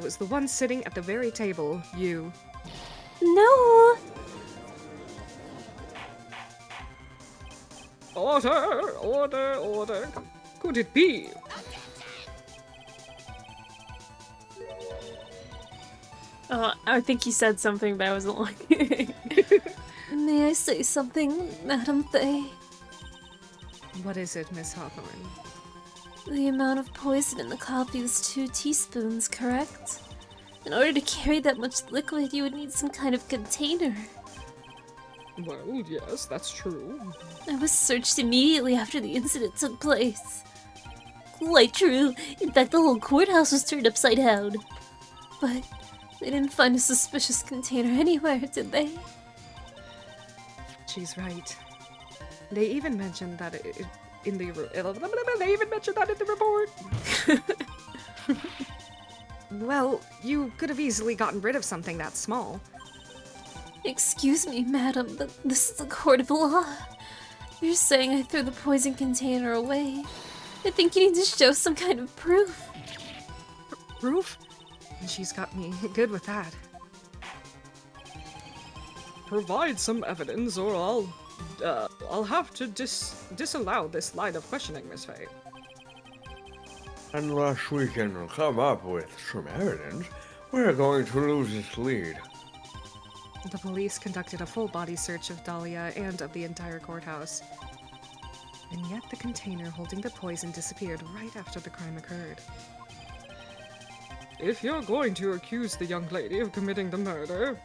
G: was the one sitting at the very table, you.
E: No!
D: Order! Order! Order! Could it be?
A: Oh, I think he said something, but I wasn't looking.
E: May I say something, Madam Faye?
G: What is it, Miss Hawthorne?
E: The amount of poison in the coffee was 2 teaspoons, correct? In order to carry that much liquid, you would need some kind of container.
D: Well, yes, that's true.
E: I was searched immediately after the incident took place. Quite true. In fact, the whole courthouse was turned upside down. But they didn't find a suspicious container anywhere, did they?
G: She's right. They even mentioned that in the they even mentioned that in the report. Well, you could have easily gotten rid of something that small.
E: Excuse me, madam, but this is a court of law. You're saying I threw the poison container away. I think you need to show some kind of proof.
G: Proof? She's got me good with that.
D: Provide some evidence, or I'll have to disallow this line of questioning, Miss Faye.
C: Unless we can come up with some evidence, we're going to lose this lead.
G: The police conducted a full-body search of Dahlia and of the entire courthouse. And yet the container holding the poison disappeared right after the crime occurred.
D: If you're going to accuse the young lady of committing the murder,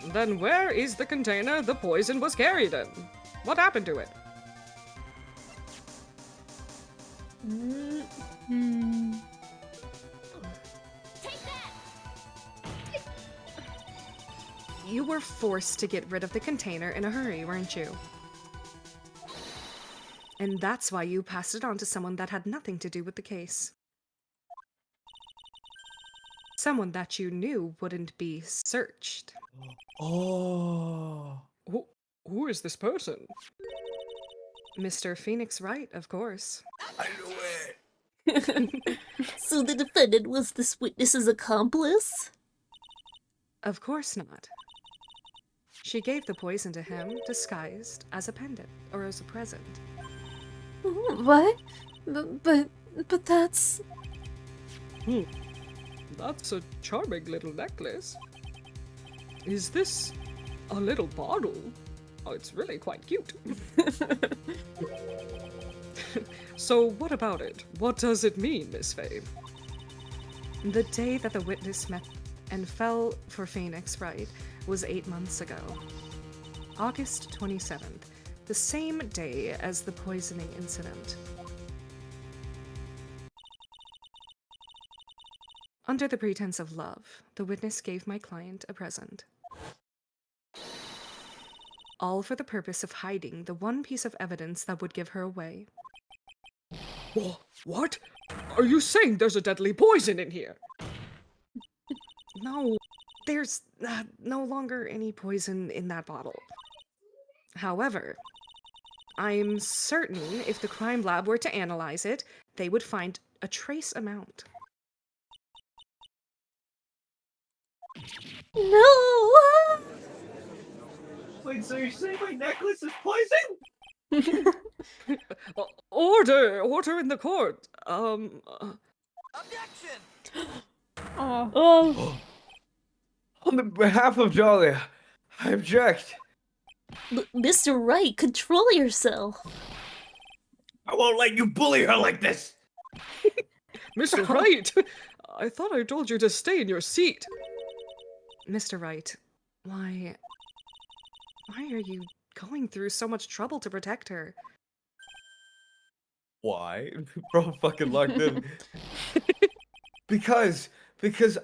D: then where is the container the poison was carried in? What happened to it?
G: You were forced to get rid of the container in a hurry, weren't you? And that's why you passed it on to someone that had nothing to do with the case. Someone that you knew wouldn't be searched.
C: Oh.
D: Who is this person?
G: Mr. Phoenix Wright, of course.
C: I knew it.
E: So the defendant was this witness's accomplice?
G: Of course not. She gave the poison to him, disguised as a pendant, or as a present.
E: What? But that's...
D: That's a charming little necklace. Is this a little bottle? Oh, it's really quite cute. So what about it? What does it mean, Miss Faye?
G: The day that the witness met and fell for Phoenix Wright was 8 months ago. August 27th, the same day as the poisoning incident. Under the pretense of love, the witness gave my client a present. All for the purpose of hiding the one piece of evidence that would give her away.
D: What? Are you saying there's a deadly poison in here?
G: No, there's no longer any poison in that bottle. However, I'm certain if the crime lab were to analyze it, they would find a trace amount.
E: No!
F: Wait, so you're saying my necklace is poison?
D: Order in the court.
F: Objection!
A: Oh.
C: On the behalf of Dahlia, I object.
E: Mr. Wright, control yourself.
F: I won't let you bully her like this!
D: Mr. Wright, I thought I told you to stay in your seat.
G: Mr. Wright, why are you going through so much trouble to protect her?
C: Why? Bro, fucking locked in. Because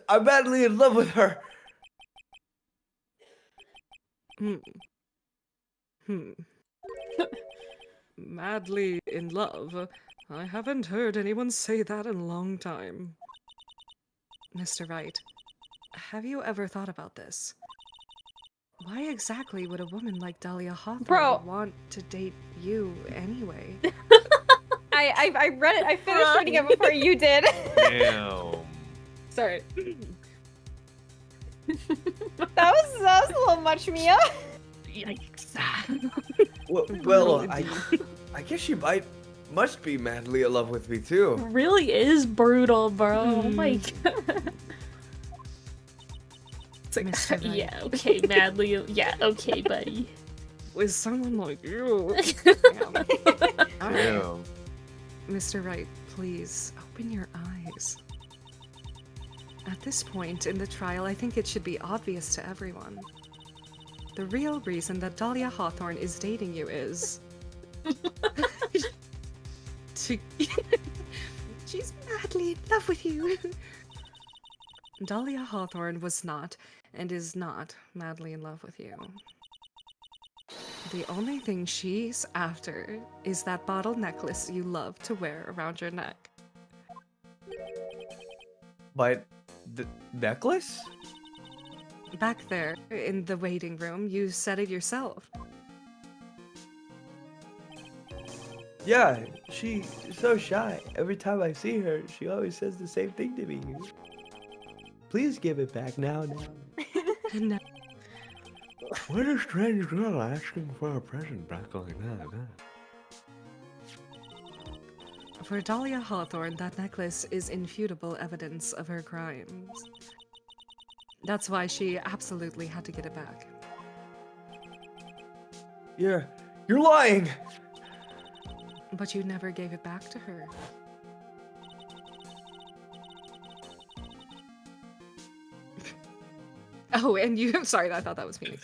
C: I'm madly in love with her.
D: Madly in love. I haven't heard anyone say that in a long time.
G: Mr. Wright, have you ever thought about this? Why exactly would a woman like Dahlia Hawthorne
B: Bro.
G: want to date you anyway?
B: I read it. I finished reading it before you did.
C: Damn.
G: Sorry.
B: That was a little much, Mia.
G: Yikes.
C: Well, I guess she must be madly in love with me too.
A: Really is brutal, bro. Oh my god. It's like,
G: Mr. Knight.
A: yeah, okay, madly. Yeah, okay, buddy.
G: With someone like you.
C: Damn.
G: Mr. Wright, please open your eyes. At this point in the trial, I think it should be obvious to everyone. The real reason that Dahlia Hawthorne is dating you is... She's madly in love with you. Dahlia Hawthorne was not, and is not, madly in love with you. The only thing she's after is that bottle necklace you love to wear around your neck.
C: But the necklace?
G: Back there, in the waiting room, you said it yourself.
F: Yeah, she's so shy. Every time I see her, she always says the same thing to me. Please give it back now.
G: No.
C: What a strange girl asking for a present back like that.
G: For Dahlia Hawthorne, that necklace is infutable evidence of her crimes. That's why she absolutely had to get it back.
C: You're lying!
G: But you never gave it back to her. Oh, and you... Sorry, I thought that was me.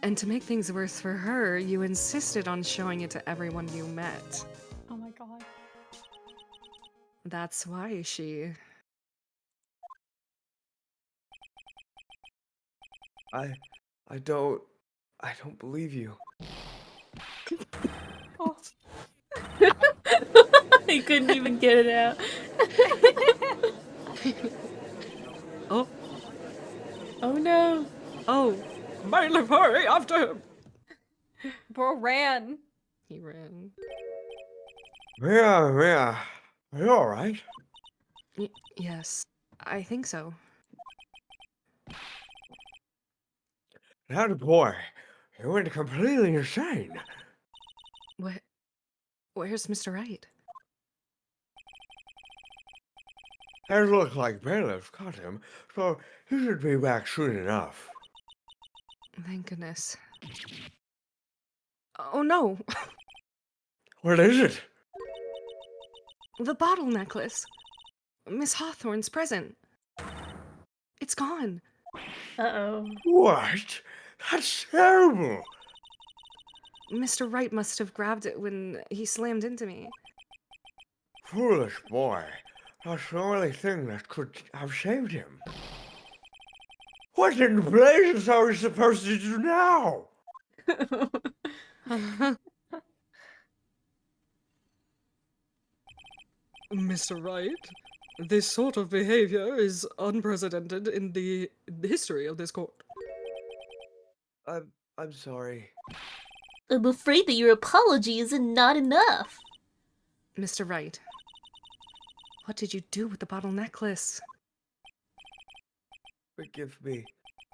G: And to make things worse for her, you insisted on showing it to everyone you met.
B: Oh my god.
G: That's why she...
C: I don't believe you.
B: Oh.
A: He couldn't even get it out.
G: Oh,
A: Oh no.
G: oh, Bailiff, hurry after him!
B: Bro ran.
G: He ran.
C: Yeah. Are you alright?
G: Yes, I think so.
C: That boy, he went completely insane.
G: Where's Mr. Wright?
C: It looks like bailiffs caught him, so he should be back soon enough.
G: Thank goodness. Oh no!
C: What is it?
G: The bottle necklace! Miss Hawthorne's present. It's gone.
A: Uh-oh.
C: What? That's terrible!
G: Mr. Wright must have grabbed it when he slammed into me.
C: Foolish boy. That's the only thing that could have saved him. What in blazes are we supposed to do now?
D: Mr. Wright, this sort of behavior is unprecedented in the history of this court.
C: I'm sorry.
E: I'm afraid that your apology is not enough.
G: Mr. Wright, what did you do with the bottle necklace?
C: Forgive me.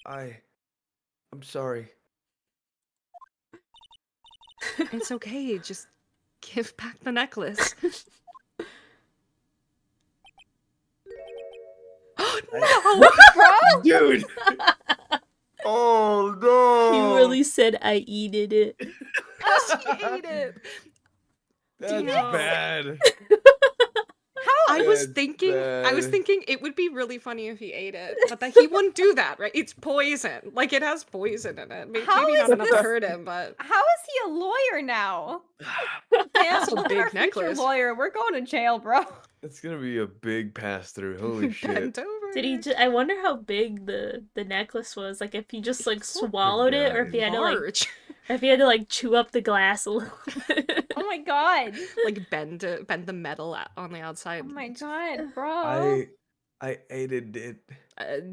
C: I'm sorry.
G: It's okay, just give back the necklace.
B: No, bro.
C: Dude! Oh no!
E: You really said I eated it.
G: She ate it.
C: That's
G: Damn.
C: bad.
G: I was
C: That's
G: thinking it would be really funny if he ate it, but that he wouldn't do that, right? It's poison. Like, it has poison in it. Maybe
B: How
G: not
B: is
G: enough to
B: this-
G: hurt him, but...
B: How is he a lawyer now? Damn,
G: That's a
B: look at
G: big
B: our future
G: necklace.
B: lawyer. We're going to jail, bro.
C: It's gonna be a big pass through. Holy shit.
G: Bent over.
A: Did he I wonder how big the necklace was. Like if he just like swallowed it, or if he had to like,
G: Large.
A: or if he had to like chew up the glass a little bit.
B: Oh my god.
G: Like, bend the metal on the outside.
B: Oh my god, bro.
F: I aided it.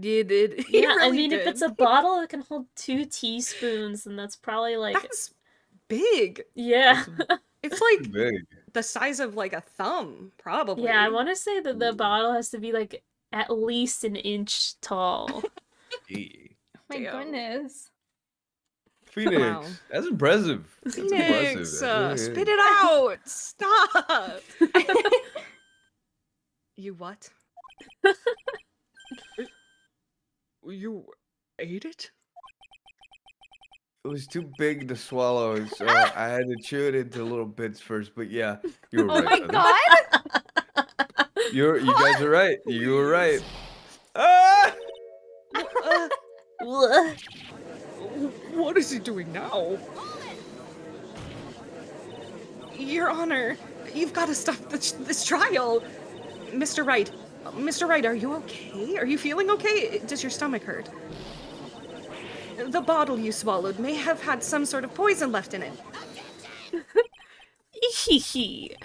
G: You did.
A: Yeah,
G: You really
A: I mean,
G: did.
A: if it's a bottle that can hold 2 teaspoons, then that's probably like,
G: That's big.
A: yeah.
G: It's
C: Pretty
G: like
C: big.
G: the size of like a thumb, probably.
A: Yeah, I want to say that the
C: Ooh.
A: bottle has to be like at least an inch tall.
C: Gee.
B: My
G: Damn.
B: goodness.
C: Phoenix.
G: Wow.
C: That's impressive. That's impressive.
G: Phoenix,
C: That really
G: spit
C: is.
G: it out! Stop! You what? You ate it?
C: It was too big to swallow, so I had to chew it into little bits first. But yeah, you were
B: Oh
C: right.
B: my
C: Feather.
B: god!
C: You guys are right. You were right. Ah!
E: What?
G: What is he doing now? Your Honor, you've got to stop this trial. Mr. Wright, Mr. Wright, are you okay? Are you feeling okay? Does your stomach hurt? The bottle you swallowed may have had some sort of poison left in it.
E: Hee hee.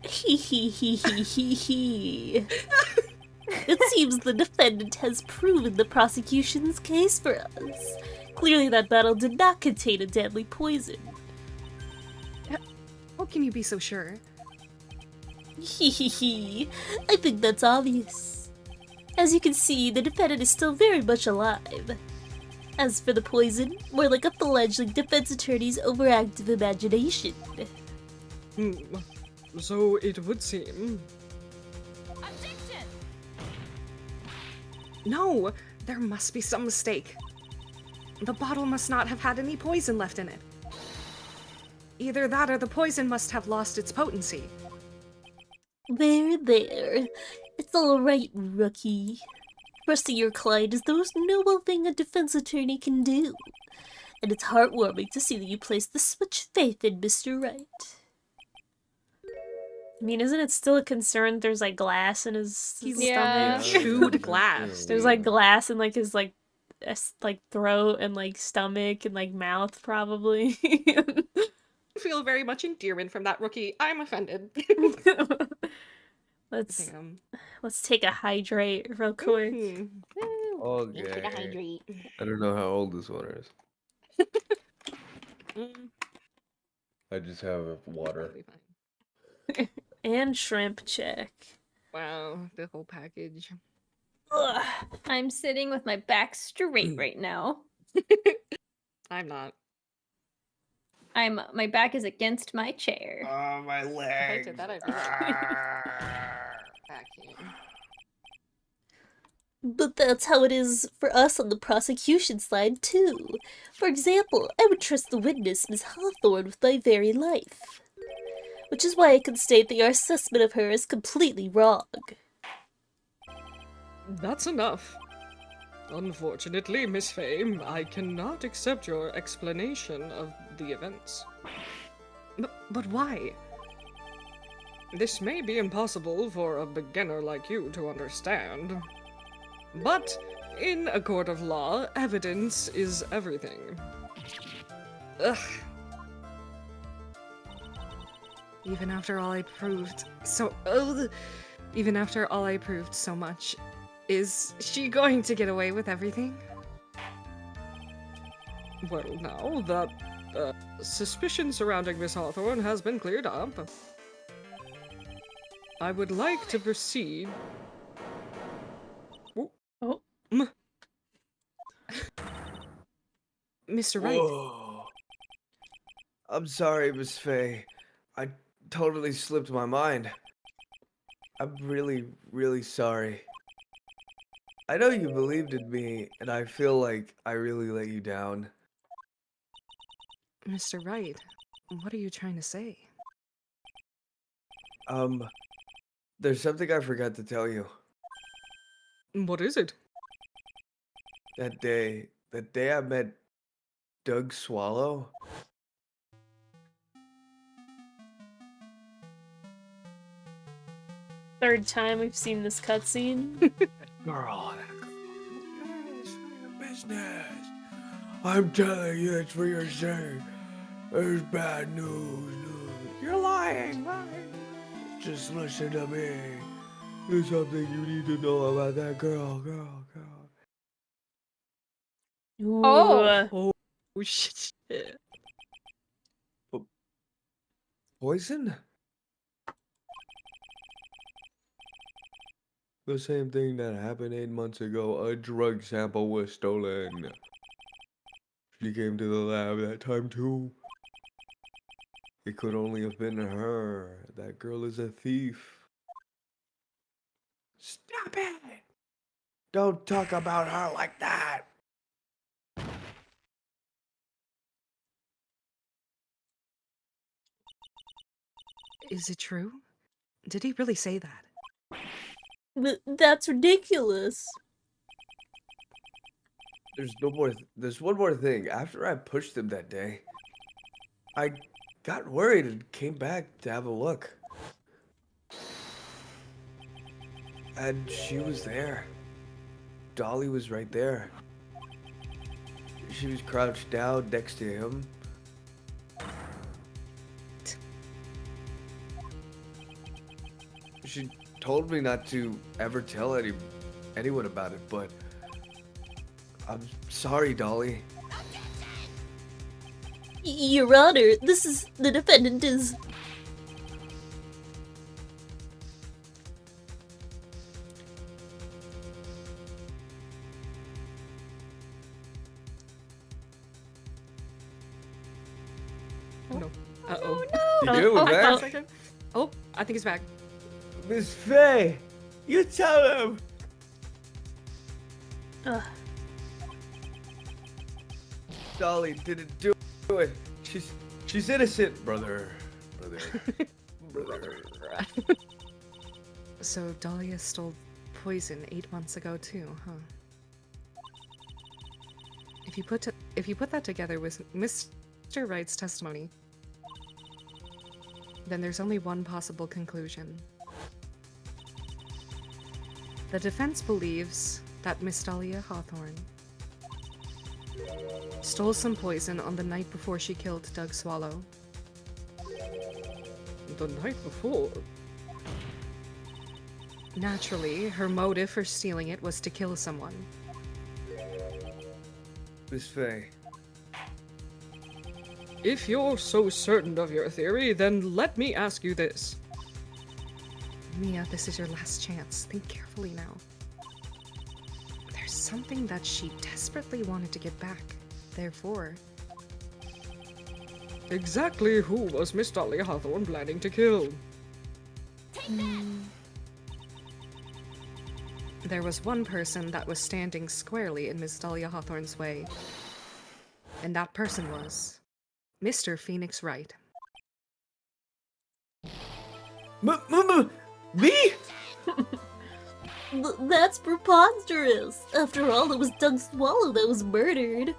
E: Hee hee hee hee hee hee. It seems the defendant has proven the prosecution's case for us. Clearly that bottle did not contain a deadly poison.
G: How can you be so sure?
E: Hee hee hee. I think that's obvious. As you can see, the defendant is still very much alive. As for the poison, more like a fledgling defense attorney's overactive imagination.
G: So it would seem. No, there must be some mistake. The bottle must not have had any poison left in it. Either that or the poison must have lost its potency.
E: There. It's alright, rookie. Trusting your client is the most noble thing a defense attorney can do. And it's heartwarming to see that you place this much faith in Mr. Wright.
A: I mean, isn't it still a concern there's like glass in his
B: Yeah.
A: stomach?
G: Chewed glass.
A: There's like glass in like his like throat and like stomach and like mouth probably.
G: I feel very much endearment from that rookie. I'm offended.
A: let's
G: Damn.
A: let's take a hydrate real quick.
G: Mhm.
C: Okay. I don't know how old this one is.
G: Mm,
C: I just have water.
G: that'll be fine.
A: And shrimp check.
G: Wow, the whole package.
A: Ugh.
B: I'm sitting with my back straight right now.
G: I'm not.
B: My back is against my chair.
C: Oh, my leg.
G: did that, I'd Back in.
E: But that's how it is for us on the prosecution side, too. For example, I would trust the witness, Miss Hawthorne, with my very life. Which is why I can state that your assessment of her is completely wrong.
G: That's enough. Unfortunately, Miss Fame, I cannot accept your explanation of the events. But why? This may be impossible for a beginner like you to understand. But in a court of law, evidence is everything. Ugh. Even after all I proved so much, is she going to get away with everything? Well, now that suspicion surrounding Miss Hawthorne has been cleared up, I would like to proceed.
A: Oh.
G: Mr. Wright.
F: Whoa. I'm sorry, Miss Faye. I totally slipped my mind. I'm really, really sorry. I know you believed in me, and I feel like I really let you down.
G: Mr. Wright, what are you trying to say?
F: There's something I forgot to tell you.
G: What is it?
F: That day I met Doug Swallow.
A: Third time we've seen this cutscene.
F: Girl, it's your business. I'm telling you, it's for your sake. There's bad news. You're lying. Just listen to me. There's something you need to know about that girl.
A: Ooh.
B: Oh.
D: Oh shit.
F: Poison? The same thing that happened 8 months ago. A drug sample was stolen. She came to the lab that time too. It could only have been her. That girl is a thief. Stop it! Don't talk about her like that.
G: Is it true? Did he really say that?
E: That's ridiculous.
F: There's one more thing. After I pushed him that day, I got worried and came back to have a look. And she was there. Dolly was right there. She was crouched down next to him. She told me not to ever tell anyone about it, but I'm sorry, Dolly.
E: Your Honor, the defendant is...
G: No. Uh-oh.
F: You do,
B: Oh,
F: man.
G: Oh, I think he's back.
F: Miss Faye, you tell him.
E: Ugh.
F: Dolly didn't do it. She's innocent, brother.
G: So Dahlia stole poison 8 months ago too, huh? If you put that together with Mr. Wright's testimony, then there's only one possible conclusion. The defense believes that Miss Dahlia Hawthorne stole some poison on the night before she killed Doug Swallow.
D: The night before.
G: Naturally, her motive for stealing it was to kill someone.
F: Miss Faye,
D: If you're so certain of your theory, then let me ask you this.
G: Mia, this is your last chance. Think carefully now. There's something that she desperately wanted to get back. Therefore,
D: Exactly who was Miss Dahlia Hawthorne planning to kill?
G: there was one person that was standing squarely in Miss Dahlia Hawthorne's way. And that person was Mr. Phoenix Wright.
F: me?
E: That's preposterous. After all, it was Doug Swallow that was murdered.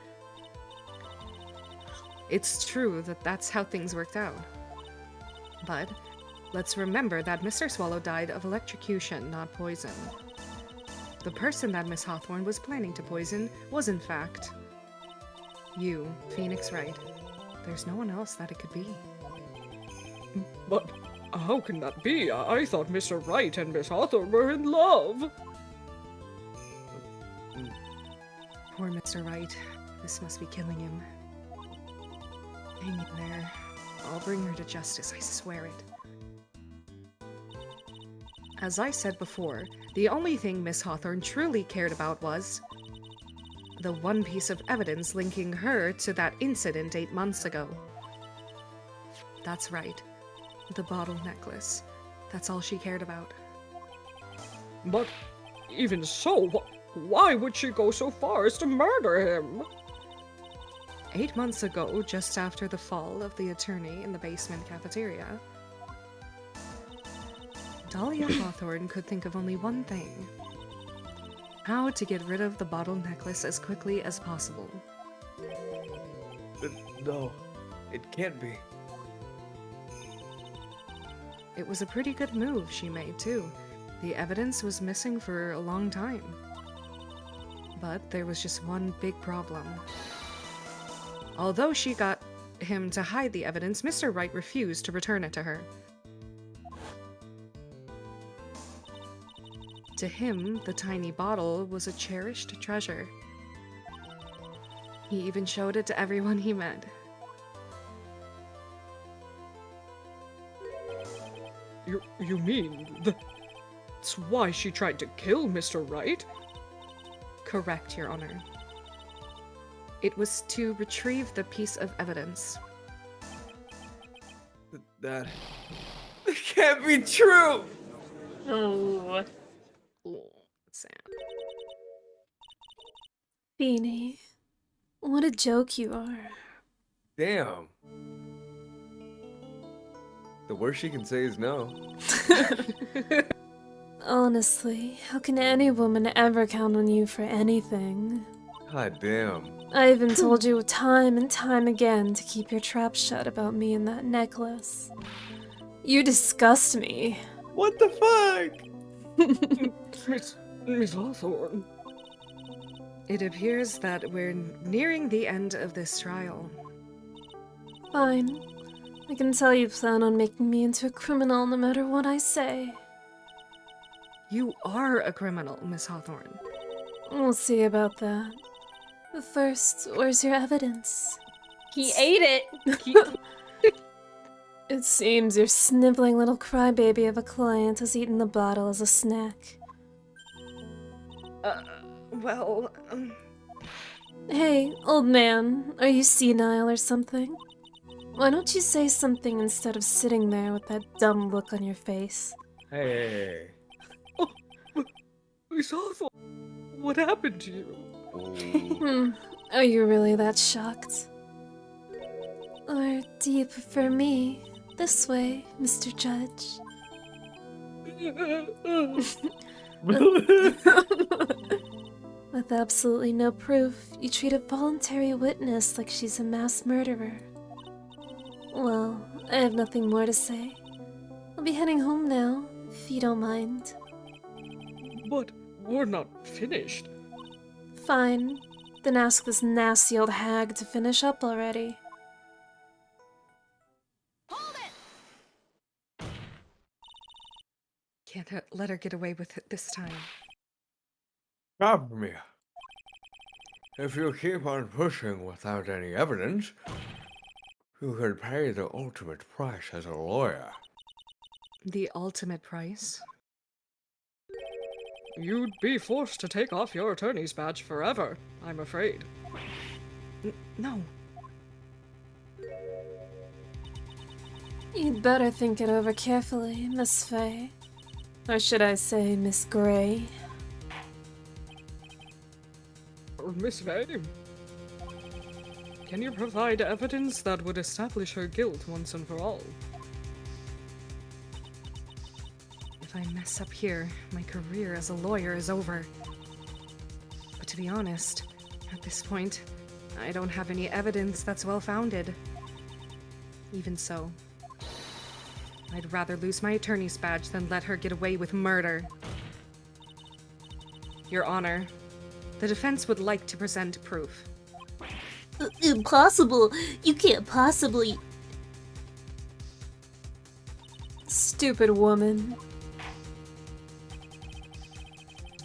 G: It's true that that's how things worked out. But let's remember that Mr. Swallow died of electrocution, not poison. The person that Miss Hawthorne was planning to poison was, in fact, you, Phoenix Wright. There's no one else that it could be.
D: But how can that be? I thought Mr. Wright and Miss Hawthorne were in love.
G: Poor Mr. Wright. This must be killing him. Hang in there. I'll bring her to justice, I swear it. As I said before, the only thing Miss Hawthorne truly cared about was the one piece of evidence linking her to that incident 8 months ago. That's right. The bottle necklace. That's all she cared about.
D: But even so, why would she go so far as to murder him?
G: 8 months ago, just after the fall of the attorney in the basement cafeteria, Dahlia Hawthorne could think of only one thing. How to get rid of the bottle necklace as quickly as possible.
F: No, it can't be.
G: It was a pretty good move she made, too. The evidence was missing for a long time. But there was just one big problem. Although she got him to hide the evidence, Mr. Wright refused to return it to her. To him, the tiny bottle was a cherished treasure. He even showed it to everyone he met.
D: You mean that's why she tried to kill Mr. Wright?
G: Correct, Your Honor. It was to retrieve the piece of evidence.
F: That can't be true!
A: Oh,
G: Oh, Sam.
A: Beanie, what a joke you are.
C: Damn. The worst she can say is no.
A: Honestly, how can any woman ever count on you for anything?
C: God damn.
A: I even told you time and time again to keep your trap shut about me and that necklace. You disgust me.
F: What the fuck?
D: Miss Hawthorne.
G: It appears that we're nearing the end of this trial.
A: Fine. I can tell you plan on making me into a criminal no matter what I say.
G: You are a criminal, Miss Hawthorne.
A: We'll see about that. But first, where's your evidence?
B: He ate it.
A: It seems your sniveling little crybaby of a client has eaten the bottle as a snack.
G: Well,
A: Hey, old man, are you senile or something? Why don't you say something instead of sitting there with that dumb look on your face?
C: Hey.
D: Miss Hawthorne, what happened to you?
C: Oh.
A: Are you really that shocked? Or do you prefer me this way, Mr. Judge? With absolutely no proof, you treat a voluntary witness like she's a mass murderer. Well, I have nothing more to say. I'll be heading home now, if you don't mind.
D: But we're not finished.
A: Fine. Then ask this nasty old hag to finish up already.
G: can't let her get away with it this time.
C: Stop me. If you keep on pushing without any evidence, you could pay the ultimate price as a lawyer.
G: The ultimate price?
D: You'd be forced to take off your attorney's badge forever, I'm afraid.
G: No.
A: You'd better think it over carefully, Miss Fay. Or should I say, Miss Gray?
D: Miss Fay, can you provide evidence that would establish her guilt once and for all?
G: If I mess up here, my career as a lawyer is over. But to be honest, at this point, I don't have any evidence that's well-founded. Even so, I'd rather lose my attorney's badge than let her get away with murder. Your Honor, the defense would like to present proof.
E: Impossible! You can't possibly.
A: Stupid woman.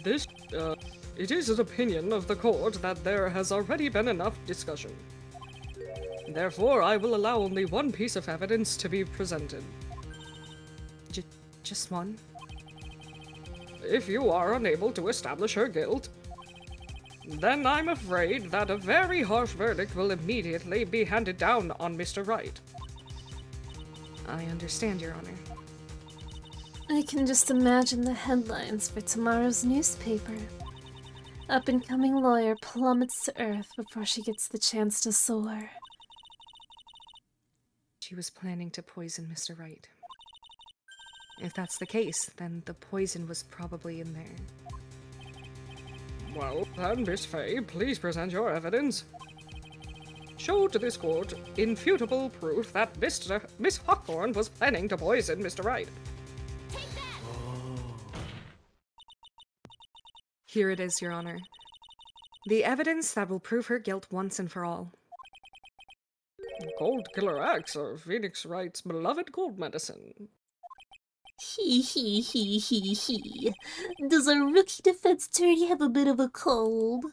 D: This, it is an opinion of the court that there has already been enough discussion. Therefore, I will allow only one piece of evidence to be presented.
G: Just one?
D: If you are unable to establish her guilt, then I'm afraid that a very harsh verdict will immediately be handed down on Mr. Wright.
G: I understand, Your Honor.
A: I can just imagine the headlines for tomorrow's newspaper. Up-and-coming lawyer plummets to earth before she gets the chance to soar.
G: She was planning to poison Mr. Wright. If that's the case, then the poison was probably in there.
D: Well, then, Miss Fay, please present your evidence. Show to this court infutable proof that Miss Hawthorne was planning to poison Mr. Wright.
G: Here it is, Your Honor. The evidence that will prove her guilt once and for all.
D: Cold Killer X, or Phoenix Wright's beloved cold medicine.
E: Hee hee hee hee hee. Does our rookie defense attorney have a bit of a cold?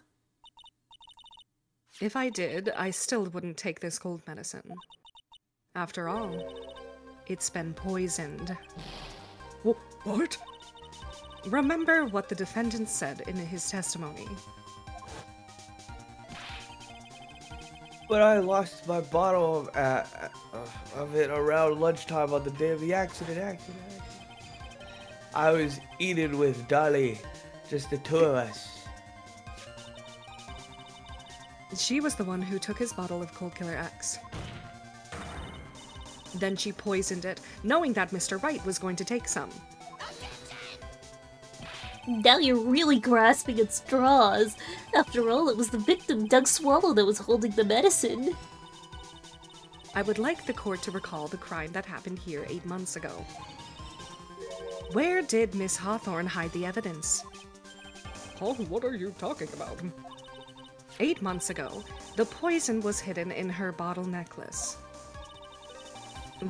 G: If I did, I still wouldn't take this cold medicine. After all, it's been poisoned.
D: What?
G: Remember what the defendant said in his testimony.
F: But I lost my bottle of it around lunchtime on the day of the accident. I was eating with Dolly, just the two of us.
G: She was the one who took his bottle of Cold Killer X. Then she poisoned it, knowing that Mr. Wright was going to take some.
E: Now you're really grasping at straws. After all, it was the victim, Doug Swallow, that was holding the medicine.
G: I would like the court to recall the crime that happened here 8 months ago. Where did Miss Hawthorne hide the evidence?
D: Oh, what are you talking about?
G: 8 months ago, the poison was hidden in her bottle necklace,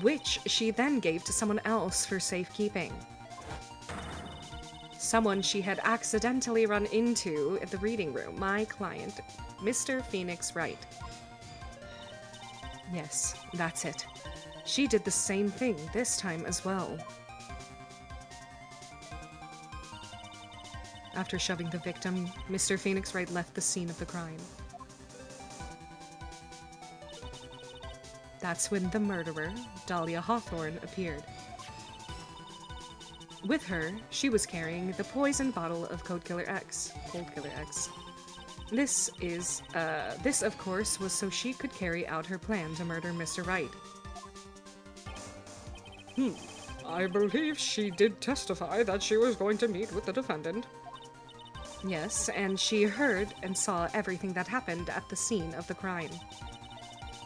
G: which she then gave to someone else for safekeeping. Someone she had accidentally run into at the reading room, my client, Mr. Phoenix Wright. Yes, that's it. She did the same thing this time as well. After shoving the victim, Mr. Phoenix Wright left the scene of the crime. That's when the murderer, Dahlia Hawthorne, appeared. With her, she was carrying the poisoned bottle of Cold Killer X. This, of course, was so she could carry out her plan to murder Mr. Wright.
D: I believe she did testify that she was going to meet with the defendant.
G: Yes, and she heard and saw everything that happened at the scene of the crime,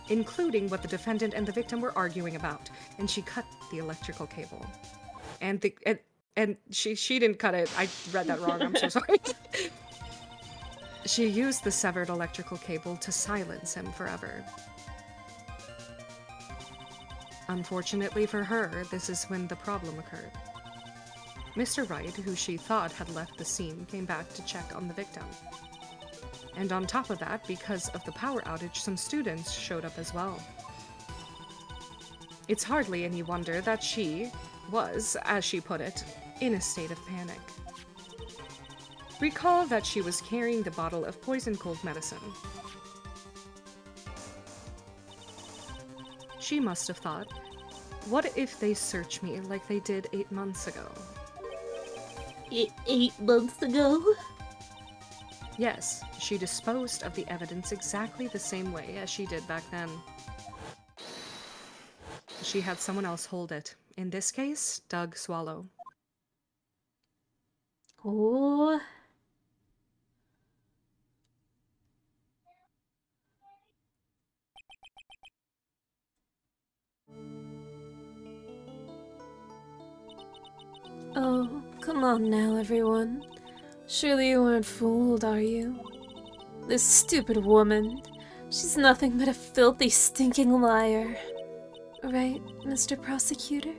G: including what the defendant and the victim were arguing about, and she cut the electrical cable. And she didn't cut it. I read that wrong. I'm so sorry. She used the severed electrical cable to silence him forever. Unfortunately for her, this is when the problem occurred. Mr. Wright, who she thought had left the scene, came back to check on the victim. And on top of that, because of the power outage, some students showed up as well. It's hardly any wonder that she was, as she put it, in a state of panic. Recall that she was carrying the bottle of poison cold medicine. She must have thought, what if they search me like they did 8 months ago?
E: 8 months ago?
G: Yes, she disposed of the evidence exactly the same way as she did back then. She had someone else hold it. In this case, Doug Swallow.
E: Oh. Oh, come on now, everyone. Surely you weren't fooled, are you? This stupid woman. She's nothing but a filthy, stinking liar. Right, Mr. Prosecutor?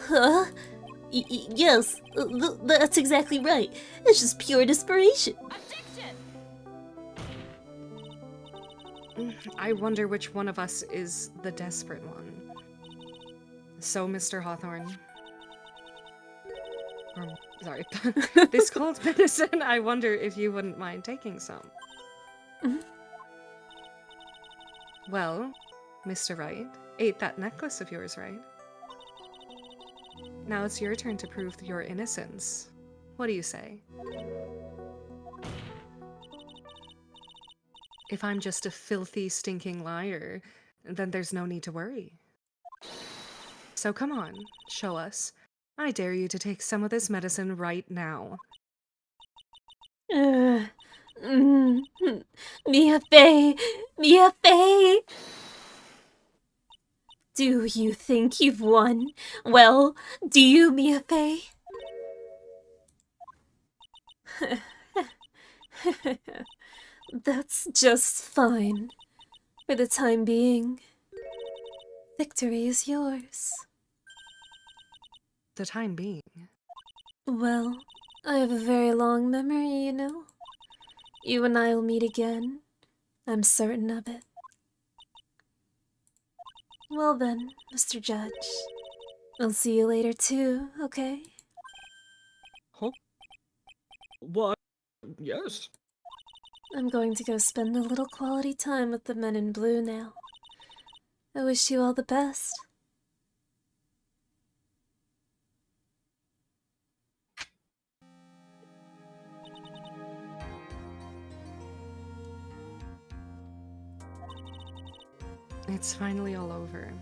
E: Huh? Yes, that's exactly right. It's just pure desperation.
G: I wonder which one of us is the desperate one. So, Mr. Hawthorne. Sorry. This cold medicine, I wonder if you wouldn't mind taking some.
E: Mhm.
G: Well, Mr. Wright ate that necklace of yours, right? Now it's your turn to prove your innocence. What do you say? If I'm just a filthy, stinking liar, then there's no need to worry. So come on, show us. I dare you to take some of this medicine right now.
E: Mia Fey! Mia Fey! Do you think you've won? Well, do you, Mia Fey? That's just fine. For the time being, victory is yours.
G: the time being.
E: Well, I have a very long memory, you know. You and I will meet again. I'm certain of it. Well then, Mr. Judge. I'll see you later too, okay?
D: Huh? What? Yes.
E: I'm going to go spend a little quality time with the men in blue now. I wish you all the best.
G: It's finally all over.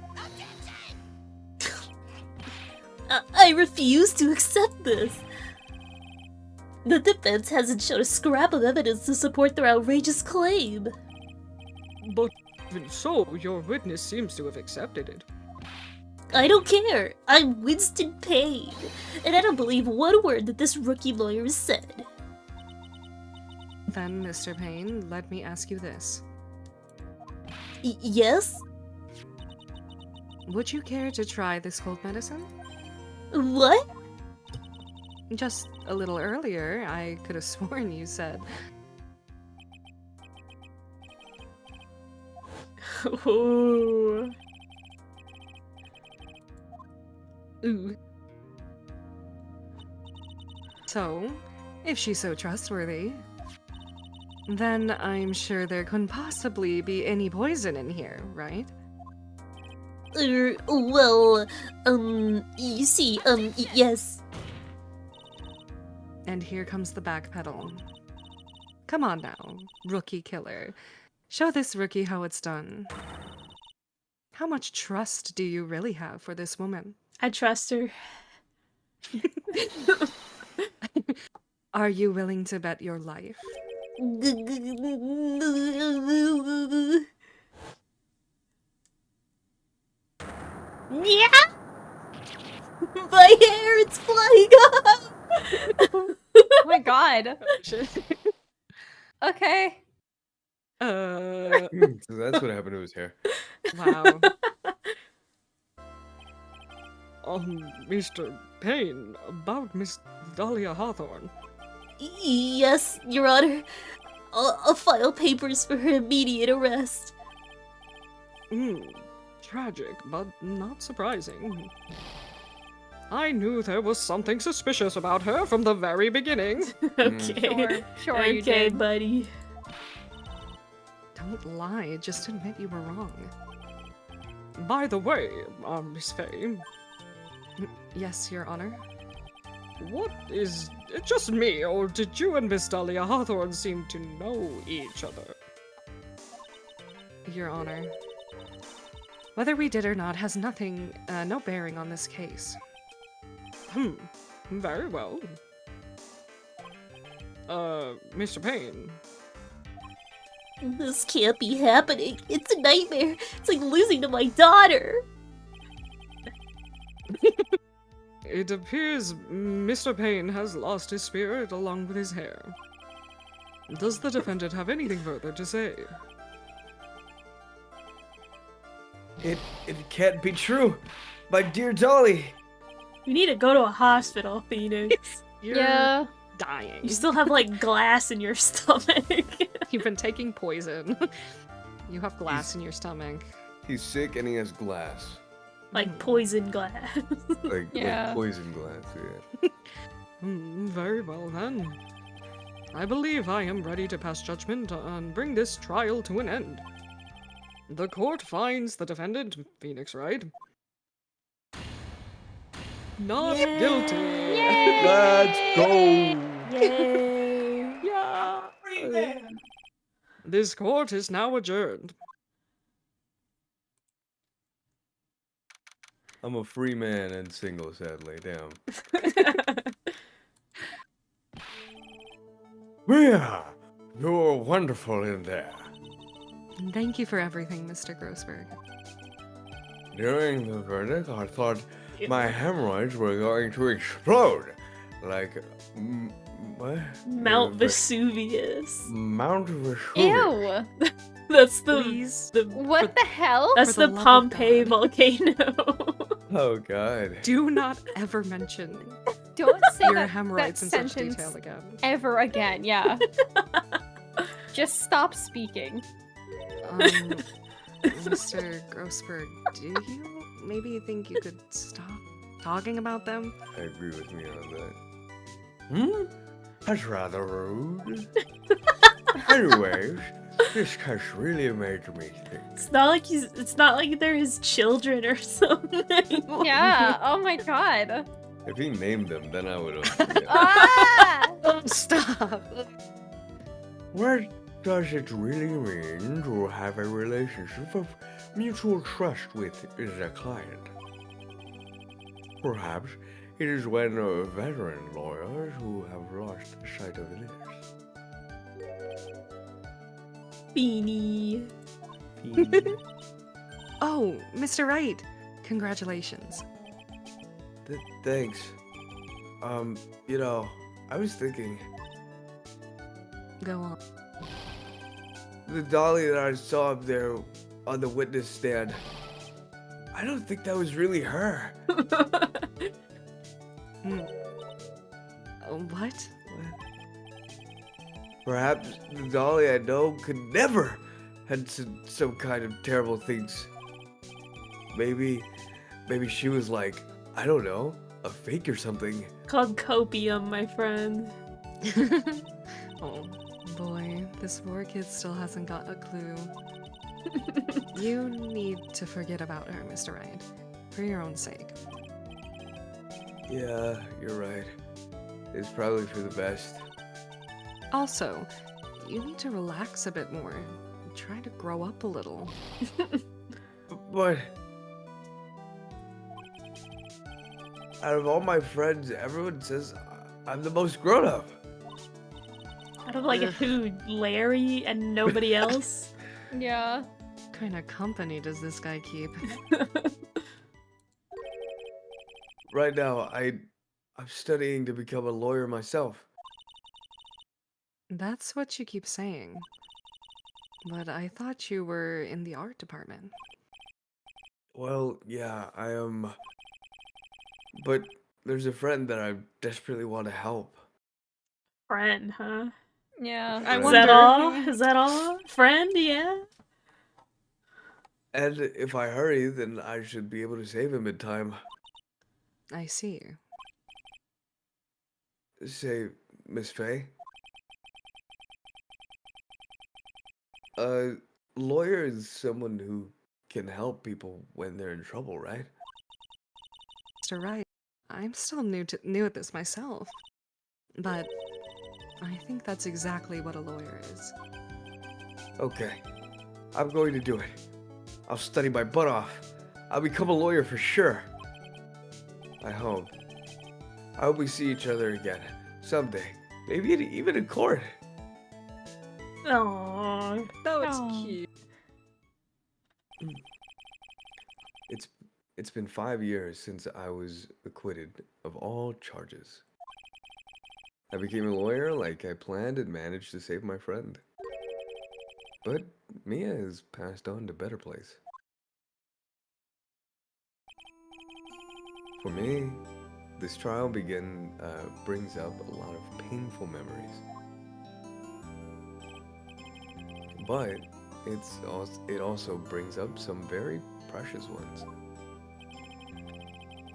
E: I refuse to accept this. The defense hasn't shown a scrap of evidence to support their outrageous claim.
D: But even so, your witness seems to have accepted it.
E: I don't care. I'm Winston Payne, and I don't believe one word that this rookie lawyer has said.
G: Then, Mr. Payne, let me ask you this.
E: Yes?
G: Would you care to try this cold medicine?
E: What?
G: Just a little earlier, I could have sworn you said.
A: Ooh.
D: Ooh.
G: So, if she's so trustworthy, then I'm sure there couldn't possibly be any poison in here, right?
E: Well, you see, yes.
G: And here comes the backpedal. Come on now, rookie killer. Show this rookie how it's done. How much trust do you really have for this woman?
A: I trust her.
G: Are you willing to bet your life?
E: Yeah! My hair, it's flying up!
B: Oh my god. Okay.
C: So that's what happened to his hair.
G: Wow.
D: Mr. Payne, about Miss Dahlia Hawthorne.
E: Yes, Your Honor. I'll file papers for her immediate arrest.
D: Tragic, but not surprising. I knew there was something suspicious about her from the very beginning.
A: Okay.
B: Sure you
A: Okay,
B: did.
A: buddy.
G: Don't lie, just admit you were wrong.
D: By the way, Miss Faye,
G: Yes, Your Honor.
D: what is it just me, or did you and Miss Dahlia Hawthorne seem to know each other?
G: Your Honor. Whether we did or not has no bearing on this case.
D: Very well. Mr. Payne,
E: This can't be happening. It's a nightmare. It's like losing to my daughter.
D: it appears Mr. Payne has lost his spirit along with his hair. Does the defendant have anything further to say?
F: It can't be true. My dear Dolly.
A: You need to go to a hospital, Phoenix.
G: You're
B: Yeah.
G: dying.
A: You still have like glass in your stomach.
G: You've been taking poison. You have glass in your stomach.
C: He's sick and he has glass.
A: Like poison glass.
C: Like
B: Yeah.
C: poison glass, yeah.
D: Very well then. I believe I am ready to pass judgment and bring this trial to an end. The court finds the defendant, Phoenix Wright, not
A: Yay!
D: guilty.
C: Let's go!
A: Yay!
D: Yeah. This court is now adjourned.
C: I'm a free man and single, sadly. Damn. Yeah, you're wonderful in there.
G: Thank you for everything, Mr. Grossberg.
C: During the verdict, I thought my hemorrhoids were going to explode. Like, what?
A: Mount Vesuvius.
C: Mount Vesuvius.
B: Ew.
A: That's the
G: Please,
B: What the hell?
A: that's
G: For the
A: the
G: love of
A: Pompeii
G: God.
A: volcano.
C: Oh God.
G: do not ever mention
B: Don't say
G: your
B: that,
G: hemorrhoids
B: that
G: in such
B: sentence
G: detail again.
B: ever again. Yeah. Just stop speaking.
G: Mr. Grossberg, do you maybe think you could stop talking about them?
C: I agree with me on that. Hmm? That's rather rude. Anyways, this has really made me think.
A: It's not like they're his children or something.
B: Yeah. Oh my god.
C: If he named them, then I would have.
B: Ah!
G: Stop!
C: What does it really mean to have a relationship of mutual trust with the client? Perhaps it is when veteran lawyers who have lost sight of this.
A: Beanie.
G: Oh, Mr. Wright, congratulations.
F: Thanks. You know, I was thinking,
G: Go on.
F: the dolly that I saw up there on the witness stand, I don't think that was really her.
G: What?
F: Perhaps the dolly I know could never had some kind of terrible things. Maybe she was like, I don't know, a fake or something.
A: Called copium, my friend.
G: Oh boy, this poor kid still hasn't got a clue. You need to forget about her, Mr. Wright, for your own sake.
F: Yeah, you're right. It's probably for the best.
G: Also, you need to relax a bit more. Try to grow up a little.
F: But out of all my friends, everyone says I'm the most grown up.
A: Out of like who? Larry and nobody else?
B: Yeah.
G: What kind of company does this guy keep?
F: Right now, I'm studying to become a lawyer myself.
G: That's what you keep saying. But I thought you were in the art department.
F: Well, yeah, I am. But there's a friend that I desperately want to help.
A: Friend, huh?
B: Yeah.
G: I
A: Is
G: wonder.
A: that all? Is that all? Friend, yeah?
F: And if I hurry, then I should be able to save him in time.
G: I see.
F: Say, Miss Faye? A lawyer is someone who can help people when they're in trouble, right?
G: Mr. Wright, I'm still new at this myself. But I think that's exactly what a lawyer is.
F: Okay, I'm going to do it. I'll study my butt off. I'll become a lawyer for sure. I hope. I hope we see each other again someday. Maybe even in court.
A: Aww.
G: That's
B: Aw.
G: cute.
C: It's been 5 years since I was acquitted of all charges. I became a lawyer like I planned and managed to save my friend. But Mia has passed on to better place. For me, this trial brings up a lot of painful memories. But it also brings up some very precious ones.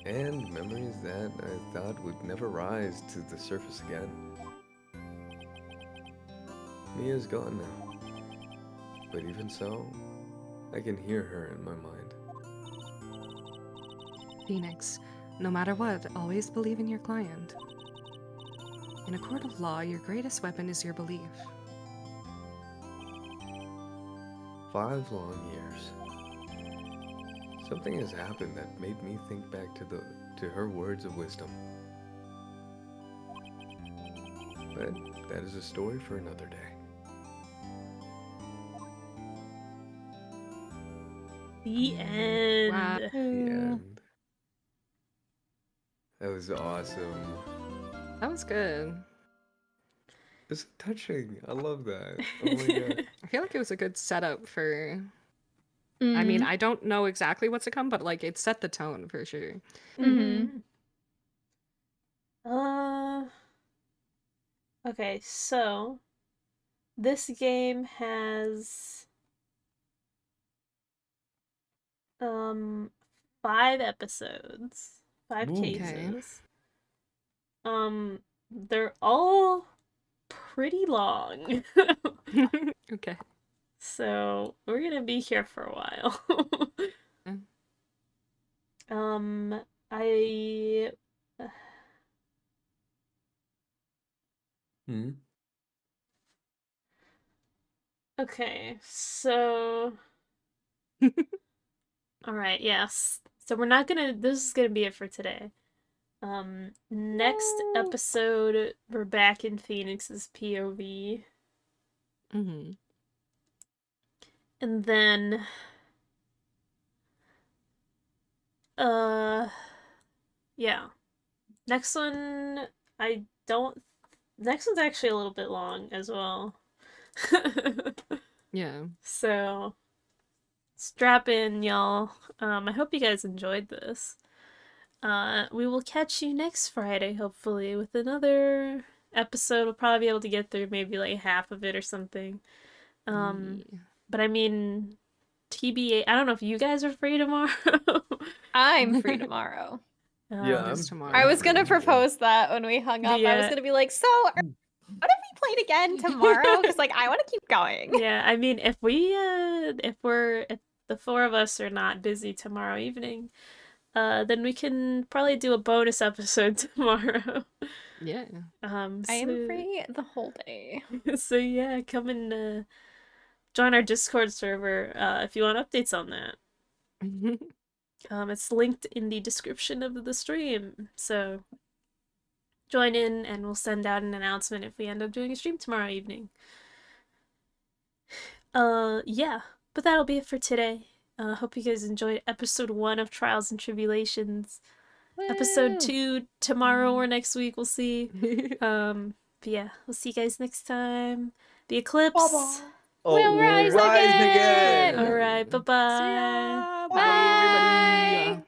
C: And memories that I thought would never rise to the surface again. Mia's gone now. But even so, I can hear her in my mind.
G: Phoenix, no matter what, always believe in your client. In a court of law, your greatest weapon is your belief.
C: 5 long years. Something has happened that made me think back to her words of wisdom. But that is a story for another day.
A: The end.
G: Wow.
C: The end. That was awesome.
G: That was good.
C: It's touching. I love that. Oh my god.
G: feel like it was a good setup for. I
B: Mm-hmm.
G: mean, I don't know exactly what's to come, but like it set the tone for sure.
B: Mm-hmm.
A: Okay, so this game has 5 episodes, 5
C: Ooh.
A: cases. They're all pretty long.
G: Okay.
A: So, we're gonna be here for a while.
G: Mm.
A: I
C: Hmm.
A: okay, so all right, yes. So we're not gonna. This is gonna be it for today. Next episode, we're back in Phoenix's POV,
G: Mm-hmm.
A: and then, uh, yeah. Next one, I don't. Next one's actually a little bit long as well.
G: Yeah.
A: So strap in, y'all. I hope you guys enjoyed this. We will catch you next Friday, hopefully, with another episode. We'll probably be able to get through maybe like half of it or something.
G: Yeah.
A: But I mean, TBA, I don't know if you guys are free tomorrow.
B: I'm free tomorrow.
C: Yeah,
G: It is
C: I'm
G: tomorrow.
B: I
C: I'm
B: was gonna
C: free, yeah.
B: propose that when we hung up. I was
A: Yeah.
B: gonna be like, so what if we played again tomorrow? Because like I want to keep going.
A: Yeah, I mean, if the 4 of us are not busy tomorrow evening, then we can probably do a bonus episode tomorrow.
G: Yeah.
B: I am
A: So,
B: free the whole day.
A: so yeah, come and join our Discord server if you want updates on that. It's linked in the description of the stream, so join in and we'll send out an announcement if we end up doing a stream tomorrow evening. Yeah, but that'll be it for today. Hope you guys enjoyed episode 1 of Trials and Tribulations. Episode
B: Woo!
A: 2 tomorrow or next week, we'll see. But yeah, we'll see you guys next time. The Eclipse.
F: Oh,
B: We'll rise
F: rise
B: again!
F: again!
A: Alright, bye-bye.
G: See ya.
B: Bye!